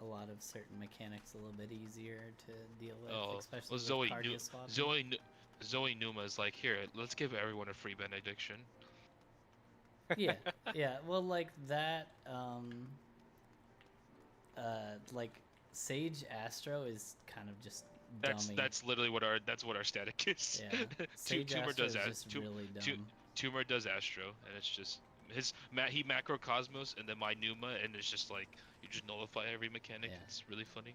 a lot of certain mechanics a little bit easier to deal with, Oh, especially well, with cardio swapping. Zoe Numa is like, here, let's give everyone a free benediction. Yeah, yeah. Well, like that, like Sage Astro is kind of just dummy. That's literally what our static is. Yeah, Sage Tumor Astro does is that. just really dumb. Tumor does Astro, and it's just he macro Cosmos, and then my Numa, and it's just like you just nullify every mechanic. Yeah. It's really funny.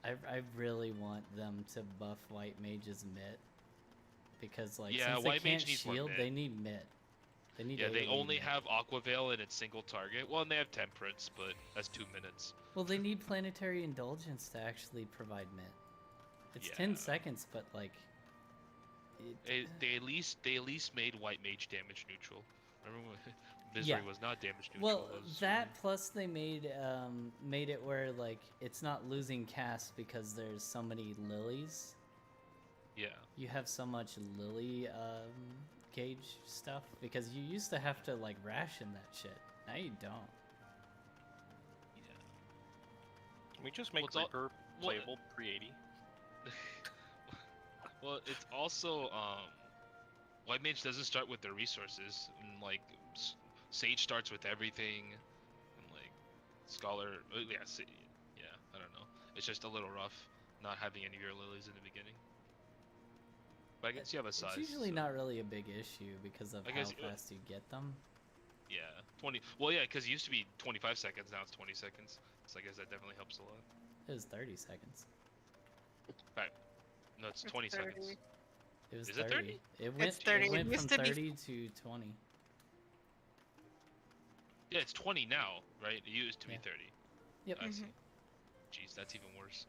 I really want them to buff White Mage's mitt, because like Yeah, since they White Mage can't needs more shield, mitt. they need mitt. They need Yeah, they AoE only mitt. have Aqua Veil and it's single target. Well, and they have Temperance, but that's 2 minutes. Well, they need Planetary Indulgence to actually provide mitt. It's 10 Yeah. seconds, but like. They at least made White Mage damage neutral. Remember when Misery Yeah. was not damage neutral? Well, it was that plus they made it where like it's not losing cast because there's so many lilies. Yeah. You have so much lily gauge stuff because you used to have to like ration that shit. Now you don't. Yeah. Can we just make Well, it's Reaper playable pre-80? Well, it's also White Mage doesn't start with their resources, and like Sage starts with everything, and like Scholar, yeah, I don't know. It's just a little rough not having any of your lilies in the beginning. But I guess you have a size. It's usually so- not really a big issue because of I how guess, fast you get them. Yeah, 20. Well, yeah, because it used to be 25 seconds, now it's 20 seconds. So I guess that definitely helps a lot. It was 30 seconds. No, it's It's 20 30. seconds. It was Is it 30? It went, It's 30. It went It from used to be 30 to 20. Yeah, it's 20 now, right? It used to be Yeah. 30. Yep. I see. Jeez, that's even worse.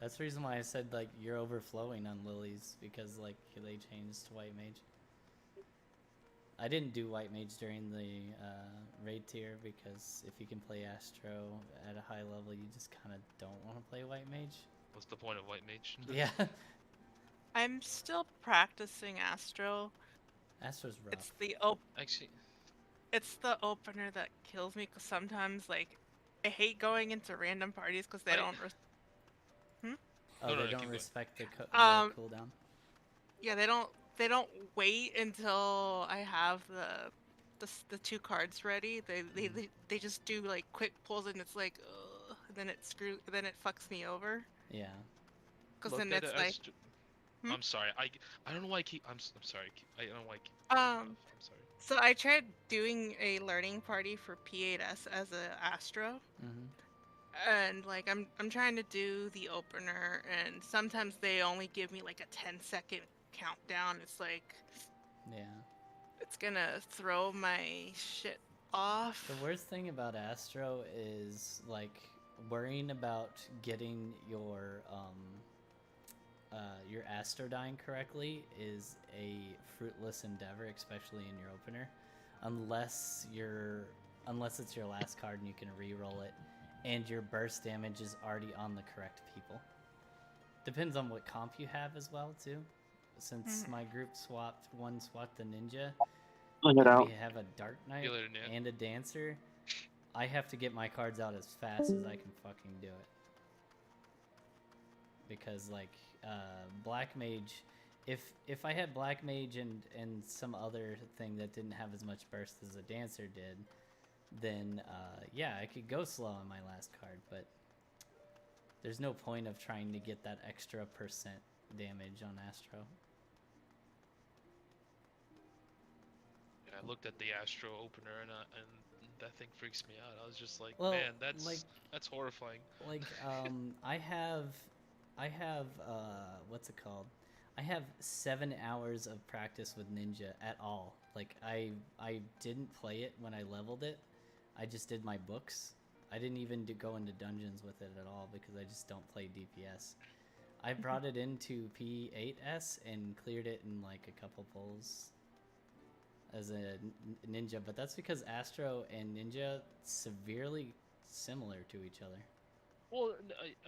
That's the reason why I said like you're overflowing on lilies because like they changed to White Mage. I didn't do White Mage during the raid tier because if you can play Astro at a high level, you just kind of don't want to play White Mage. What's the point of White Mage? Yeah, I'm still practicing Astro. Astro's rough. Actually, It's the opener that kills me because sometimes like I hate going into random parties because they I- don't. Oh, No, they keep don't going. respect the Um, cooldown. Yeah, they don't wait until I have the 2 cards ready. They just do like quick pulls and it's like, ugh, and then it fucks me over. Yeah. Because look then at it's it like, as Hmm? I'm sorry. I don't know why I keep. I'm sorry. I don't know why I keep. Um, I'm sorry. so I tried doing a learning party for P8S as a Astro, Mm-hmm. and like I'm trying to do the opener, and sometimes they only give me like a 10-second countdown. It's like Yeah. it's gonna throw my shit off. The worst thing about Astro is like worrying about getting your Astrodyne correctly is a fruitless endeavor, especially in your opener, unless it's your last card and you can re-roll it, and your burst damage is already on the correct people. Depends on what comp you have as well too. Since my group swapped the ninja, I'll head and out. we have a dark knight See you later, Nat. and a dancer, I have to get my cards out as fast as I can fucking do it. Because like black mage, if I had black mage and some other thing that didn't have as much burst as a dancer did, then yeah, I could go slow on my last card, but there's no point of trying to get that extra % damage on Astro. And I looked at the Astro opener and that thing freaks me out. I was just like, Well, man, that's like- that's horrifying. Like I have what's it called? I have 7 hours of practice with ninja at all. Like I didn't play it when I leveled it. I just did my books. I didn't even go into dungeons with it at all because I just don't play DPS. I brought it into P8S and cleared it in like a couple pulls as a ninja, but that's because Astro and Ninja severely similar to each other. Well,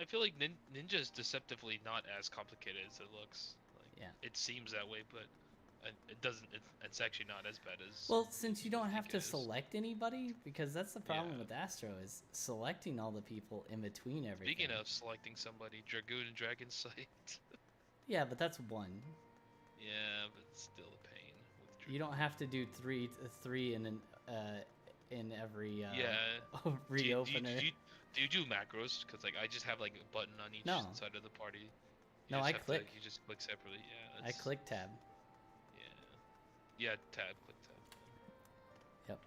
I feel like Ninja is deceptively not as complicated as it looks. Like, Yeah. It seems that way, but it doesn't. It's actually not as bad as. Well, since you don't think have it to is. select anybody, because that's the problem Yeah. with Astro is selecting all the people in between everything. Speaking of selecting somebody, Dragoon and Dragon Sight. Yeah, but that's one. Yeah, but it's still a pain. With You don't have to do three in every Yeah. reopener. Do you do macros? Because like I just have like a button on each No. side of the party. You No, just I have to- click. you just click separately. Yeah. I it's- click tab. Yeah, tab. Click tab. Yep.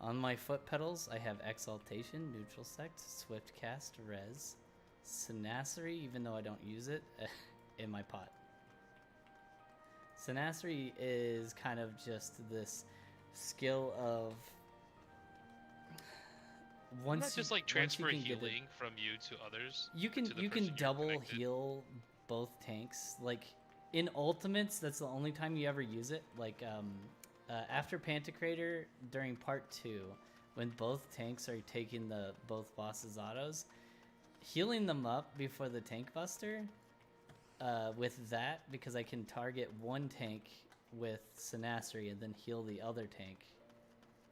On my foot pedals, I have Exaltation, Neutral Sect, Swift Cast, Res, Synassery, even though I don't use it, in my pot. Synassery is kind of just this skill of once Not just you- like once you transfer can get it- healing from you to others. You can to the you person can you're double connected. heal both tanks. Like in ultimates, that's the only time you ever use it. Like after Pantocrator during part 2, when both tanks are taking the both bosses' autos, healing them up before the tank buster. With that, because I can target one tank with Synassery and then heal the other tank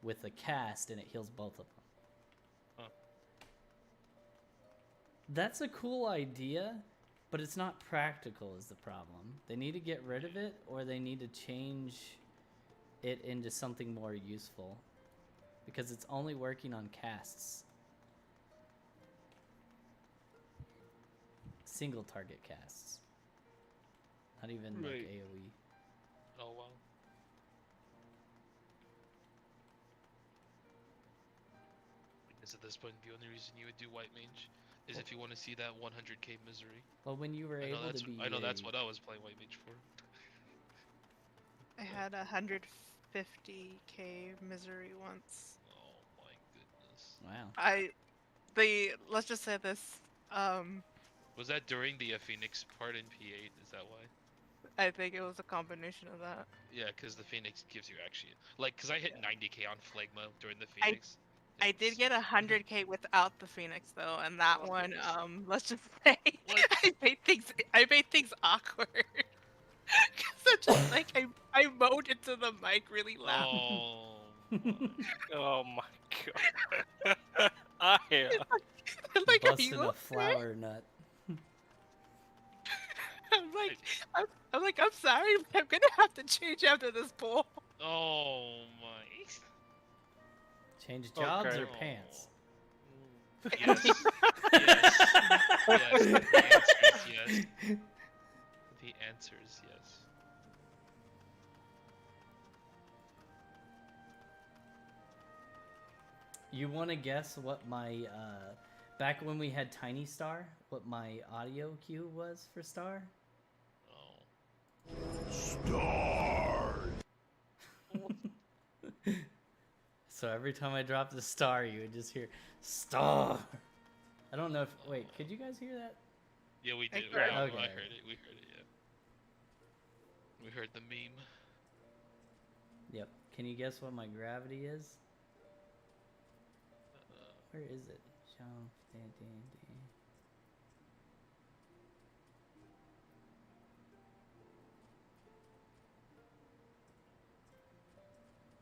with a cast, and it heals both of them. Huh. That's a cool idea, but it's not practical is the problem. They need to get rid of it, or they need to change it into something more useful. Because it's only working on casts. Single target casts. Not even like Right. AoE. Oh wow. Because at this point, the only reason you would do white mage is if you want to see that 100k misery. Well, when you were I know able that's to be I know that's a- what I was playing white mage for. I had 150k misery once. Oh my goodness. Wow. Let's just say this. Was that during the Phoenix part in P8? Is that why? I think it was a combination of that. Yeah, because the Phoenix gives you actually like, because I hit 90k on Phlegma during the Phoenix. I did It's- get 100k without the Phoenix though, and that Oh, one, goodness. let's just say, What? I made things awkward. Cause I just like I moaned into the mic really loud. Oh. my- Oh my god. I Like, are busting you a okay? flower nut. I'm like, I'm sorry, but I'm gonna have to change after this poll. Oh my. Change jobs Okay. or pants? Yes. Yes. Yes. The answer is yes. The answer is yes. You want to guess what my back when we had Tiny Star, what my audio cue was for Star? Oh. So every time I dropped the star, you would just hear star. I don't know if. Wait, could you guys hear that? Yeah, we I did. heard I it. Okay. heard it. We heard it. Yeah. We heard the meme. Yep. Can you guess what my gravity is? Uh, Where is it? Jump, dan, dan, dan.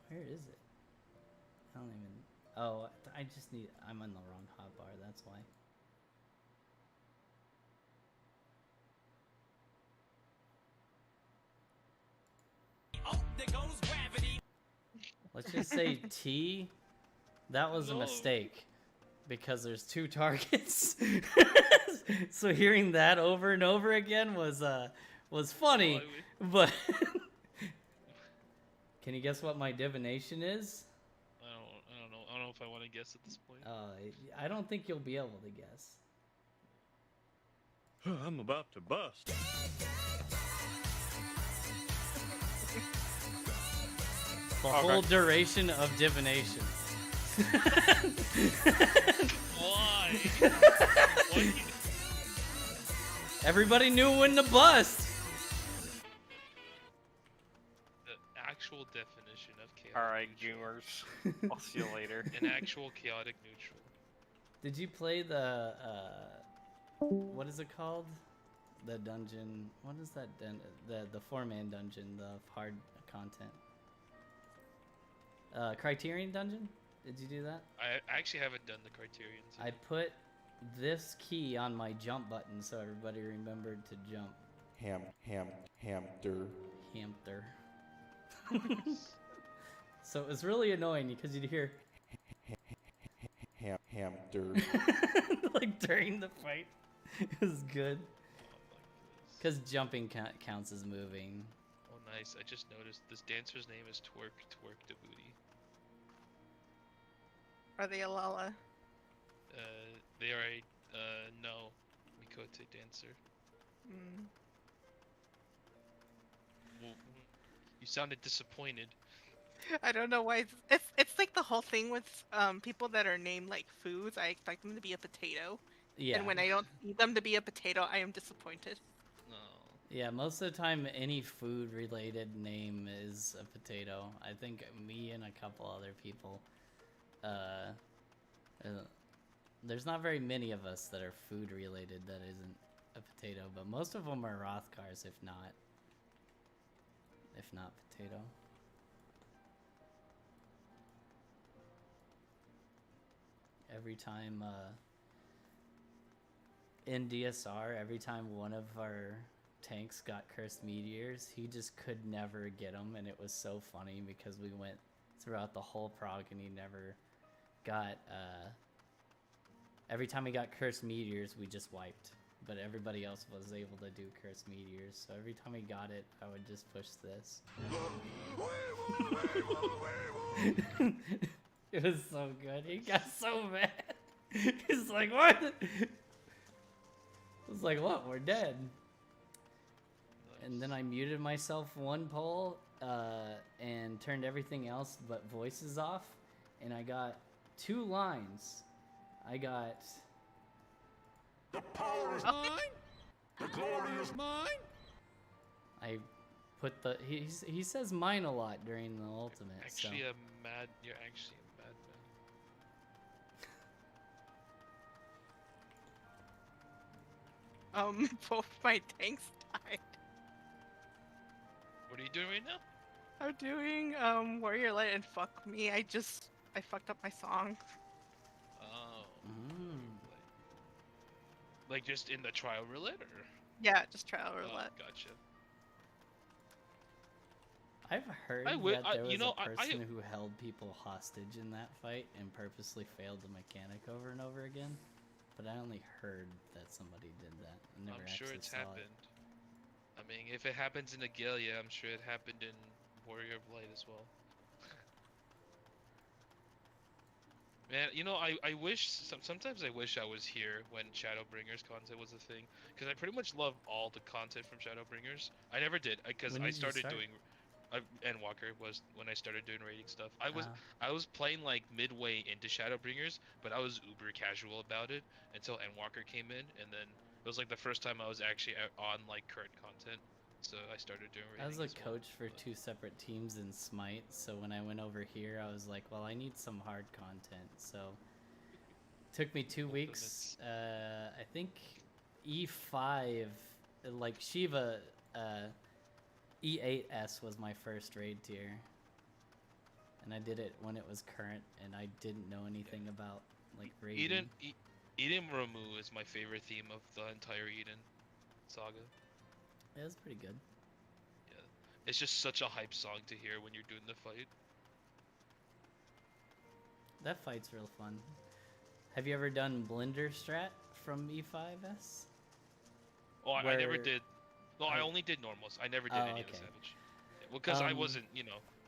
Where is it? I don't even. Oh, I just need. I'm on the wrong hotbar. That's why. Oh, there goes gravity. Let's just say T. That was a No. mistake because there's 2 targets. So hearing that over and over again was funny, but can you guess what my divination is? I don't know. I don't know if I want to guess at this point. I don't think you'll be able to guess. I'm about to bust. The whole duration of divination. Why? Why do you- Everybody knew when to bust. The actual definition of chaotic. Alright, neutral. Goomers. I'll see you later. An actual chaotic neutral. Did you play the what is it called? The dungeon. What is that? The 4-man dungeon. The hard content. Criterion dungeon. Did you do that? I actually haven't done the Criterions. I put this key on my jump button so everybody remembered to jump. Hamster. Hamster. So it was really annoying because you'd hear Hamster. like during the fight. It was good Oh my goodness. because jumping counts as moving. Oh nice. I just noticed this dancer's name is Twerk the Booty. Are they a Lala? They are a no Mikote dancer. Mm. Well, you sounded disappointed. I don't know why. It's like the whole thing with people that are named like foods. I expect them to be a potato, Yeah. and when I don't see them to be a potato, I am disappointed. No. Yeah, most of the time any food related name is a potato. I think me and a couple other people there's not very many of us that are food related that isn't a potato, but most of them are Rothgars if not potato. Every time in DSR, every time one of our tanks got cursed meteors, he just could never get them, and it was so funny because we went throughout the whole prog and he never got every time he got cursed meteors we just wiped, but everybody else was able to do cursed meteors, so every time he got it I would just push this. It was so good. He got so mad. He's like, what? I was like, what? We're dead. And then I muted myself one poll and turned everything else but voices off, and I got 2 lines. I got The power is mine. The glory is mine. I put the he says mine a lot during the ultimate. Actually, so. you're actually a madman. Both my tanks died. What are you doing right now? I'm doing Warrior Light and fuck me. I fucked up my song. Oh. Mm. Like just in the trial roulette, or? Yeah, just trial Oh, roulette. gotcha. I've heard I that there was you know, a I- person who held people hostage in that fight and purposely failed the mechanic over and over again, but I only heard that somebody did that. I never I'm actually sure it's saw happened. I mean, if it happens in Agalia, I'm sure it happened in Warrior of Light as well. Man, you know, I wish, sometimes I wish I was here when Shadowbringers content was a thing, because I pretty much love all the content from Shadowbringers. I never did, because When I did you started start? doing Endwalker was when I started doing raiding stuff. I was Ah. I was playing like midway into Shadowbringers, but I was uber casual about it until Endwalker came in, and then it was like the first time I was actually on like current content. So I started doing I was raiding a as well. coach for but- 2 separate teams in Smite, so when I went over here, I was like, well, I need some hard content. So took me 2 weeks. Ultimates. I think E5, like Shiva, E8S was my first raid tier. And I did it when it was current, and I didn't know anything about like raiding. Eden Ramu is my favorite theme of the entire Eden saga. It was pretty good. Yeah, it's just such a hype song to hear when you're doing the fight. That fight's real fun. Have you ever done Blender Strat from E5S? Oh, I never Where- did. No, I Oh. only did normals. I never did Oh, any of the okay. Savage. Well, because I Um, wasn't,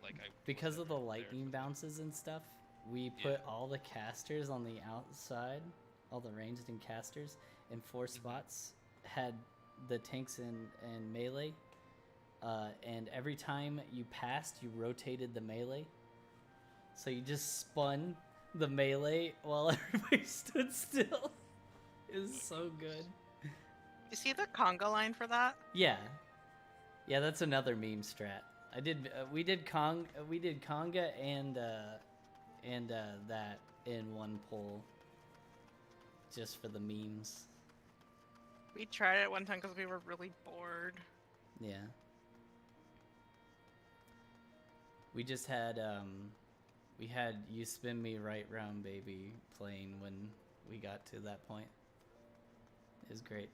like I. Because was of the never there lightning for the- bounces and stuff, we put all the casters on the outside, all the ranged and casters, in 4 spots, had the tanks and melee, and every time you passed, you rotated the melee. So you just spun the melee while everybody stood still. It was so good. You see the conga line for that? Yeah, that's another meme strat. We did conga and that in one poll, just for the memes. We tried it one time because we were really bored. Yeah. We just had we had You Spin Me Right Round Baby playing when we got to that point. It was great.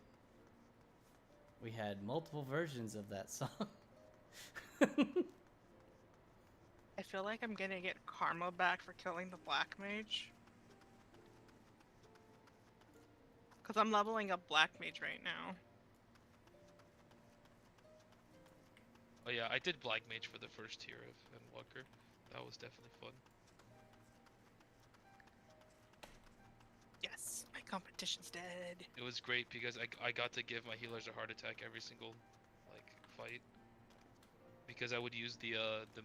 We had multiple versions of that song. I feel like I'm gonna get karma back for killing the black mage. Because I'm leveling up black mage right now. Oh yeah, I did Black Mage for the first tier of Endwalker. That was definitely fun. Yes, my competition's dead. It was great because I got to give my healers a heart attack every single like fight. Because I would use the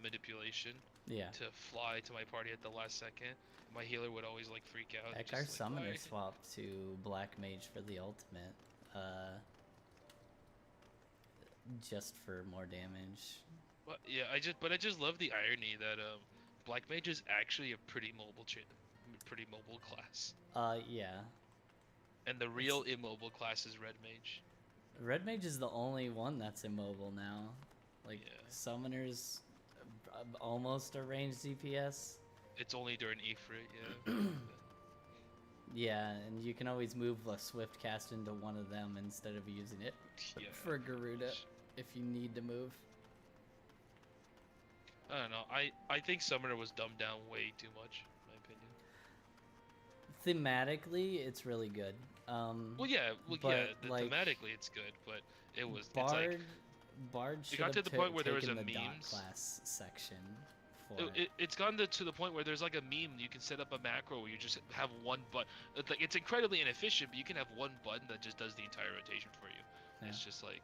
manipulation Yeah. to fly to my party at the last second. My healer would always like freak out. Heck, just our like, summoner "Why?" swapped to Black Mage for the ultimate. Just for more damage. But yeah, I just love the irony that Black Mage is actually a pretty mobile class, Yeah. and the real immobile class is Red Mage. Red Mage is the only one that's immobile now. Like, Yeah. Summoner's almost a ranged DPS. It's only during Ifrit, yeah. Yeah, and you can always move a Swift cast into one of them instead of using it Yeah. for Garuda if you need to move. I don't know. I think Summoner was dumbed down way too much, in my opinion. Thematically, it's really good. Well, yeah, but, like, thematically it's good, but it was Bard, it's like Bard should got have to the point where there was taken a the dot memes. class section for it. It's gotten to the point where there's like a meme you can set up a macro where you just have one button. Like it's incredibly inefficient, but you can have one button that just does the entire rotation for you. Yeah. It's just like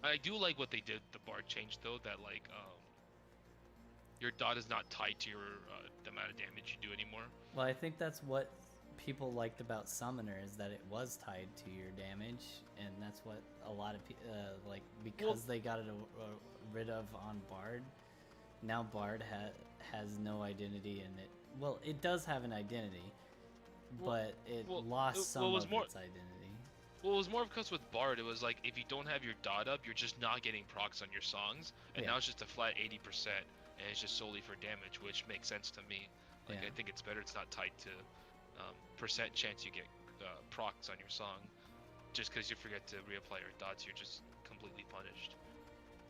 I do like what they did. The Bard change though, that like your dot is not tied to your the amount of damage you do anymore. Well, I think that's what people liked about Summoner, is that it was tied to your damage, and that's what a lot of people like, because they got it rid of on Bard. Now Bard has no identity in it. Well, it does have an identity, but it lost some of its identity. Well, it was more because with Bard, it was like if you don't have your dot up, you're just not getting procs on your songs, and Yeah. now it's just a flat 80%, and it's just solely for damage, which makes sense to me. Like Yeah. I think it's better it's not tied to percent chance you get procs on your song. Just because you forget to reapply your dots, you're just completely punished.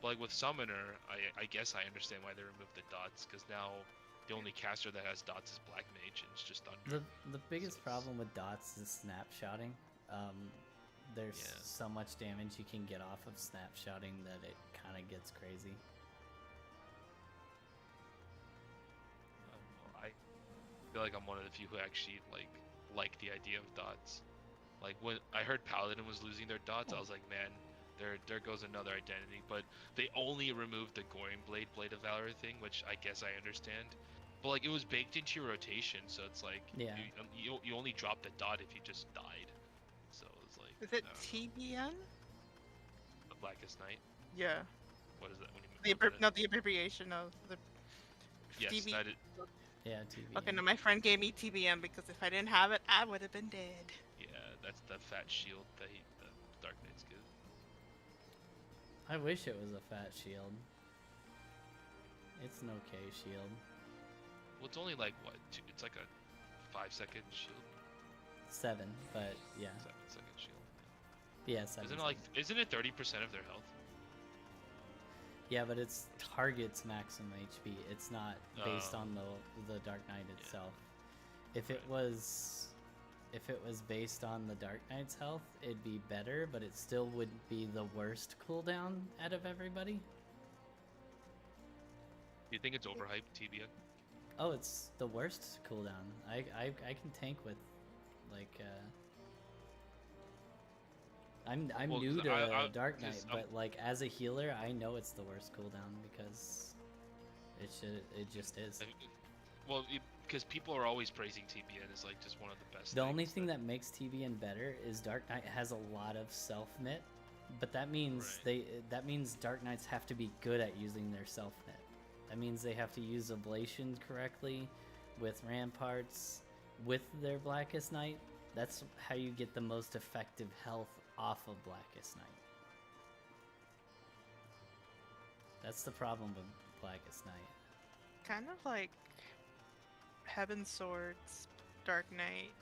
But like with Summoner, I guess I understand why they removed the dots, because now the only caster that has dots is Black Mage, and it's just Thunder. The biggest So it's- problem with dots is snapshotting. There's Yeah. so much damage you can get off of snapshotting that it kind of gets crazy. I feel like I'm one of the few who actually like the idea of dots. Like when I heard Paladin was losing their dots, I was like, man, there goes another identity. But they only removed the Goring Blade of Valor thing, which I guess I understand. But like it was baked into your rotation, so it's like Yeah. you only dropped the dot if you just died. So it was like Is it I don't know, TBN? the Blackest Night. Yeah. What is that? What do you The mean? What's that? not the abbreviation of the Yes, TB. that is. Yeah, TV. Okay, no, my friend gave me TBN because if I didn't have it, I would have been dead. Yeah, that's the fat shield that the Dark Knights give. I wish it was a fat shield. It's an okay shield. Well, it's only like what? It's like a 5-second shield. 7, but yeah. 7-second shield. Yeah, 7. Isn't it like? Isn't it 30% of their health? Yeah, but it's target's maximum HP. It's not based Oh. on the Dark Knight Yeah. itself. If it was based on the Dark Knight's health, it'd be better, but it still would be the worst cooldown out of everybody. Do you think it's overhyped, TBN? Oh, it's the worst cooldown. I can tank with like I'm Well, new 'cause to I- Dark Knight, 'cause but like as a healer, I know it's the worst cooldown because it just is. Well, because people are always praising TBN as like just one of the best. The only things thing that makes TBN better is Dark Knight has a lot of self knit, but that means that means Dark Knights have to be good at using their self knit. That means they have to use ablation correctly with ramparts with their Blackest Night. That's how you get the most effective health off of Blackest Night. That's the problem with Blackest Night. Kind of like Heaven Swords, Dark Knight.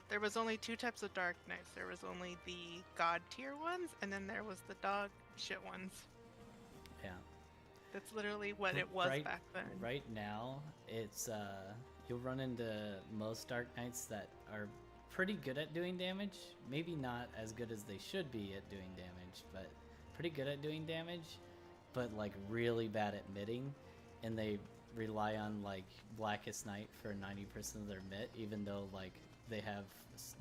There was only 2 types of Dark Knights. There was only the God tier ones, and then there was the dog shit ones. Yeah. That's literally what it was back then. Right now, it's you'll run into most Dark Knights that are pretty good at doing damage. Maybe not as good as they should be at doing damage, but pretty good at doing damage, but like really bad at mitting, and they rely on like Blackest Night for 90% of their mit, even though like they have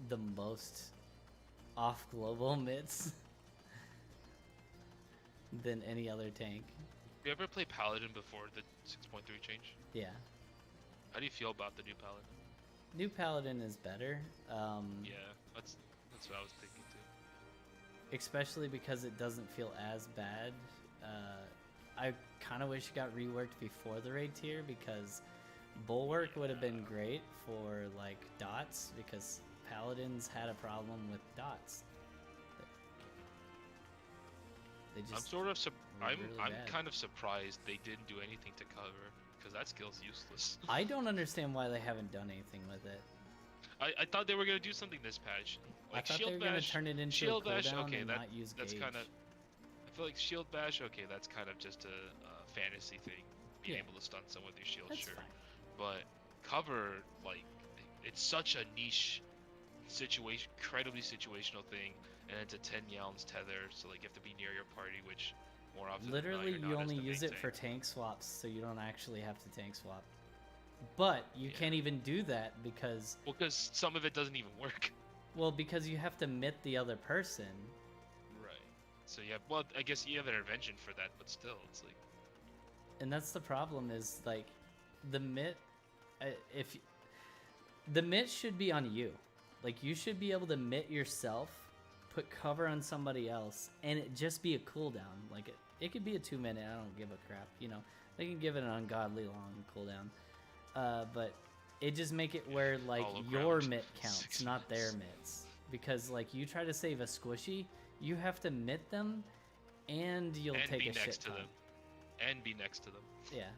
the most off global mitts than any other tank. You ever play Paladin before the 6.3 change? Yeah. How do you feel about the new Paladin? New Paladin is better. Yeah, that's what I was thinking too. Especially because it doesn't feel as bad. I kind of wish it got reworked before the raid tier, because Bulwark would have been great for like dots, because Paladins had a problem with dots. They just I'm sort of I'm really bad. kind of surprised they didn't do anything to cover, because that skill's useless. I don't understand why they haven't done anything with it. I thought they were gonna do something this patch. Like I thought Shield they were gonna Bash, turn it into Shield a Bash, cooldown okay, and not use that's gauge. kind of. I feel like Shield Bash, okay, that's kind of just a fantasy thing, being Yeah. able to stun someone with your shield, That's sure. fine. But cover, like, it's such a niche situation, incredibly situational thing, and it's a 10 yalms tether, so like you have to be near your party, which more often Literally, than not, you you're not only as the use main it for tank. tank swaps, so you don't actually have to tank swap. But you Yeah. can't even do that because, Well, because some of it doesn't even work. well, because you have to mit the other person. Right. So yeah, well, I guess you have an intervention for that, but still, it's like. And that's the problem, is like the mit, if the mit should be on you, like you should be able to mit yourself, put cover on somebody else, and it just be a cooldown. Like it could be a 2-minute, I don't give a crap, you know, they can give it an ungodly long cooldown, but it just make it where like Hollow your ground. mit counts, 6 not their minutes. mitts, because like you try to save a squishy, you have to mit them, and you'll And take be a shit next to ton. them. And be next to them. Yeah.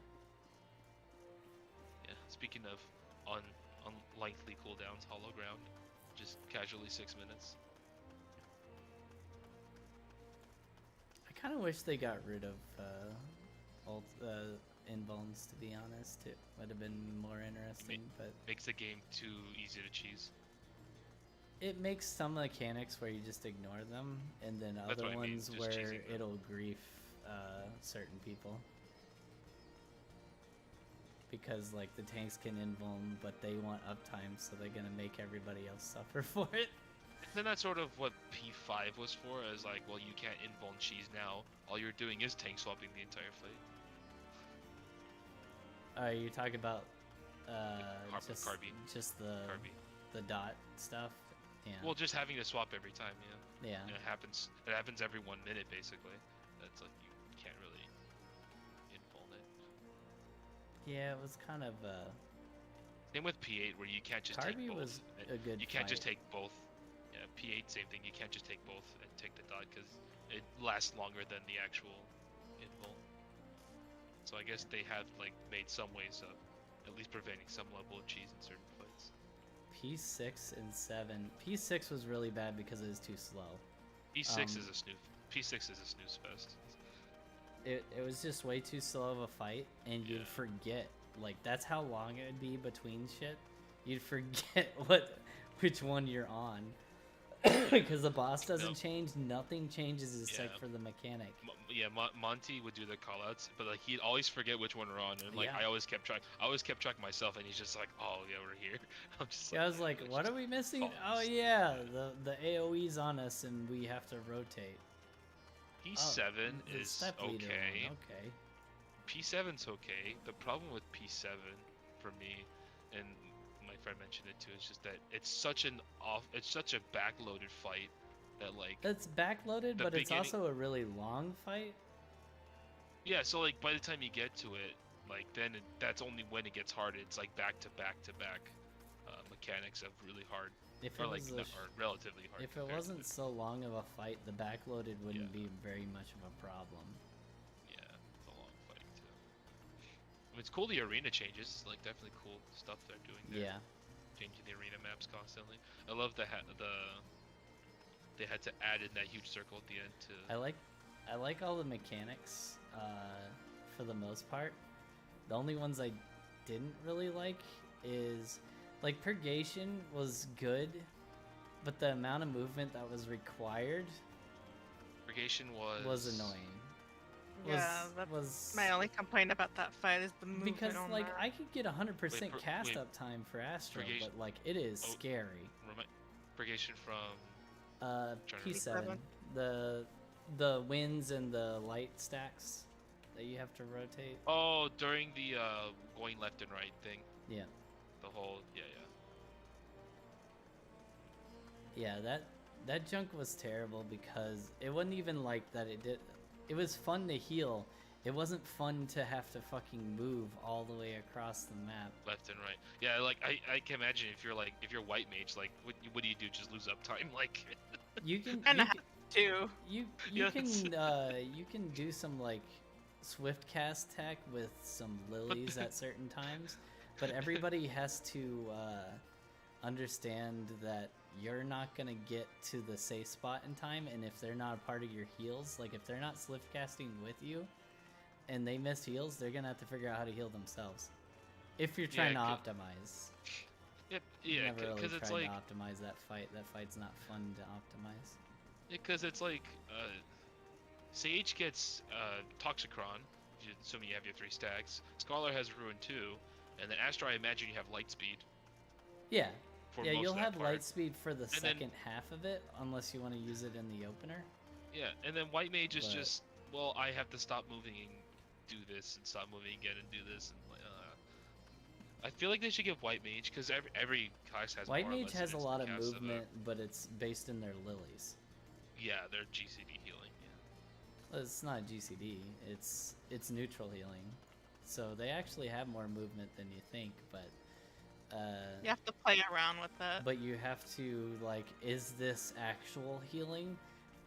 Yeah. Speaking of unlikely cooldowns, hollow ground, just casually 6 minutes. I kind of wish they got rid of invulns, to be honest. It would have been more interesting, but Makes the game too easy to cheese. it makes some mechanics where you just ignore them, and then That's other what I mean, ones just where cheesing them. it'll grief certain people. Because like the tanks can invuln, but they want uptime, so they're gonna make everybody else suffer for it. then that's sort of what P5 was for, as like, well, you can't invuln cheese now. All you're doing is tank swapping the entire fight. You're talking about Carby. just Carby. the dot stuff. Yeah. Well, just having to swap every time, yeah. Yeah. And it happens every 1 minute, basically. That's like, you can't really invuln it. Yeah, it was kind of Same with P8, where you can't just take Carby both. was a good You can't just fight. take both. Yeah, P8, same thing. You can't just take both and take the dot, because it lasts longer than the actual invuln. So I guess they have like made some ways of at least preventing some level of cheese in certain fights. P6 and 7. P6 was really bad because it was too slow. P6 is a snooze. P6 is a snooze fest. It was just way too slow of a fight, and you'd Yeah. forget. Like, that's how long it would be between shit. You'd forget which one you're on. Because the boss doesn't Nope. change, nothing changes except Yeah. for the mechanic. Monty would do the callouts, but like he'd always forget which one we're on, and like Yeah. I always kept track. I always kept track myself, and he's just like, "Oh yeah, we're here." I'm just Yeah, I was like, "It's what just are we missing? phones." Oh yeah, the AoE's on us and we have to rotate. P7 The is step leader one, okay. okay. P7's okay. The problem with P7 for me, and my friend mentioned it too, is just that it's such a backloaded fight that like It's backloaded, The but it's beginning- also a really long fight. yeah. So like by the time you get to it, like then that's only when it gets hard. It's like back to back to back mechanics of really hard If or it like was or relatively hard. if it compared to wasn't the- so long of a fight, the backloaded wouldn't Yeah. be very much of a problem. Yeah, it's a long fight too. I mean, it's cool the arena changes. It's like definitely cool stuff they're doing there. Yeah. Changing the arena maps constantly. I love they had to add in that huge circle at the end to. I like all the mechanics for the most part. The only ones I didn't really like is like purgation was good, but the amount of movement that was required Purgation was annoying. Yeah, that's was my only complaint about that fight is the movement because on like that. I could get 100% Wait, cast wait. up time for Astro, Purgation- but like it is Oh. scary. Purgation from. Uh, Trying to P7, the winds and the light stacks that you have to rotate. Oh, during the going left and right thing. Yeah. The whole Yeah, that junk was terrible because it wasn't even like that it did. It was fun to heal. It wasn't fun to have to fucking move all the way across the map. left and right. Yeah, like I can imagine if you're white mage, like what do you do? Just lose uptime? Like You can And you I can, too. you Yes. you can do some like swift cast tech with some lilies at certain times, but everybody has to understand that you're not gonna get to the safe spot in time, and if they're not a part of your heals, like if they're not swift casting with you and they miss heals, they're gonna have to figure out how to heal themselves if you're trying Yeah, to optimize. yeah, Never really because it's tried like to optimize that fight. That fight's not fun to optimize. because it's like Sage gets Toxicron, assuming you have your 3 stacks. Scholar has Ruin 2, and then Astra, I imagine you have Lightspeed. Yeah, For yeah, most you'll of that have part. light speed for the then- second half of it, unless you want to use it in the opener. Yeah, and then White Mage is But- just, well, I have to stop moving and do this, and stop moving again and do this, and like, I feel like they should give White Mage, because every class has White more or Mage less has a an lot of instant cast movement, but it's based in their lilies. yeah, they're GCD healing. Yeah. Well, it's not GCD. It's neutral healing, so they actually have more movement than you think. But You have to play around with it. but you have to like, is this actual healing,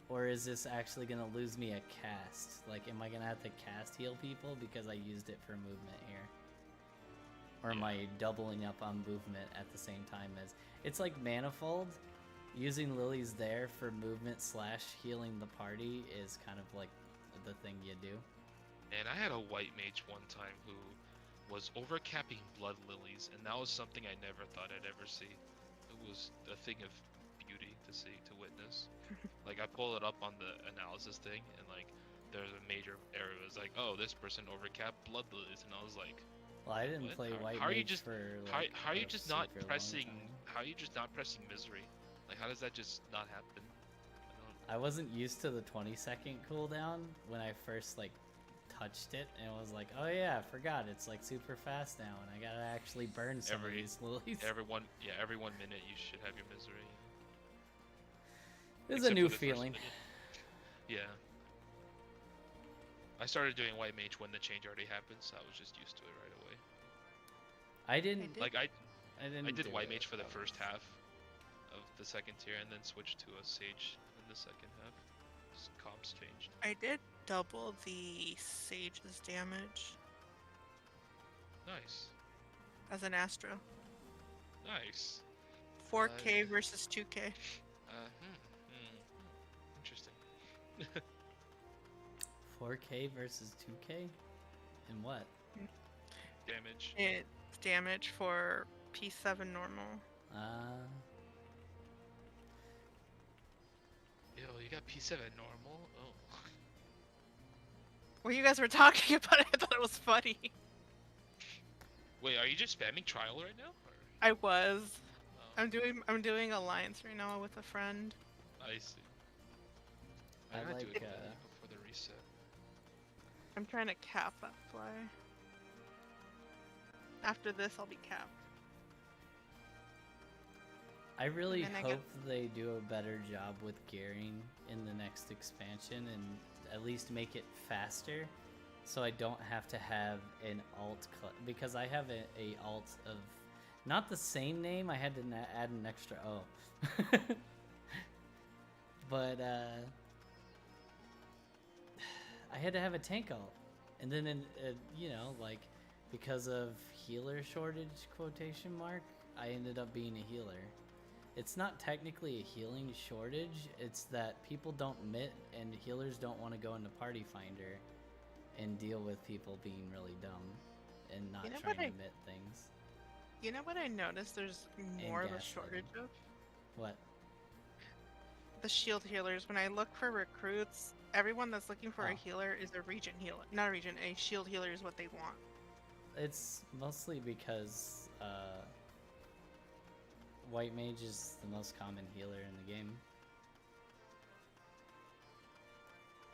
or is this actually gonna lose me a cast? Like, am I gonna have to cast heal people because I used it for movement here? Or am Yeah. I doubling up on movement at the same time as... It's like Manifold. Using lilies there for movement / healing the party is kind of like the thing you do. And I had a White Mage one time who was overcapping Blood Lilies, and that was something I never thought I'd ever see. It was a thing of beauty to see, to witness. Like, I pulled it up on the analysis thing, and like, there's a major area. It was like, oh, this person overcapped Blood Lilies, and I was like, Well, I didn't What? play How- White how are you Mage just- for how like are you a just not super long pressing? time. How are you just not pressing Misery? Like, how does that just not happen? I I wasn't used to the 20-second cooldown when I first like touched it, and was like, oh yeah, I forgot it's like super fast now, and I gotta actually burn some of these lilies. every 1 minute you should have your misery. It's a Except new for the first feeling. minute. Yeah. I started doing white mage when the change already happened, so I was just used to it right away. I didn't. did. Like I I did do white it mage for the that first much. half of the second tier, and then switched to a sage in the second half. Just comps changed. I did double the sage's damage Nice. as an Astro. Nice. 4K versus 2K. Interesting. 4K versus 2K? And what? Damage. It's damage for P7 normal. Yo, you got P7 normal? Oh. When you guys were talking about it, I thought it was funny. Wait, are you just spamming trial right now? Or... I was. Oh, I'm doing alliance right now with a friend. I see. I gotta do like, it before the reset. I'm trying to cap that fly. After this, I'll be capped. I really then I hope they do a better job with gearing in the next expansion, and at least make it faster, so I don't have to have an alt because I have a alt of not the same name. I had to add an extra O. But I had to have a tank alt, and then you know, like, because of healer shortage quotation mark, I ended up being a healer. It's not technically a healing shortage, it's that people don't mit, and healers don't want to go into Party Finder and deal with people being really dumb and not You know trying what to mit things. You know what I noticed? There's more of a gaslighting. shortage of What? the shield healers. When I look for recruits, everyone that's looking for a Oh. healer is a region healer. Not a region, a shield healer is what they want. It's mostly because White Mage is the most common healer in the game.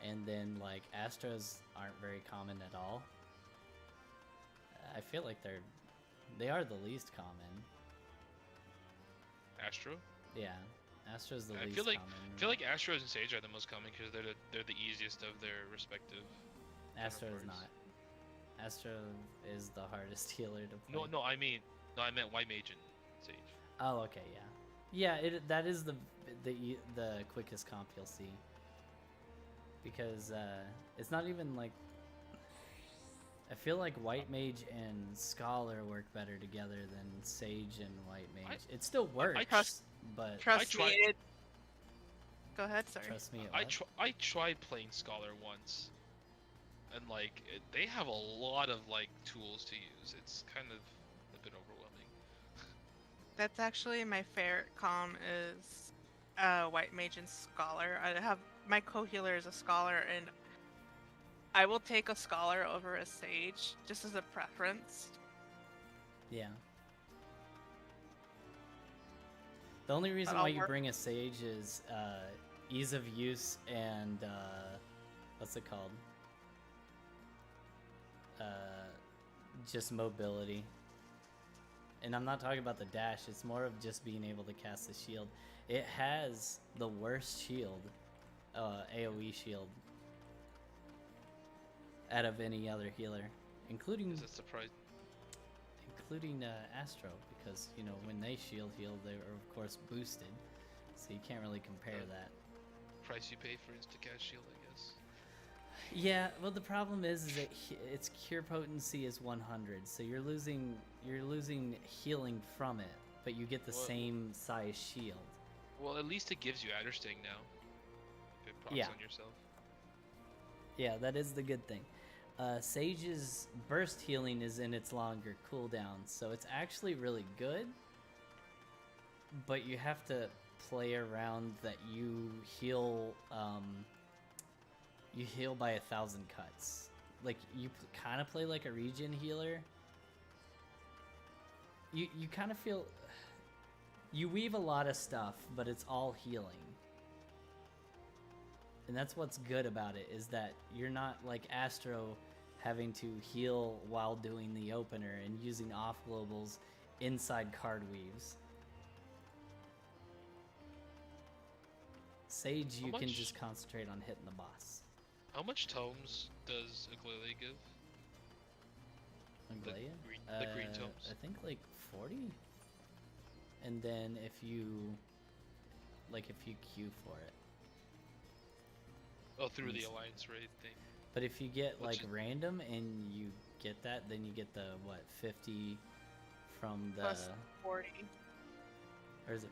And then, like, Astros aren't very common at all. I feel like they are the least common. Astro? Yeah, Astro's the I least feel like common. Astros and Sage are the most common because they're the easiest of their respective. Astro is counterparts. not. Astro is the hardest healer to play. No, I meant White Mage and Sage. Oh, okay, yeah. Yeah, that is the quickest comp you'll see. Because it's not even like, I feel like White Mage and Scholar work better together than Sage and White Mage. It still works, but Trust me, it. Go ahead, sorry. trust me. I tried playing Scholar once, and like they have a lot of like tools to use. It's kind of a bit overwhelming. That's actually my favorite comm is White Mage and Scholar. I have my co-healer is a Scholar, and I will take a Scholar over a Sage just as a preference. Yeah. The only reason But I'll why you work- bring a Sage is ease of use and what's it called? Just mobility. And I'm not talking about the dash, it's more of just being able to cast the shield. It has the worst shield, AoE shield, out of any other healer, including Is that surprising? Astro, because, you know, when they shield heal, they are of course boosted, so you can't really compare that. Price you pay for Instacast Shield, I guess. Yeah, well, the problem is that its cure potency is 100, so you're losing healing from it, but you get the Well- same size shield. Well, at least it gives you Adder Sting now. If it procs Yeah. on yourself. Yeah, that is the good thing. Sage's burst healing is in its longer cooldown, so it's actually really good, but you have to play around that you heal by 1,000 cuts. Like, you kind of play like a regen healer. You kind of feel You weave a lot of stuff, but it's all healing. And that's what's good about it, is that you're not like Astro having to heal while doing the opener and using off globals inside card weaves. Sage, you can just concentrate on hitting the boss. How much tomes does Aglaya give? Aglaya? The green tomes. I think like 40. And then if you queue for it. Oh, through the Alliance raid thing. But if you get Which like is- random and you get that, then you get the 50 from the Plus 40. or is it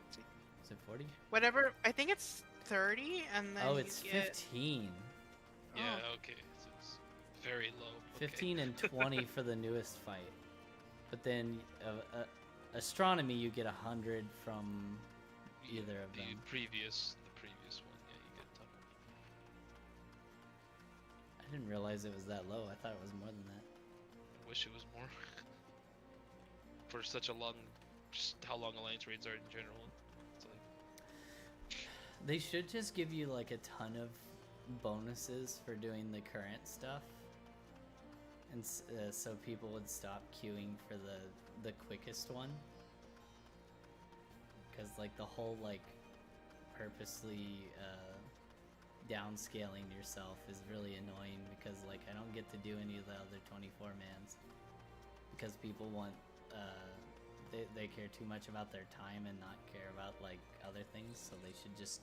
40? Whatever. I think it's 30, and then Oh, you it's get 15. Yeah, okay. So it's very low. Okay. 15 and 20 for the newest fight. But then astronomy you get 100 from either of them. The previous one, yeah, you get a ton of. I didn't realize it was that low. I thought it was more than that. I wish it was more. For such a long, just how long Alliance raids are in general. It's like, They should just give you like a ton of bonuses for doing the current stuff, and so people would stop queuing for the quickest one. Because like the whole like purposely downscaling yourself is really annoying, because like I don't get to do any of the other 24 mans because people want they care too much about their time and not care about like other things, so they should just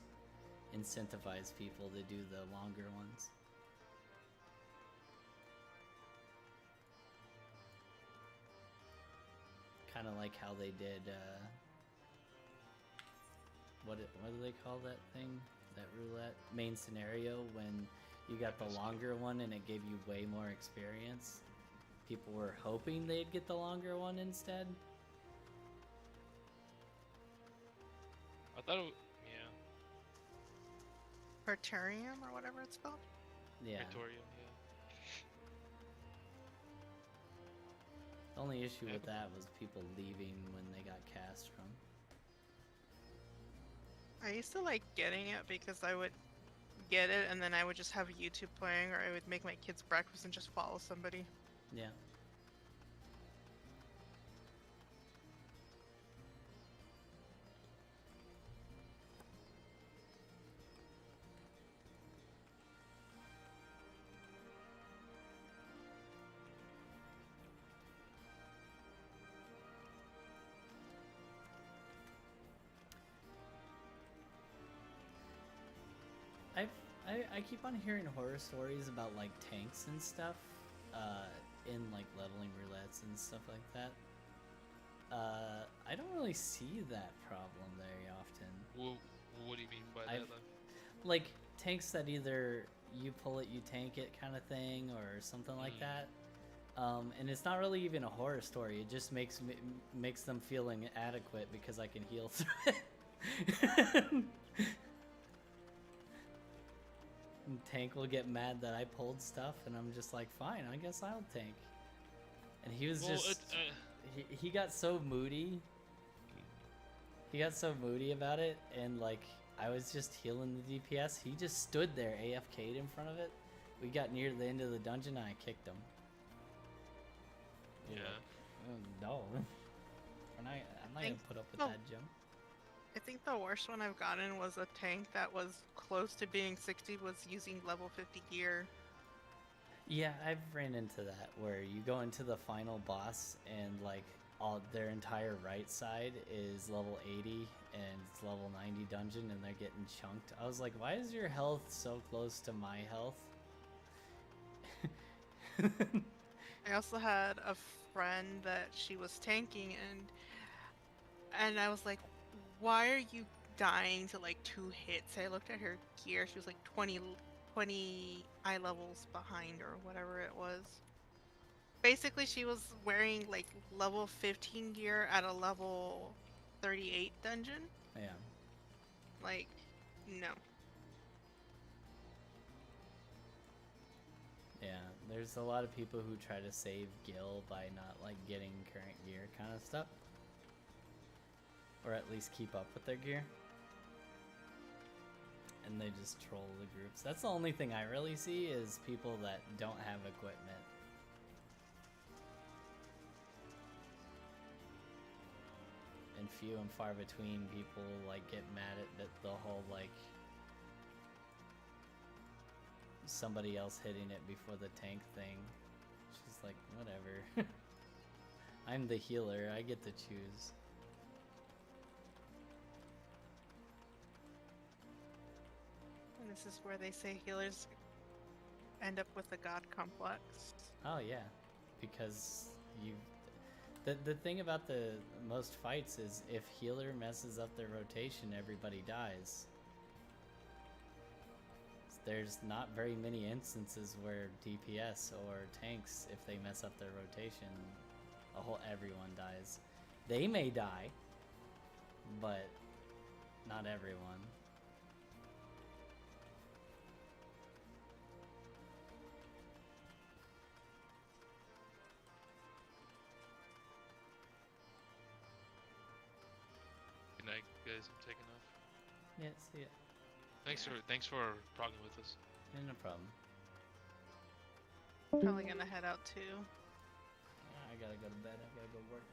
incentivize people to do the longer ones. Kind of like how they did what do they call that thing, that roulette main scenario, when you got the longer one and it gave you way more experience. People were hoping they'd get the longer one instead. I thought it, yeah. Arterium or whatever it's called. Yeah. Praetorium, yeah. The only issue with that was people leaving when they got cast from. I used to like getting it because I would get it and then I would just have YouTube playing, or I would make my kids breakfast and just follow somebody. Yeah. I keep on hearing horror stories about like tanks and stuff in like leveling roulettes and stuff like that. I don't really see that problem very often. Well, what do you mean by that? I've- Like tanks that either you pull it, you tank it kind of thing, or something like that. And it's not really even a horror story. It just makes them feel inadequate because I can heal through it. And tank will get mad that I pulled stuff, and I'm just like, fine, I guess I'll tank. And he was he got so moody. He got so moody about it, and like I was just healing the DPS. He just stood there AFK'd in front of it. We got near the end of the dungeon, and I kicked him. Yeah. No. I'm not gonna put up with that jump. I think the worst one I've gotten was a tank that was close to being 60, was using level 50 gear. Yeah, I've ran into that where you go into the final boss and like their entire right side is level 80 and it's level 90 dungeon and they're getting chunked. I was like, why is your health so close to my health? I also had a friend that she was tanking, and I was like, why are you dying to like 2 hits? I looked at her gear. She was like 20 eye levels behind, or whatever it was. Basically, she was wearing like level 15 gear at a level 38 dungeon. Yeah. Like, no. Yeah, there's a lot of people who try to save Gil by not like getting current gear kind of stuff. or at least keep up with their gear. And they just troll the groups. That's the only thing I really see is people that don't have equipment. And few and far between people like get mad at the whole like somebody else hitting it before the tank thing. She's like, whatever. I'm the healer, I get to choose. And this is where they say healers end up with a god complex. Oh yeah, because you. The thing about the most fights is if healer messes up their rotation, everybody dies. There's not very many instances where DPS or tanks, if they mess up their rotation, everyone dies. They may die, but not everyone. Good night, guys. I'm taking off. Yeah, see ya. Thanks for progging with us. Yeah, no problem. Probably gonna head out too. I gotta go to bed, I gotta go work.